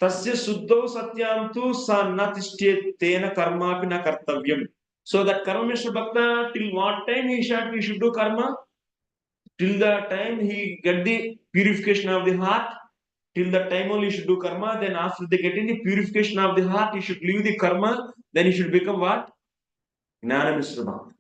tasya suddho satyam tu sa na tishtet tena karma api na kartavyam. So that Karma Mishra Bhakta, till what time he should do karma? Till the time he get the purification of the heart, till the time only he should do karma. Then after they getting the purification of the heart, he should leave the karma. Then he should become what? Gnana Mishra Bhakti.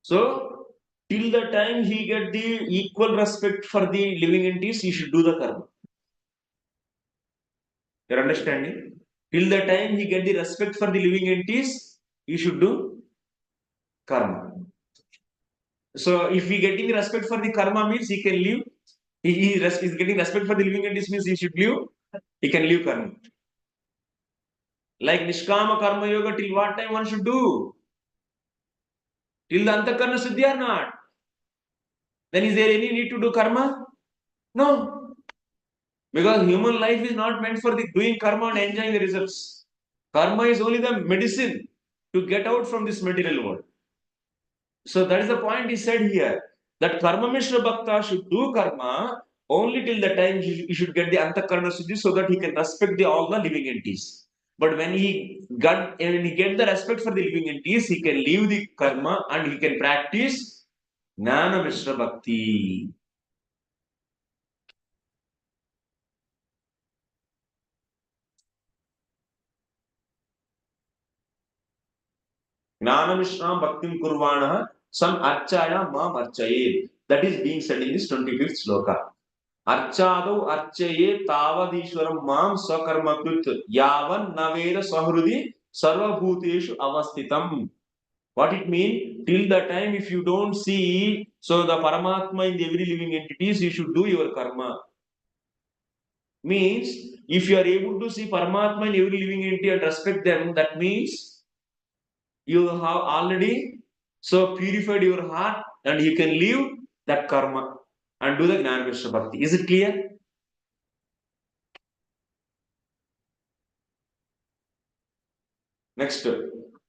So till the time he get the equal respect for the living entities, he should do the karma. You're understanding? Till the time he get the respect for the living entities, you should do karma. So if he getting respect for the karma means he can live. He is getting respect for the living entities means he should live. He can live karma. Like Nishkama Karma Yoga, till what time one should do? Till the Antakarna Siddhi or not? Then is there any need to do karma? No. Because human life is not meant for the doing karma and enjoying the results. Karma is only the medicine to get out from this material world. So that is the point he said here. That Karma Mishra Bhakta should do karma only till the time he should get the Antakarna Siddhi so that he can respect all the living entities. But when he get the respect for the living entities, he can leave the karma and he can practice Jnana Mishra Bhakti. Jnana Mishra Bhaktim Kurvana Sam Archaya Mam Archaye. That is being said in this 25th sloka. Archado Archaye Tavadishwaram Mam Sakarmakut Yavan Naveda Sahrudi Sarva Bhuteshu Avastitam. What it means? Till the time if you don't see, so the Paramatma in every living entities, you should do your karma. Means, if you are able to see Paramatma in every living entity and respect them, that means you have already so purified your heart and you can leave that karma and do the Jnana Mishra Bhakti. Is it clear? Next.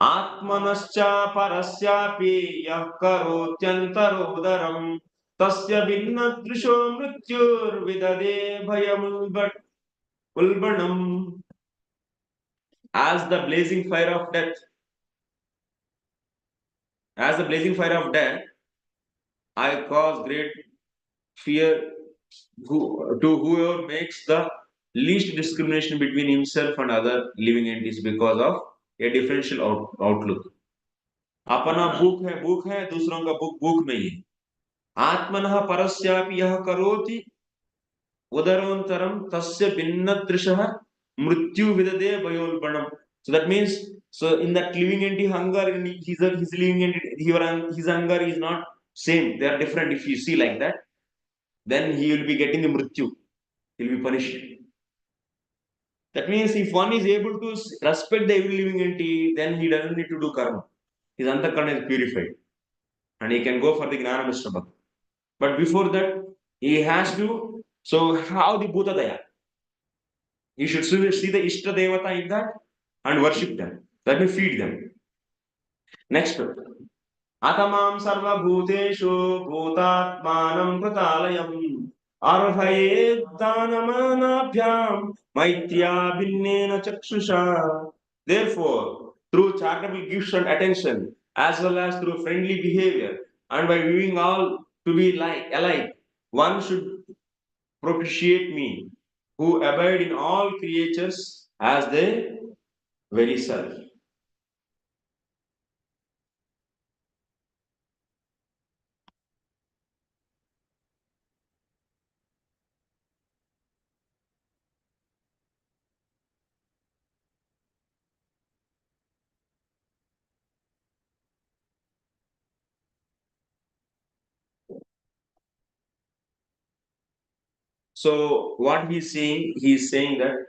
Atmanascha parasyapi yah karotyantarodaram tasya vinnadrisho mrityur vidade bhayam ulbanam. As the blazing fire of death, I cause great fear to whoever makes the least discrimination between himself and other living entities because of a differential outlook. अपना भूख है दूसरों का भूख नहीं है. आत्मनः परस्यापि यह करोति उदरोन्तरम तस्य भिन्नदृशः मृत्यु विदते भयोल्बणम. So that means, so in that living entity hunger, his living entity, his hunger is not same. They are different. If you see like that, then he will be getting the mrityu. He will be punished. That means if one is able to respect the every living entity, then he doesn't need to do karma. His antakarna is purified. And he can go for the Gnana Mishra Bhakti. But before that, he has to, so how the Bhuta Daya? You should see the Ishta Devata in that and worship them. That means feed them. Next. Atamam sarva bhuteshu bhutatmanam kritalayam arhaye danamanabhyam maitya binnena chakshusha. Therefore, through charitable gifts and attention, as well as through friendly behavior, and by viewing all to be alike, one should propitiate me, who abide in all creatures as their very self. So what he's saying that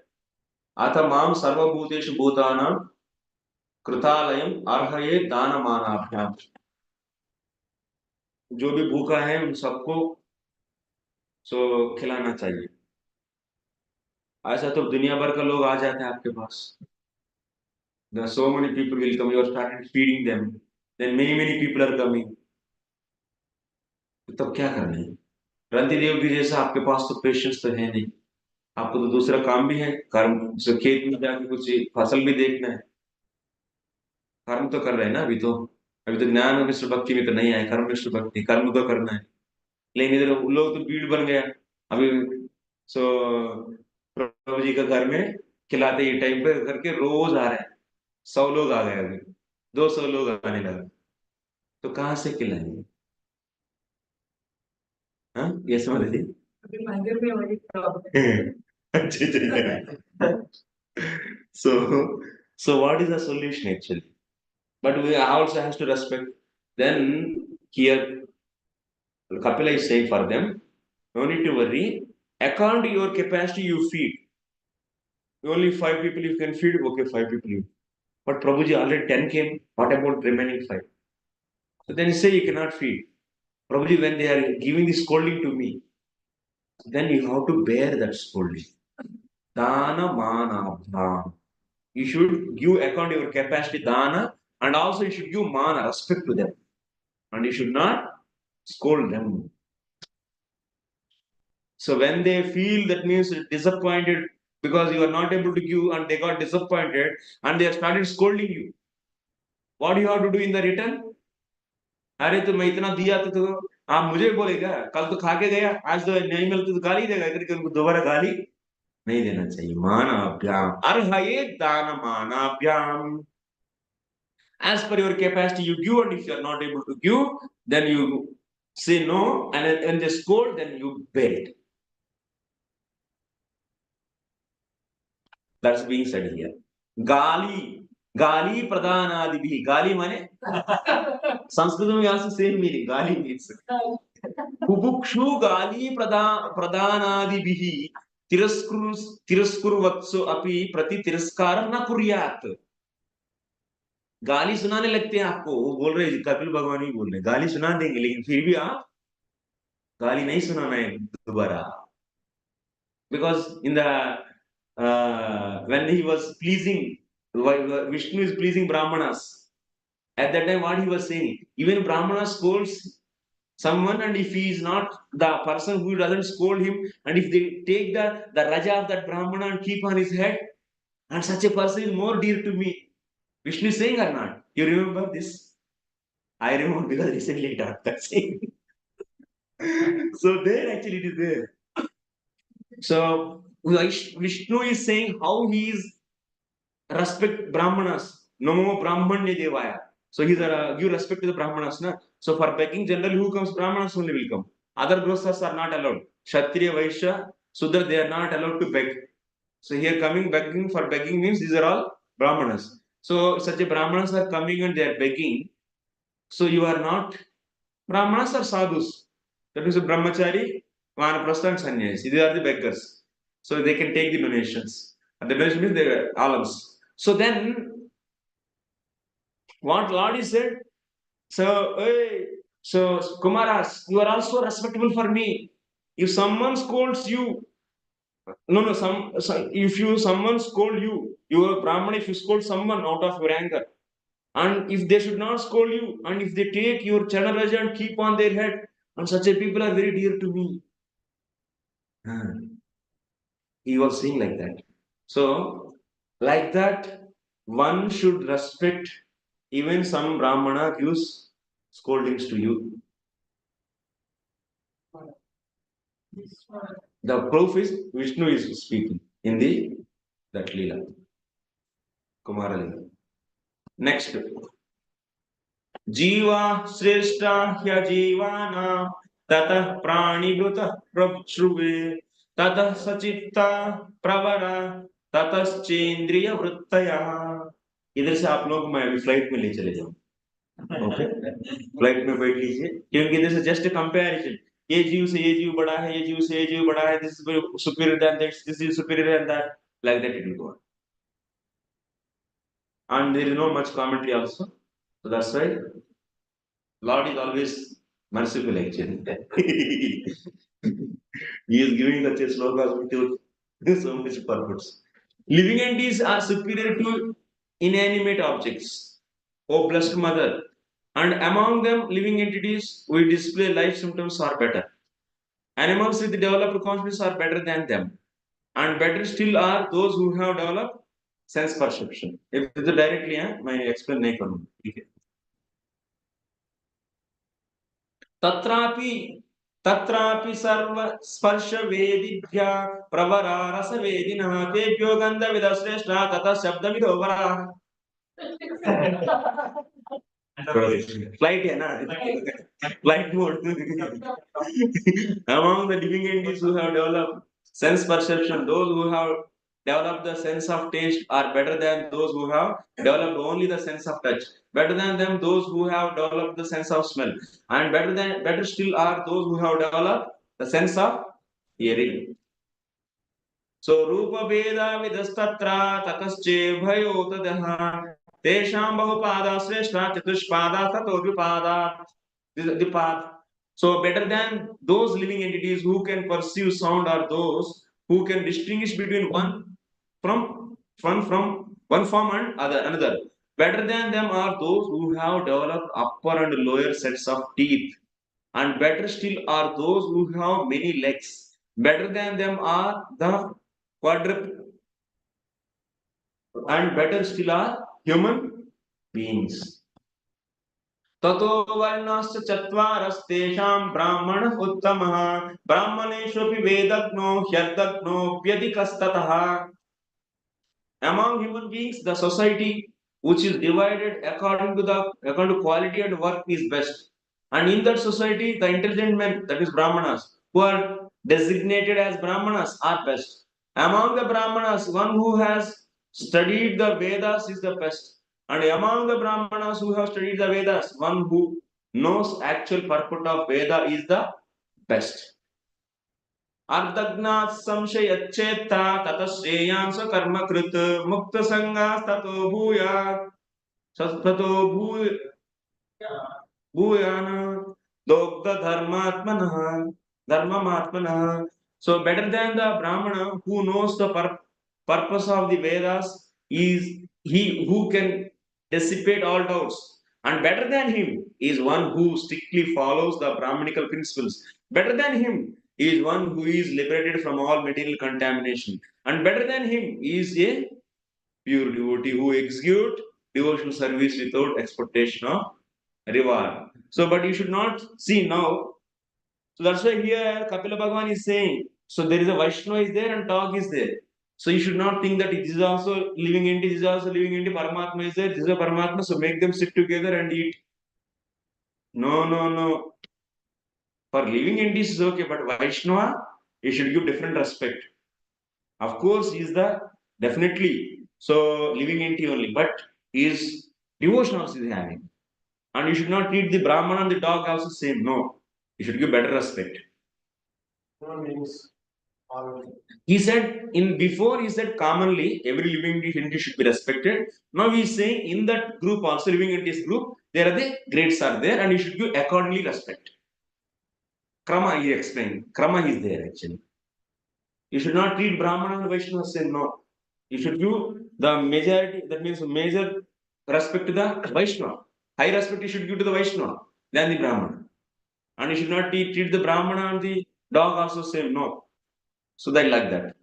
Atamam sarva bhuteshu bhutanam कृतालयम अर्हये दानमानाभ्याम. जो भी भूखा है उन सबको खिलाना चाहिए. ऐसा तो दुनिया भर का लोग आ जाते हैं आपके पास. There are so many people will come. You are started feeding them. Then many people are coming. तब क्या करना है? रंती देव जी जैसा आपके पास तो पेशेंस तो है नहीं. आपको तो दूसरा काम भी है. कर्म जो खेत में जाके कुछ फसल भी देखना है. कर्म तो कर रहे हैं ना अभी तो ज्ञान मिश्र भक्ति में तो नहीं आए. कर्म मिश्र भक्ति कर्म तो करना है. लेकिन इधर लोग तो भीड़ बन गया अभी. सो प्रभु जी का घर में खिलाते ही टाइम पे करके रोज आ रहे हैं. 100 लोग आ गए अभी. 200 लोग आने लगे. तो कहाँ से खिलाएंगे? हाँ ये समझ लीजिए. मंदिर में वही प्रॉब्लम. अच्छा. So what is the solution actually? but we also has to respect. Then here Kapila is saying for them, no need to worry. According to your capacity, you feed. Only 5 people you can feed. Okay, 5 people you. But Prabhuji already 10 came. What about remaining 5? So then you say you cannot feed. Prabhuji, when they are giving the scolding to me, then you have to bear that scolding. Dana mana bha. You should give according to your capacity dana, and also you should give mana, respect to them. And you should not scold them. So when they feel, that means disappointed because you are not able to give and they got disappointed and they have started scolding you. What do you have to do in the return? अरे तो मैं इतना दिया तो आप मुझे बोलेगा कल तो खा के गया आज तो नहीं मिलती तो गाली देगा करके उनको दोबारा गाली नहीं देना चाहिए मानाभ्याम अर्हये दान मानाभ्याम. As per your capacity you give, and if you are not able to give then you say no, and when they scold then you bear it. That's being said here. Gali pradhanadibhi. Gali mane Sanskrit में also same meaning. Gali means Bubukshu gali pradhanadibhi तिरस्कुर्वत्सु अपि प्रति तिरस्कार न कुर्यात्. गाली सुनाने लगते हैं आपको, वो बोल रहे कपिल भगवान ही बोल रहे गाली सुना देंगे, लेकिन फिर भी आप गाली नहीं सुनाना है दोबारा. Because in the when he was pleasing, Vishnu is pleasing Brahmanas. At that time, what he was saying, even Brahmana scolds someone, and if he is not the person who doesn't scold him, and if they take the Raja of that Brahmana and keep on his head, and such a person is more dear to me. Vishnu is saying or not? You remember this? I remember because recently I taught that saying. So there actually it is there. So Vishnu is saying how he is respect Brahmanas. Namo Brahmanya Devaya. So he's give respect to the Brahmanas. Na? So for begging, generally who comes? Brahmanas only will come. Other grosthas are not allowed. Kshatriya, Vaishya, Sudra, they are not allowed to beg. So here coming begging for begging means these are all Brahmanas. So such a Brahmanas are coming and they are begging. So you are not Brahmanas are sadhus. That means a brahmachari, vanaprastha and sannyasi. These are the beggars. So they can take the donations. And the donation means they are alms. So then, what Lord is said, so Kumaras, you are also respectable for me. If someone scolds you, if someone scold you, you are Brahman, if you scold someone out of your anger, and if they should not scold you, and if they take your Chanaraja and keep on their head, and such a people are very dear to me. He was saying like that. So, like that, one should respect even some Brahmana gives scoldings to you. The proof is Vishnu is speaking in that Leela, Kumara Leela. Next, Jiva Shrestha Hya Jivana Tata Pranibhuta Prabhruve Tata Sachitta Pravara Tata Chendriya Vrittaya. इधर से आप लोग मैं अभी flight में ले चले जाऊं. ओके, फ्लाइट में बैठ लीजिए, क्योंकि इधर से जस्ट कंपैरिजन, ये जीव से ये जीव बड़ा है, ये जीव से ये जीव बड़ा है, this is superior than that, this is superior than that, like that it will go. And there is no much commentary also, so that's why Lord is always merciful actually. He is giving such a slokas with so much purpose. Living entities are superior to inanimate objects, O blessed mother, and among them living entities who display life symptoms are better. Animals with developed consciousness are better than them, and better still are those who have developed sense perception. If it's directly, मैं explain नहीं करूँगा, ठीक है. तत्रापि सर्व स्पर्श वेदिभ्य प्रवरा रस वेदिनः तेभ्यो गंध विदश्रेष्ठा तथा शब्द विदोवरा. Flight है ना, flight mode. Among the living entities who have developed sense perception, those who have developed the sense of taste are better than those who have developed only the sense of touch. Better than them, those who have developed the sense of smell. And better still are those who have developed the sense of hearing. So Rupa Veda Vidastatra Tatasche Bhayo Tadaha Tesham Bahupada Sreshta Chatushpada Tato Vipada. This is the path. So better than those living entities who can perceive sound are those who can distinguish between one form and another. Better than them are those who have developed upper and lower sets of teeth. And better still are those who have many legs. Better than them are the quadruped, and better still are human beings. ततो वर्णश्च चत्वारस्तेषां ब्राह्मणः उत्तमः ब्राह्मणेष्वपि वेदज्ञो ह्यर्दज्ञोऽप्यधिकस्ततः. Among human beings, the society which is divided according to quality and work is best. And in that society, the intelligent men, that is Brahmanas, who are designated as Brahmanas, are best. Among the Brahmanas, one who has studied the Vedas is the best. And among the Brahmanas who have studied the Vedas, one who knows actual purport of Veda is the best. अर्धज्ञात संशयच्छेत्ता ततः श्रेयांस कर्म कृत मुक्त संगास्ततो भूयात् ततो Bhuyan दोग्ध धर्ममात्मनः. So better than the Brahmana who knows the purpose of the Vedas is he who can dissipate all doubts. And better than him is one who strictly follows the Brahmanical principles. Better than him is one who is liberated from all material contamination. And better than him is a pure devotee who execute devotional service without expectation of reward. So, but you should not see now. So that's why here Kapila Bhagavan is saying, so there is a Vaishnava is there and dog is there. So you should not think that this is also living entity, this is also living entity, Paramatma is there, this is a Paramatma, so make them sit together and eat. No, no, no. For living entities is okay, but Vaishnava, you should give different respect. Of course, he is the definitely so living entity only, but his devotion also is having. And you should not treat the Brahman and the dog also same. No. You should give better respect. Human beings are He said he said commonly every living entity should be respected. Now he is saying in that group also living entities group there are the grades are there and you should give accordingly respect. Krama he explained. Krama is there actually. You should not treat Brahmana and Vaishnava same. No. You should give the majority, that means major respect to the Vaishnava. High respect you should give to the Vaishnava than the Brahmana. And you should not treat the Brahmana and the dog also same. No. So that like that.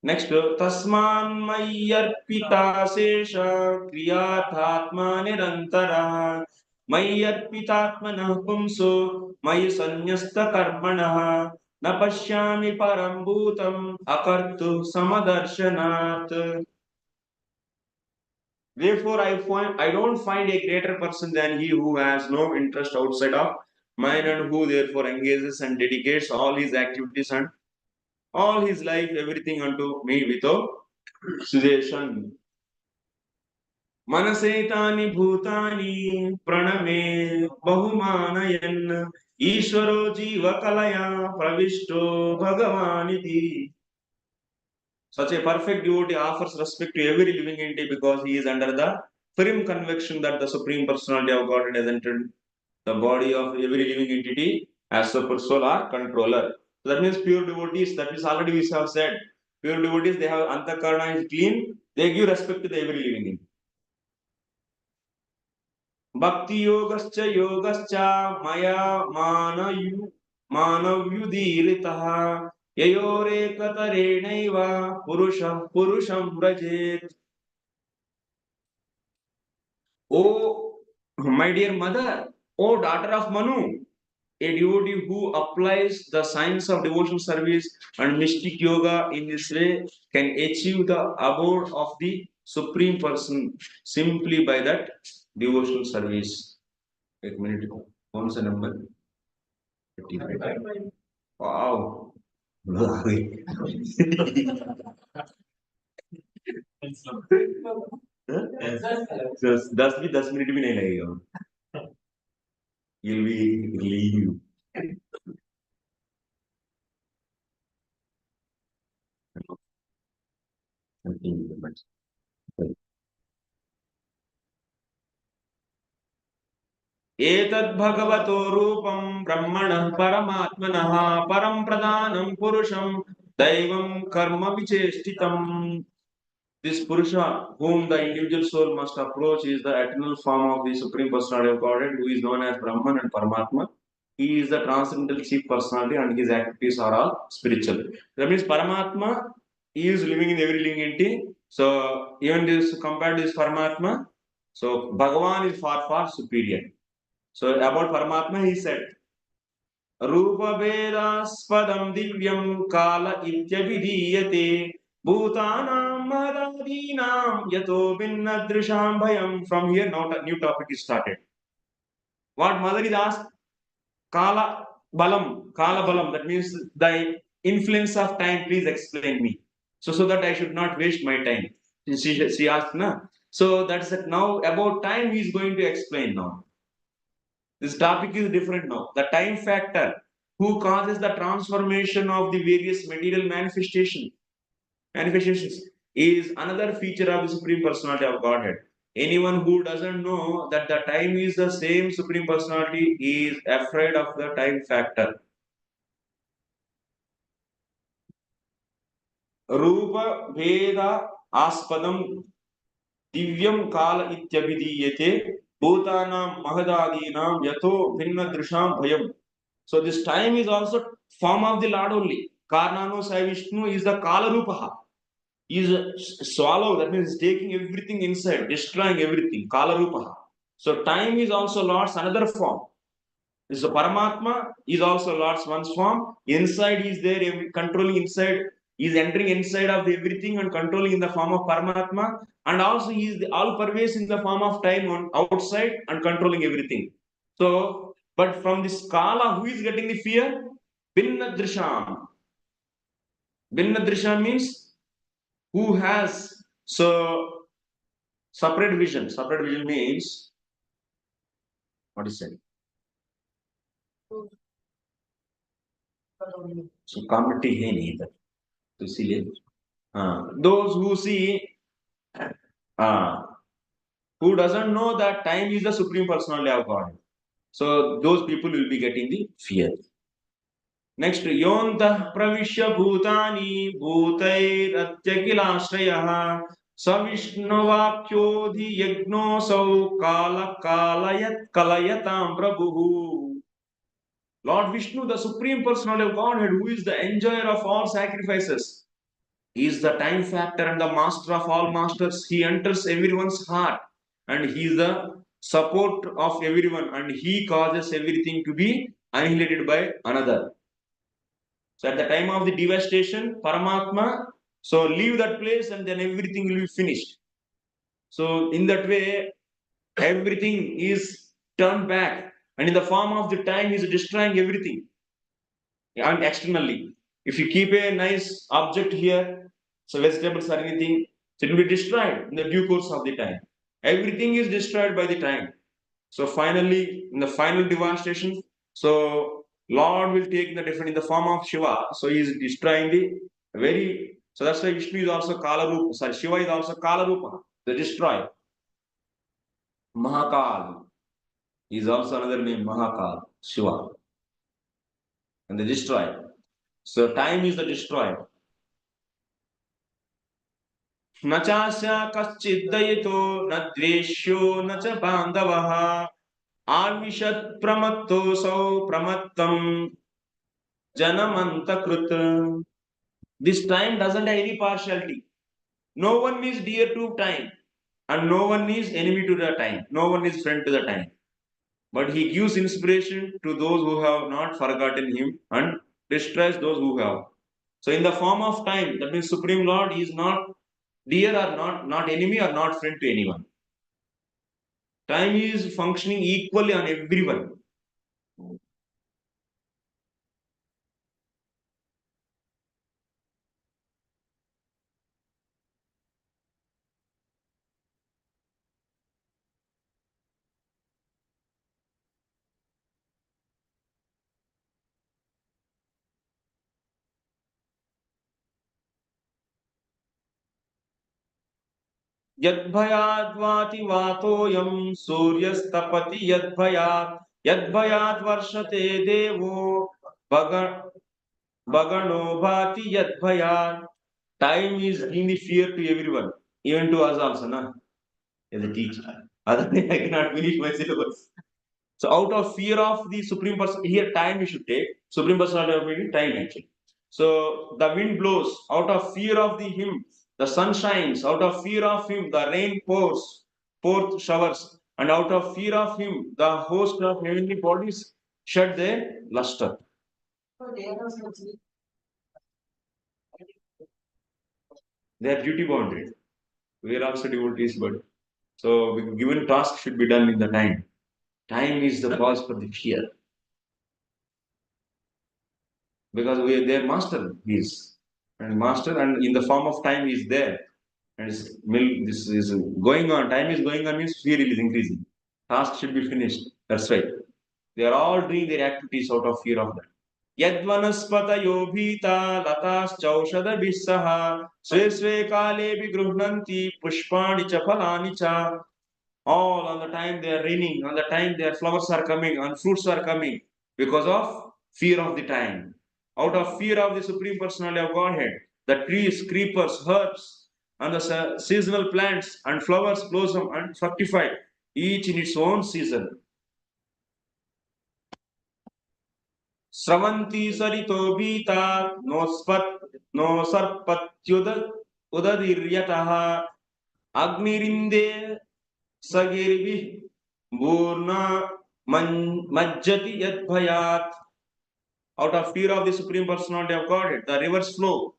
Next, Tasman Mayarpita Sesha Kriyathatma Nirantara Mayarpitatmana Pumso May Sanyasta Karmana Napashyami Parambhutam Akartu Samadarshanath. Therefore, I don't find a greater person than he who has no interest outside of mine and who therefore engages and dedicates all his activities and all his life, everything unto me without cessation. Manasetani bhutani praname bahumanayan Ishvaro jiva kalaya pravishto bhagavaniti. Such a perfect devotee offers respect to every living entity because he is under the firm conviction that the Supreme Personality of Godhead has entered the body of every living entity as super soul or controller. So that means pure devotees, that is already we have said, pure devotees, they have antakarna is clean, they give respect to the every living entity. Bhakti yogascha maya manavyudiritaha yayorekatarenaiva purusham vrajet. Oh, my dear mother, oh daughter of Manu, a devotee who applies the science of devotional service and mystic yoga in this way can achieve the abode of the Supreme Person simply by that devotional service. Wait a minute. What's the number? 55. Wow. 10 भी 10 minute भी नहीं लगेगा. You'll be relieved. एतद्भगवतो रूपं ब्रह्मणः परमात्मनः परं प्रधानं पुरुषं दैवं कर्म विचेष्टितम्. This Purusha, whom the individual soul must approach, is the eternal form of the Supreme Personality of Godhead, who is known as Brahman and Paramatma. He is the transcendental chief personality, and his activities are all spiritual. That means Paramatma is living in every living entity. So even this compared to this Paramatma, so Bhagavan is far far superior. So about Paramatma, he said, Rupavedaspradam divyam kala ityabhidiyate bhutanam mahadadinam yato vinnadrisham bhayam. From here, now a new topic is started. What mother is asked? Kala balam, that means the influence of time, please explain me. So that I should not waste my time. She asked, na? So that's it. Now about time he is going to explain now. This topic is different now. The time factor, who causes the transformation of the various material manifestations, is another feature of the Supreme Personality of Godhead. Anyone who doesn't know that the time is the same Supreme Personality is afraid of the time factor. Rupa Veda Aspadam Divyam Kala Ityabhidiyate Bhutanam Mahadadinam Yato Vinnadrisham Bhayam. So this time is also form of the Lord only. Karnano Sai Vishnu is the Kala Rupaha. He is a swallow, that means taking everything inside, destroying everything. Kala Rupaha. So time is also Lord's another form. So Paramatma is also Lord's one's form. Inside he is there, controlling inside. He is entering inside of everything and controlling in the form of Paramatma. And also he is the all pervasive in the form of time on outside and controlling everything. So, but from this Kala, who is getting the fear? Binnadrisham. Binnadrisham means who has so separate vision. Separate vision means what is it? So community है नहीं इधर तो इसीलिए those who see who doesn't know that time is the supreme personality of God, so those people will be getting the fear. Next, yontah pravishya bhutani bhutairatyakilashrayah savishnuvapyodhi yagnosau kala kalayat kalayatam prabhu. Lord Vishnu, the Supreme Personality of Godhead, who is the enjoyer of all sacrifices, is the time factor and the master of all masters. He enters everyone's heart and he is the support of everyone and he causes everything to be annihilated by another. So at the time of the devastation, Paramatma, so leave that place and then everything will be finished. So in that way, everything is turned back and in the form of the time, he is destroying everything. And externally, if you keep a nice object here, so vegetables or anything, so it will be destroyed in the due course of the time. Everything is destroyed by the time. So finally, in the final devastation, so Lord will take the different in the form of Shiva. So he is destroying the very. So that's why Vishnu is also Kala Rupa. Sorry, Shiva is also Kala Rupa, the destroyer. Mahakal is also another name, Mahakal, Shiva, and the destroyer. So time is the destroyer. न चास्य कश्चिद्दयितो न द्वेष्यो न च बान्धवः आविशत् प्रमत्तोऽसौ प्रमत्तं जनमन्तकृत्. This time doesn't have any partiality. No one is dear to time and no one is enemy to the time. No one is friend to the time. But he gives inspiration to those who have not forgotten him and destroys those who have. So in the form of time, that means Supreme Lord is not dear or not enemy or not friend to anyone. Time is functioning equally on everyone. यद्भयाद्वाति वातोऽयं सूर्यस्तपति यद्भयात् वर्षते देवो भग भगणो भाति यद्भयात्. Time is in the fear to everyone, even to us also, na? As a teacher. Otherwise, I cannot finish my syllabus. So, out of fear of the Supreme Person, here time you should take. Supreme Personality of meaning time actually. So, the wind blows out of fear of the him. The sun shines out of fear of him. The rain pours forth showers, and out of fear of him, the host of heavenly bodies shed their luster. So they are also They are duty bounded. We are also devotees, but so given task should be done in the time. Time is the cause for the fear. Because we are their master is. And master and in the form of time is there. And this is going on. Time is going on means fear is increasing. Task should be finished. That's right. They are all doing their activities out of fear of that. यद्वनस्पतयो भीता लताश्चौषधभिः सह स्वे स्वे काले विगृह्णन्ति पुष्पाणि च फलानि च. All on the time they are raining, on the time their flowers are coming, and fruits are coming because of fear of the time. Out of fear of the Supreme Personality of Godhead, the trees, creepers, herbs, and the seasonal plants and flowers blossom and fructify, each in its own season. स्रवन्ति सरितो भीता नो सर्पत्युद उददीर्यतः अग्निरिन्दे सगिर्भिः भूर्ना मज्जति यद्भयात्. Out of fear of the Supreme Personality of Godhead, the rivers flow.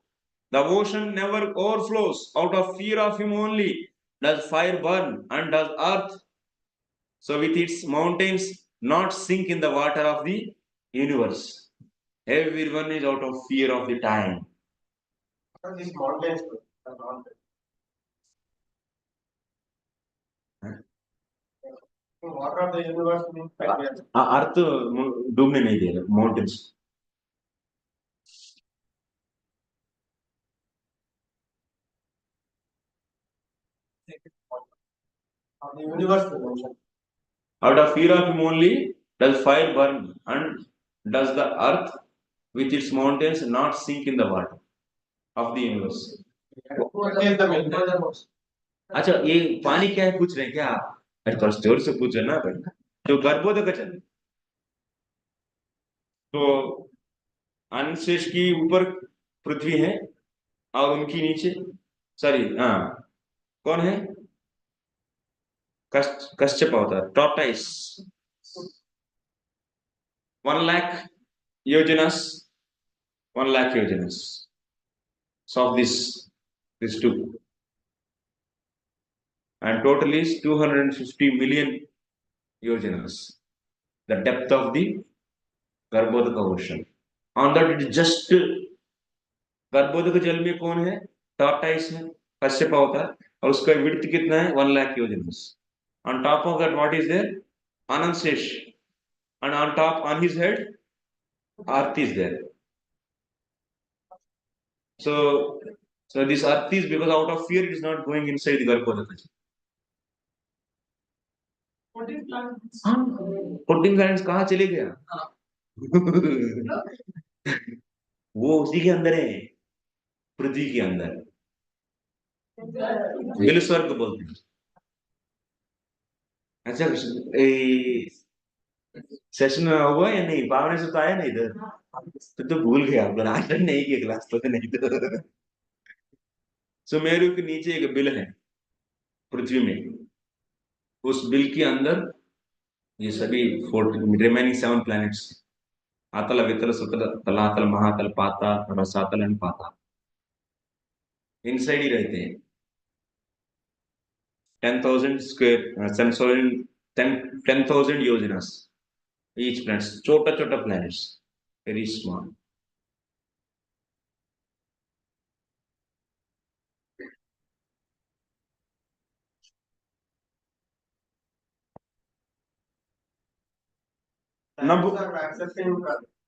The ocean never overflows. Out of fear of Him only does fire burn and does earth, so with its mountains, not sink in the water of the universe. Everyone is out of fear of the time. These mountains are not the water of the universe means like we are अर्थ डूबने नहीं दे रहा mountains. of the universe dimension. Out of fear of him only does fire burn and does the earth with its mountains not sink in the water of the universe. What is the mechanism? अच्छा ये पानी क्या है पूछ रहे हैं क्या आप? अरे थोड़ा जोर से पूछो ना भाई. तो गर्भोदक तो अंशेष की ऊपर पृथ्वी है और उनकी नीचे सॉरी हाँ कौन है कश्यप होता है tortoise 1 lakh yojanas 1 lakh yojanas so of this two and total is 250 million yojanas the depth of the Garbhodaka ocean. On that it is just Garbhodaka जल में कौन है टॉर्टाइस है कश्यप होता है और उसका विड्थ कितना है 1 lakh योजनस. On top of that what is there Anansesh and on top on his head earth is there. So this earth is because out of fear it is not going inside the Garbhodaka. Fourteen planets कहाँ चले गया वो उसी के अंदर है पृथ्वी के अंदर बिल स्वर्ग बोलते हैं. अच्छा सेशन हुआ या नहीं पावने से तो आया नहीं इधर तो भूल गया आप आज नहीं किया क्लास तो नहीं तो. सो मेरू के नीचे एक बिल है पृथ्वी में उस बिल के अंदर ये सभी रिमेनिंग 7 प्लैनेट्स आतल वितल सुतल तलातल महातल पाताल रसातल एंड पाताल इनसाइड ही रहते हैं. 10,000 square 10,000 yojanas each planet. छोटा planets very small. Planets are accepting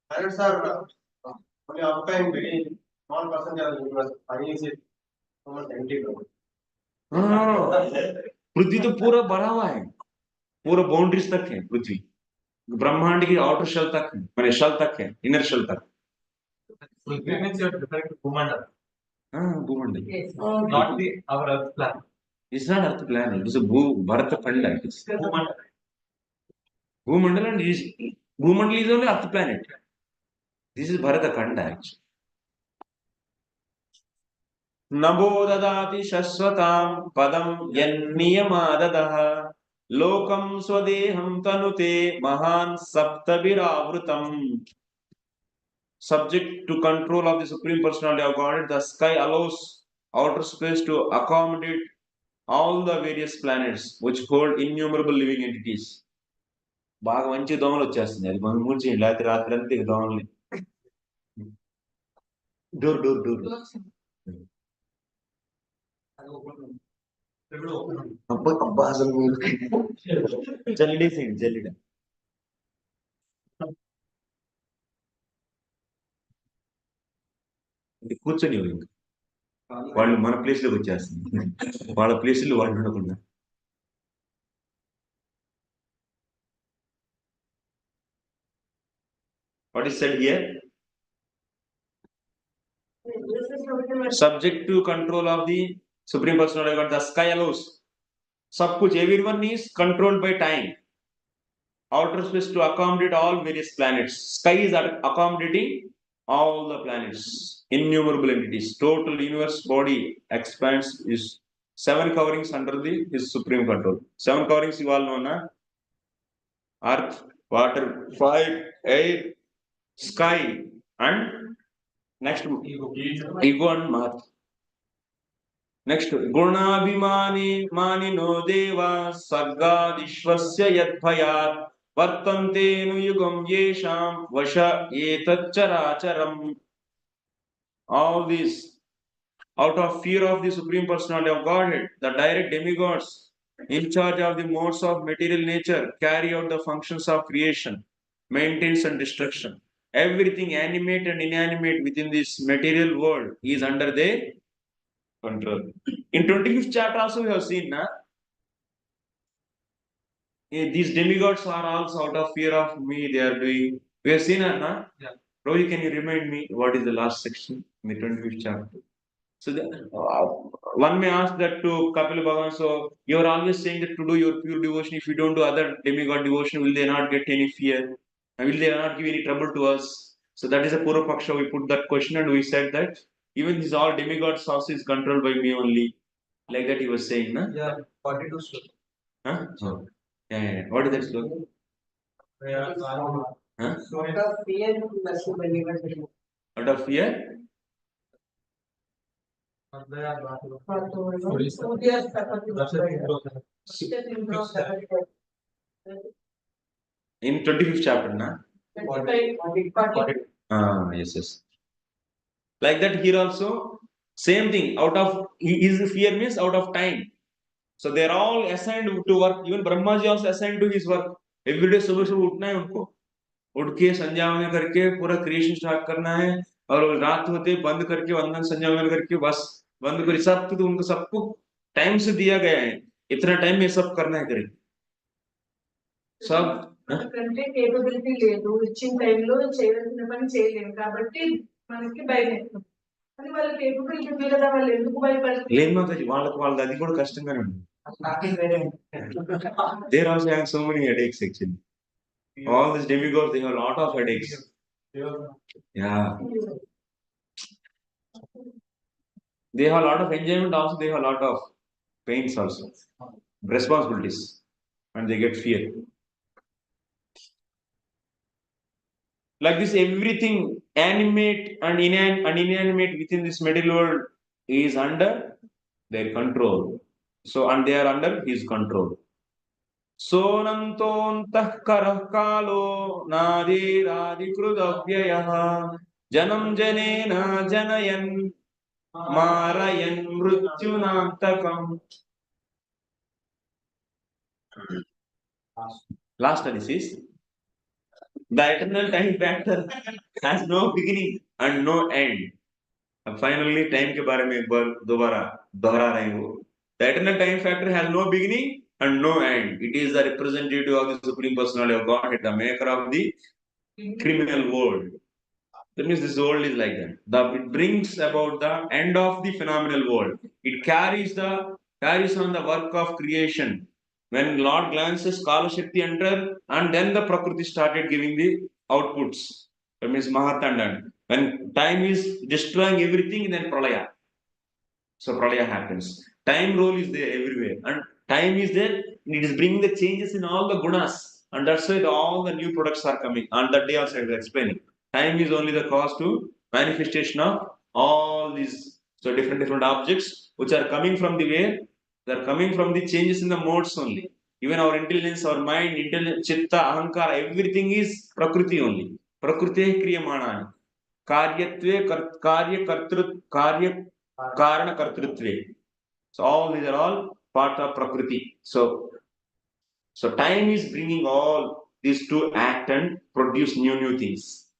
planets are only occupying very small percentage of the universe. Why is it so much empty? हाँ, पृथ्वी तो पूरा भरा हुआ है, पूरा बाउंड्रीज तक है पृथ्वी, ब्रह्मांड की आउटर शेल तक है, मैंने शेल तक है, इनर शेल तक। Purithvi means you are referring to Bhumanda, हाँ, भूमंडल। Yes. not our Earth planet. It's not Earth planet. It's a Bharat Khanda. It's Bhumanda. Bhumandal and Bhumandal is only Earth planet. This is Bharata Khanda actually. नभो ददाति शश्वतां पदं यन्नियमाददः लोकं स्वदेहं तनुते महान् सप्तभिरावृतम्. Subject to control of the Supreme Personality of Godhead, the sky allows outer space to accommodate all the various planets which hold innumerable living entities. బాగా మంచి దోమలు వచ్చేస్తుంది, అది మనం మూర్చేయండి, లేకపోతే రాత్రి అంతా ఇక దోమల్ని. డోర్ డోర్ డోర్ అబ్బా అబ్బా అసలు మీరు జల్లిడేసేయండి జల్లిడ. ఇది కూర్చొని ఇంకా వాళ్ళు మన ప్లేస్ లోకి వచ్చేస్తుంది, వాళ్ళ ప్లేస్ లో వాళ్ళు ఉండకుండా. What is said here? Subject to control of the Supreme Personality of God, the sky allows. सब कुछ, everyone is controlled by time. Outer space to accommodate all various planets. Sky is accommodating all the planets, innumerable entities. Total universe body expands is 7 coverings under his supreme control. 7 coverings you all know, na? Earth, water, fire, air, sky, and next ego and math. Next, गुणाभिमानी मानिनो देवा सर्गादिश्वस्य यद्भयात् वर्तन्ते नुयुगं येषां वश एतच्चराचरम्. All these, out of fear of the Supreme Personality of Godhead, the direct demigods in charge of the modes of material nature carry out the functions of creation, maintenance and destruction. Everything animate and inanimate within this material world is under their control. In 25th chapter also we have seen, na? These demigods are also out of fear of me, they are doing. We have seen that, na? Yeah. Rohi, can you remind me what is the last section in the 25th chapter? So one may ask that to Kapila Bhagavan, so you are always saying that to do your pure devotion, if you don't do other demigod devotion, will they not get any fear? And will they not give any trouble to us? So that is a Purva Paksha. We put that question and we said that even these all demigods house is controlled by me only. Like that he was saying, na? Yeah, 42 sloka. Huh? Oh. Yeah. What is that sloka? Huh? Out of fear, mercy believers. Out of fear? In 25th chapter, na? Yes. Like that here also, same thing. Out of his fear means out of time. So they are all assigned to work. Even Brahmaji also assigned to his work. Every day सुबह सुबह उठना है उनको, उठ के संध्या वंदन करके पूरा क्रिएशन स्टार्ट करना है, और रात होते बंद करके वंदन संध्या वंदन करके बस बंद कर, सब तो उनको सबको टाइम से दिया गया है, इतना टाइम में सब करना है करें सब. ఎందుకంటే కేపబిలిటీ లేదు, ఇచ్చిన టైంలో చేయాల్సిన పని చేయలేము కాబట్టి మనకి భయం వేస్తుంది. కానీ వాళ్ళ కేపబిలిటీ ఉంది కదా, వాళ్ళు ఎందుకు భయపడతారు? లేదు మాతాజీ, వాళ్ళకి అది కూడా కష్టంగానే ఉంది. They are also having so many headaches actually. All these demigods, they have a lot of headaches. Yeah. They have a lot of enjoyment also, they have a lot of pains also, responsibilities, and they get fear. Like this, everything animate and inanimate within this material world is under their control. So, and they are under his control. Sonantontah karah kalo nadiradikrudavvyayah janam janena janayan marayan mrityunantakam. Last analysis. The eternal time factor has no beginning and no end. अब finally time के बारे में एक बार दोबारा दोहरा रहे हैं वो. The eternal time factor has no beginning and no end. It is the representative of the Supreme Personality of God, the maker of the criminal world. That means this world is like that. It brings about the end of the phenomenal world. It carries on the work of creation. When Lord glances Kala Shakti enter, and then the Prakriti started giving the outputs. That means Mahatandan. When time is destroying everything, then Pralaya. So Pralaya happens. Time role is there everywhere. And time is there, it is bringing the changes in all the gunas. And that's why all the new products are coming. On that day also I was explaining. Time is only the cause to manifestation of all these different objects which are coming from the where? They are coming from the changes in the modes only. Even our intelligence, our mind, intelligence, chitta, ahankara, everything is prakriti only. Prakriti kriyamana. Karyatve, karya kartru, karya karana kartrutve. So all these are all part of prakriti. So time is bringing all these to act and produce new things.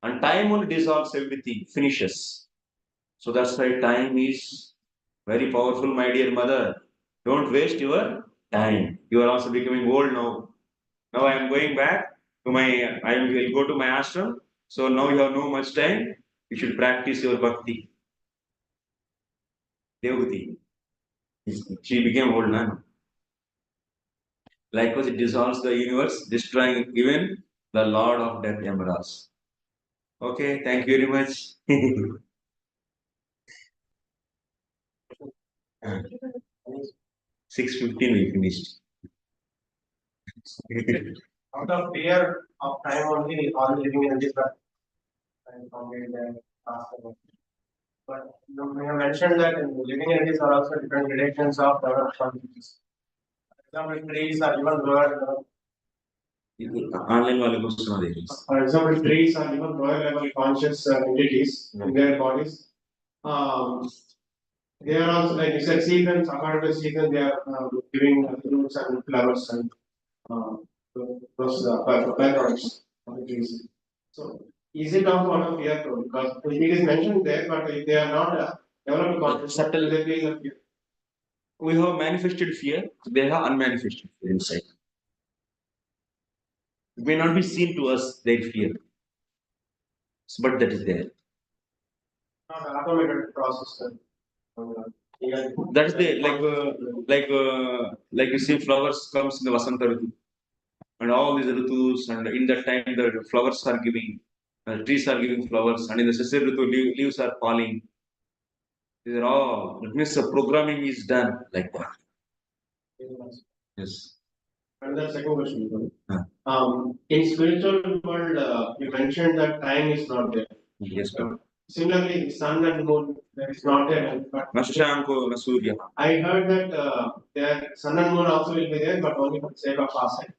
And time only dissolves everything, finishes. So that's why time is very powerful, my dear mother. Don't waste your time. You are also becoming old now. Now I am going back to I will go to my ashram. So now you have no much time. You should practice your bhakti. Devgati. She became old now. Likewise, it dissolves the universe, destroying even the Lord of Death Yamaras. Okay, thank you very much. 6:15 we finished. Out of fear of time only, all living entities were founded and passed away. But you have mentioned that living entities are also different gradations of developed consciousness. For example, trees are even lower. Online वाले को सुना दे. For example, trees are even lower level conscious entities in their bodies. They are also, like you said, seasons, according to seasons, they are giving fruits and flowers and those byproducts of the trees. So, is it also out of fear too? Because it is mentioned there, but if they are not developed consciousness, Subtle. they feel the fear. We have manifested fear, they have unmanifested fear inside. It may not be seen to us, their fear. But that is there. Not an automated process. That is there. Like you see, flowers comes in the Vasanta Ritu. And all these Ritus, and in that time the flowers are giving, trees are giving flowers, and in the Sisir Ritu, leaves are falling. These are all, it means the programming is done like that. Yes. And the second question. Huh. In spiritual world, you mentioned that time is not there. Yes, ma'am. Similarly, sun and moon is not there. But Nashashanko, Nasurya. I heard that there sun and moon also will be there, but only for the sake of passing.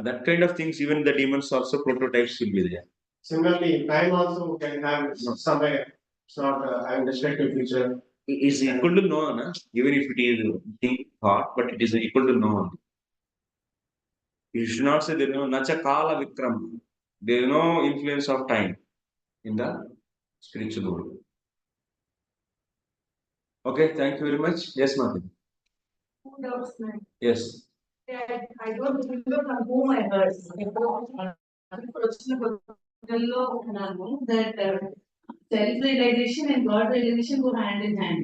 That kind of things, even the demons also prototypes will be there. Similarly, time also can have somewhere. It's not having destructive feature. It is equal to no, na? Even if it is think thought, but it is equal to no. You should not say there is no Nacha Kala Vikram. There is no influence of time in the spiritual world. Okay, thank you very much. Yes, Martin. Who doubts man? Yes. I don't remember from whom I heard. That self-realization and God realization go hand in hand.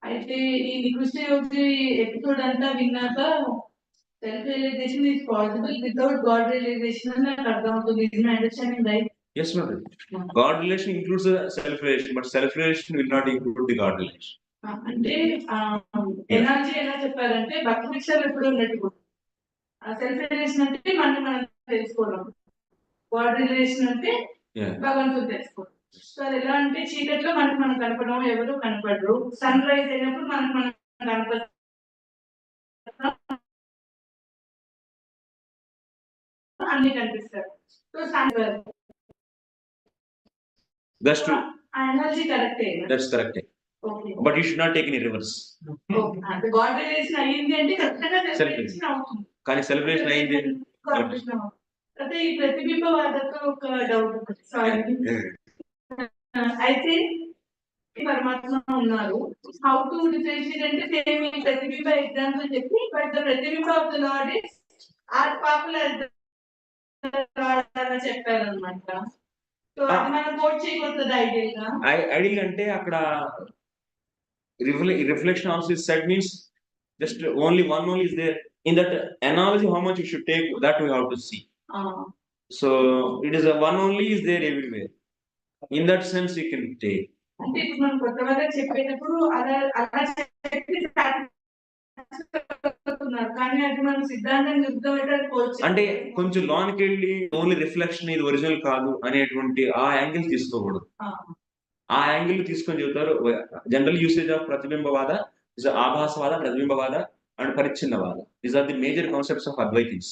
అయితే ఈ నికృష్ట యోగి episode అంతా విన్నాక self realization is possible without God realization అని నాకు అర్థం అవుతుంది. Is my understanding right? Yes, Martin. God relation includes the self-relation, but self-relation will not include the God relation. అంటే energy ఎలా చెప్పారంటే భక్తి విషయాలు ఎప్పుడు ఉన్నట్టు సెల్ఫ్ రిలేషన్ అంటే మనం తెలుసుకోవడం, గాడ్ రిలేషన్ అంటే భగవంతుడు తెలుసుకోవడం. సో అది ఎలా అంటే చీకట్లో మనం కనపడడం, ఎవరు కనపడరు. సన్ రైజ్ అయినప్పుడు మనం కనపడ అన్ని కనిపిస్తారు. So sun That's true. Energy కరెక్టే. That's correct. Okay. But you should not take any reverse. Okay. God relation అయ్యింది అంటే ఖచ్చితంగా సెలబ్రేషన్ అవుతుంది. కానీ సెలబ్రేషన్ అయింది అంటే ఈ ప్రతిబింబవాదకు ఒక డౌట్. సారీ. అయితే పరమాత్మ ఉన్నారు. హౌ టు డిఫరెన్షియేట్ అంటే సేమ్ ఈ ప్రతిబింబ ఎగ్జాంపుల్ చెప్పి, బట్ ద ప్రతిబింబ of the lord is are popular చెప్పారు అనమాట. సో అది మనం కోట్ చేయకూడదు ఐడియల్ గా. ఐడియల్ అంటే అక్కడ reflection also is said means just only one only is there. In that analogy, how much you should take, that we have to see. So it is a one only is there everywhere. In that sense, you can take. అంటే ఇప్పుడు మనం కొత్త వాళ్ళకి చెప్పేటప్పుడు అలా చెప్పి కానీ అది మనం సిద్ధాంతం చెప్తాం అంటే కొంచెం లోనికి వెళ్ళి ఓన్లీ రిఫ్లెక్షన్ ఇది ఒరిజినల్ కాదు అనేటువంటి ఆ యాంగిల్ తీసుకోకూడదు. ఆ యాంగిల్ తీసుకొని చెబుతారు. జనరల్ యూసేజ్ ఆఫ్ ప్రతిబింబవాద, ఆభాసవాద, ప్రతిబింబవాద అండ్ పరిచ్ఛిన్నవాద. These are the major concepts of Advaitis.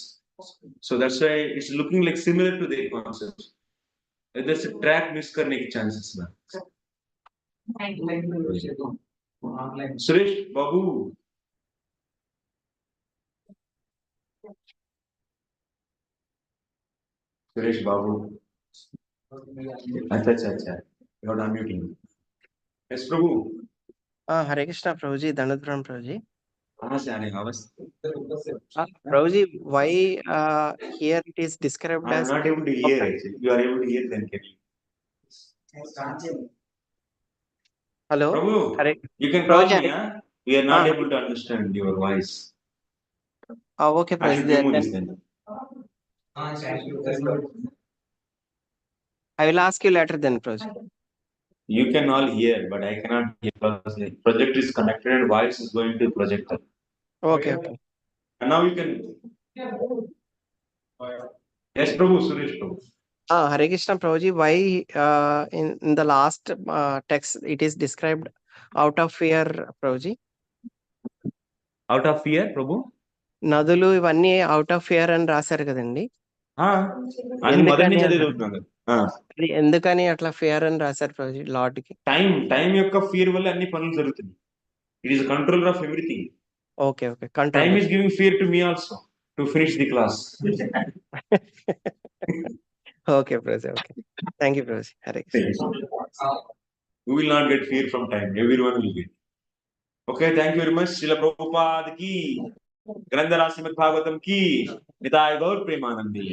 So that's why it's looking like similar to their concepts. There's a track miss करने की chances ना. सुरेश बाबू, सुरेश बाबू, अच्छा, you're not muting. Yes प्रभु. हरे कृष्णा प्रभु जी, दंडोत प्रभु जी. कहाँ से आने आवाज? प्रभु जी, why here it is described I'm as not able to hear actually. You are able to hear then can you? hello Prabhu, Hare you can Prabhu call ji, me, huh? We are not able to understand your voice. okay I Prabhu should ji, remove then this then. I will ask you later then Prabhu ji. You can all hear, but I cannot hear because the projector is connected and voice is going to the projector. Okay. And now you can. Yes, Prabhu, Suresh Prabhu. Hare Krishna Prabhu ji, why in the last text it is described out of fear Prabhu ji? Out of fear, Prabhu? నదులు ఇవన్నీ out of fear అని రాశారు కదండి. అన్ని మొదటి నుంచి అదే చదువుతున్నాను. ఎందుకని అట్లా ఫియర్ అని రాశారు ప్రభుజీ లార్డ్ కి? టైం యొక్క ఫియర్ వల్ల అన్ని పనులు జరుగుతుంది. It is control of everything. Okay control. Time is giving fear to me also to finish the class. Okay Prabhuji, okay. Thank you Prabhuji. Hare Krishna. You will not get fear from time. Everyone will get. Okay, thank you very much. Srila Prabhupada ki, Grandhara Srimad Bhagavatam ki, Nitaya Gaur Premanandi.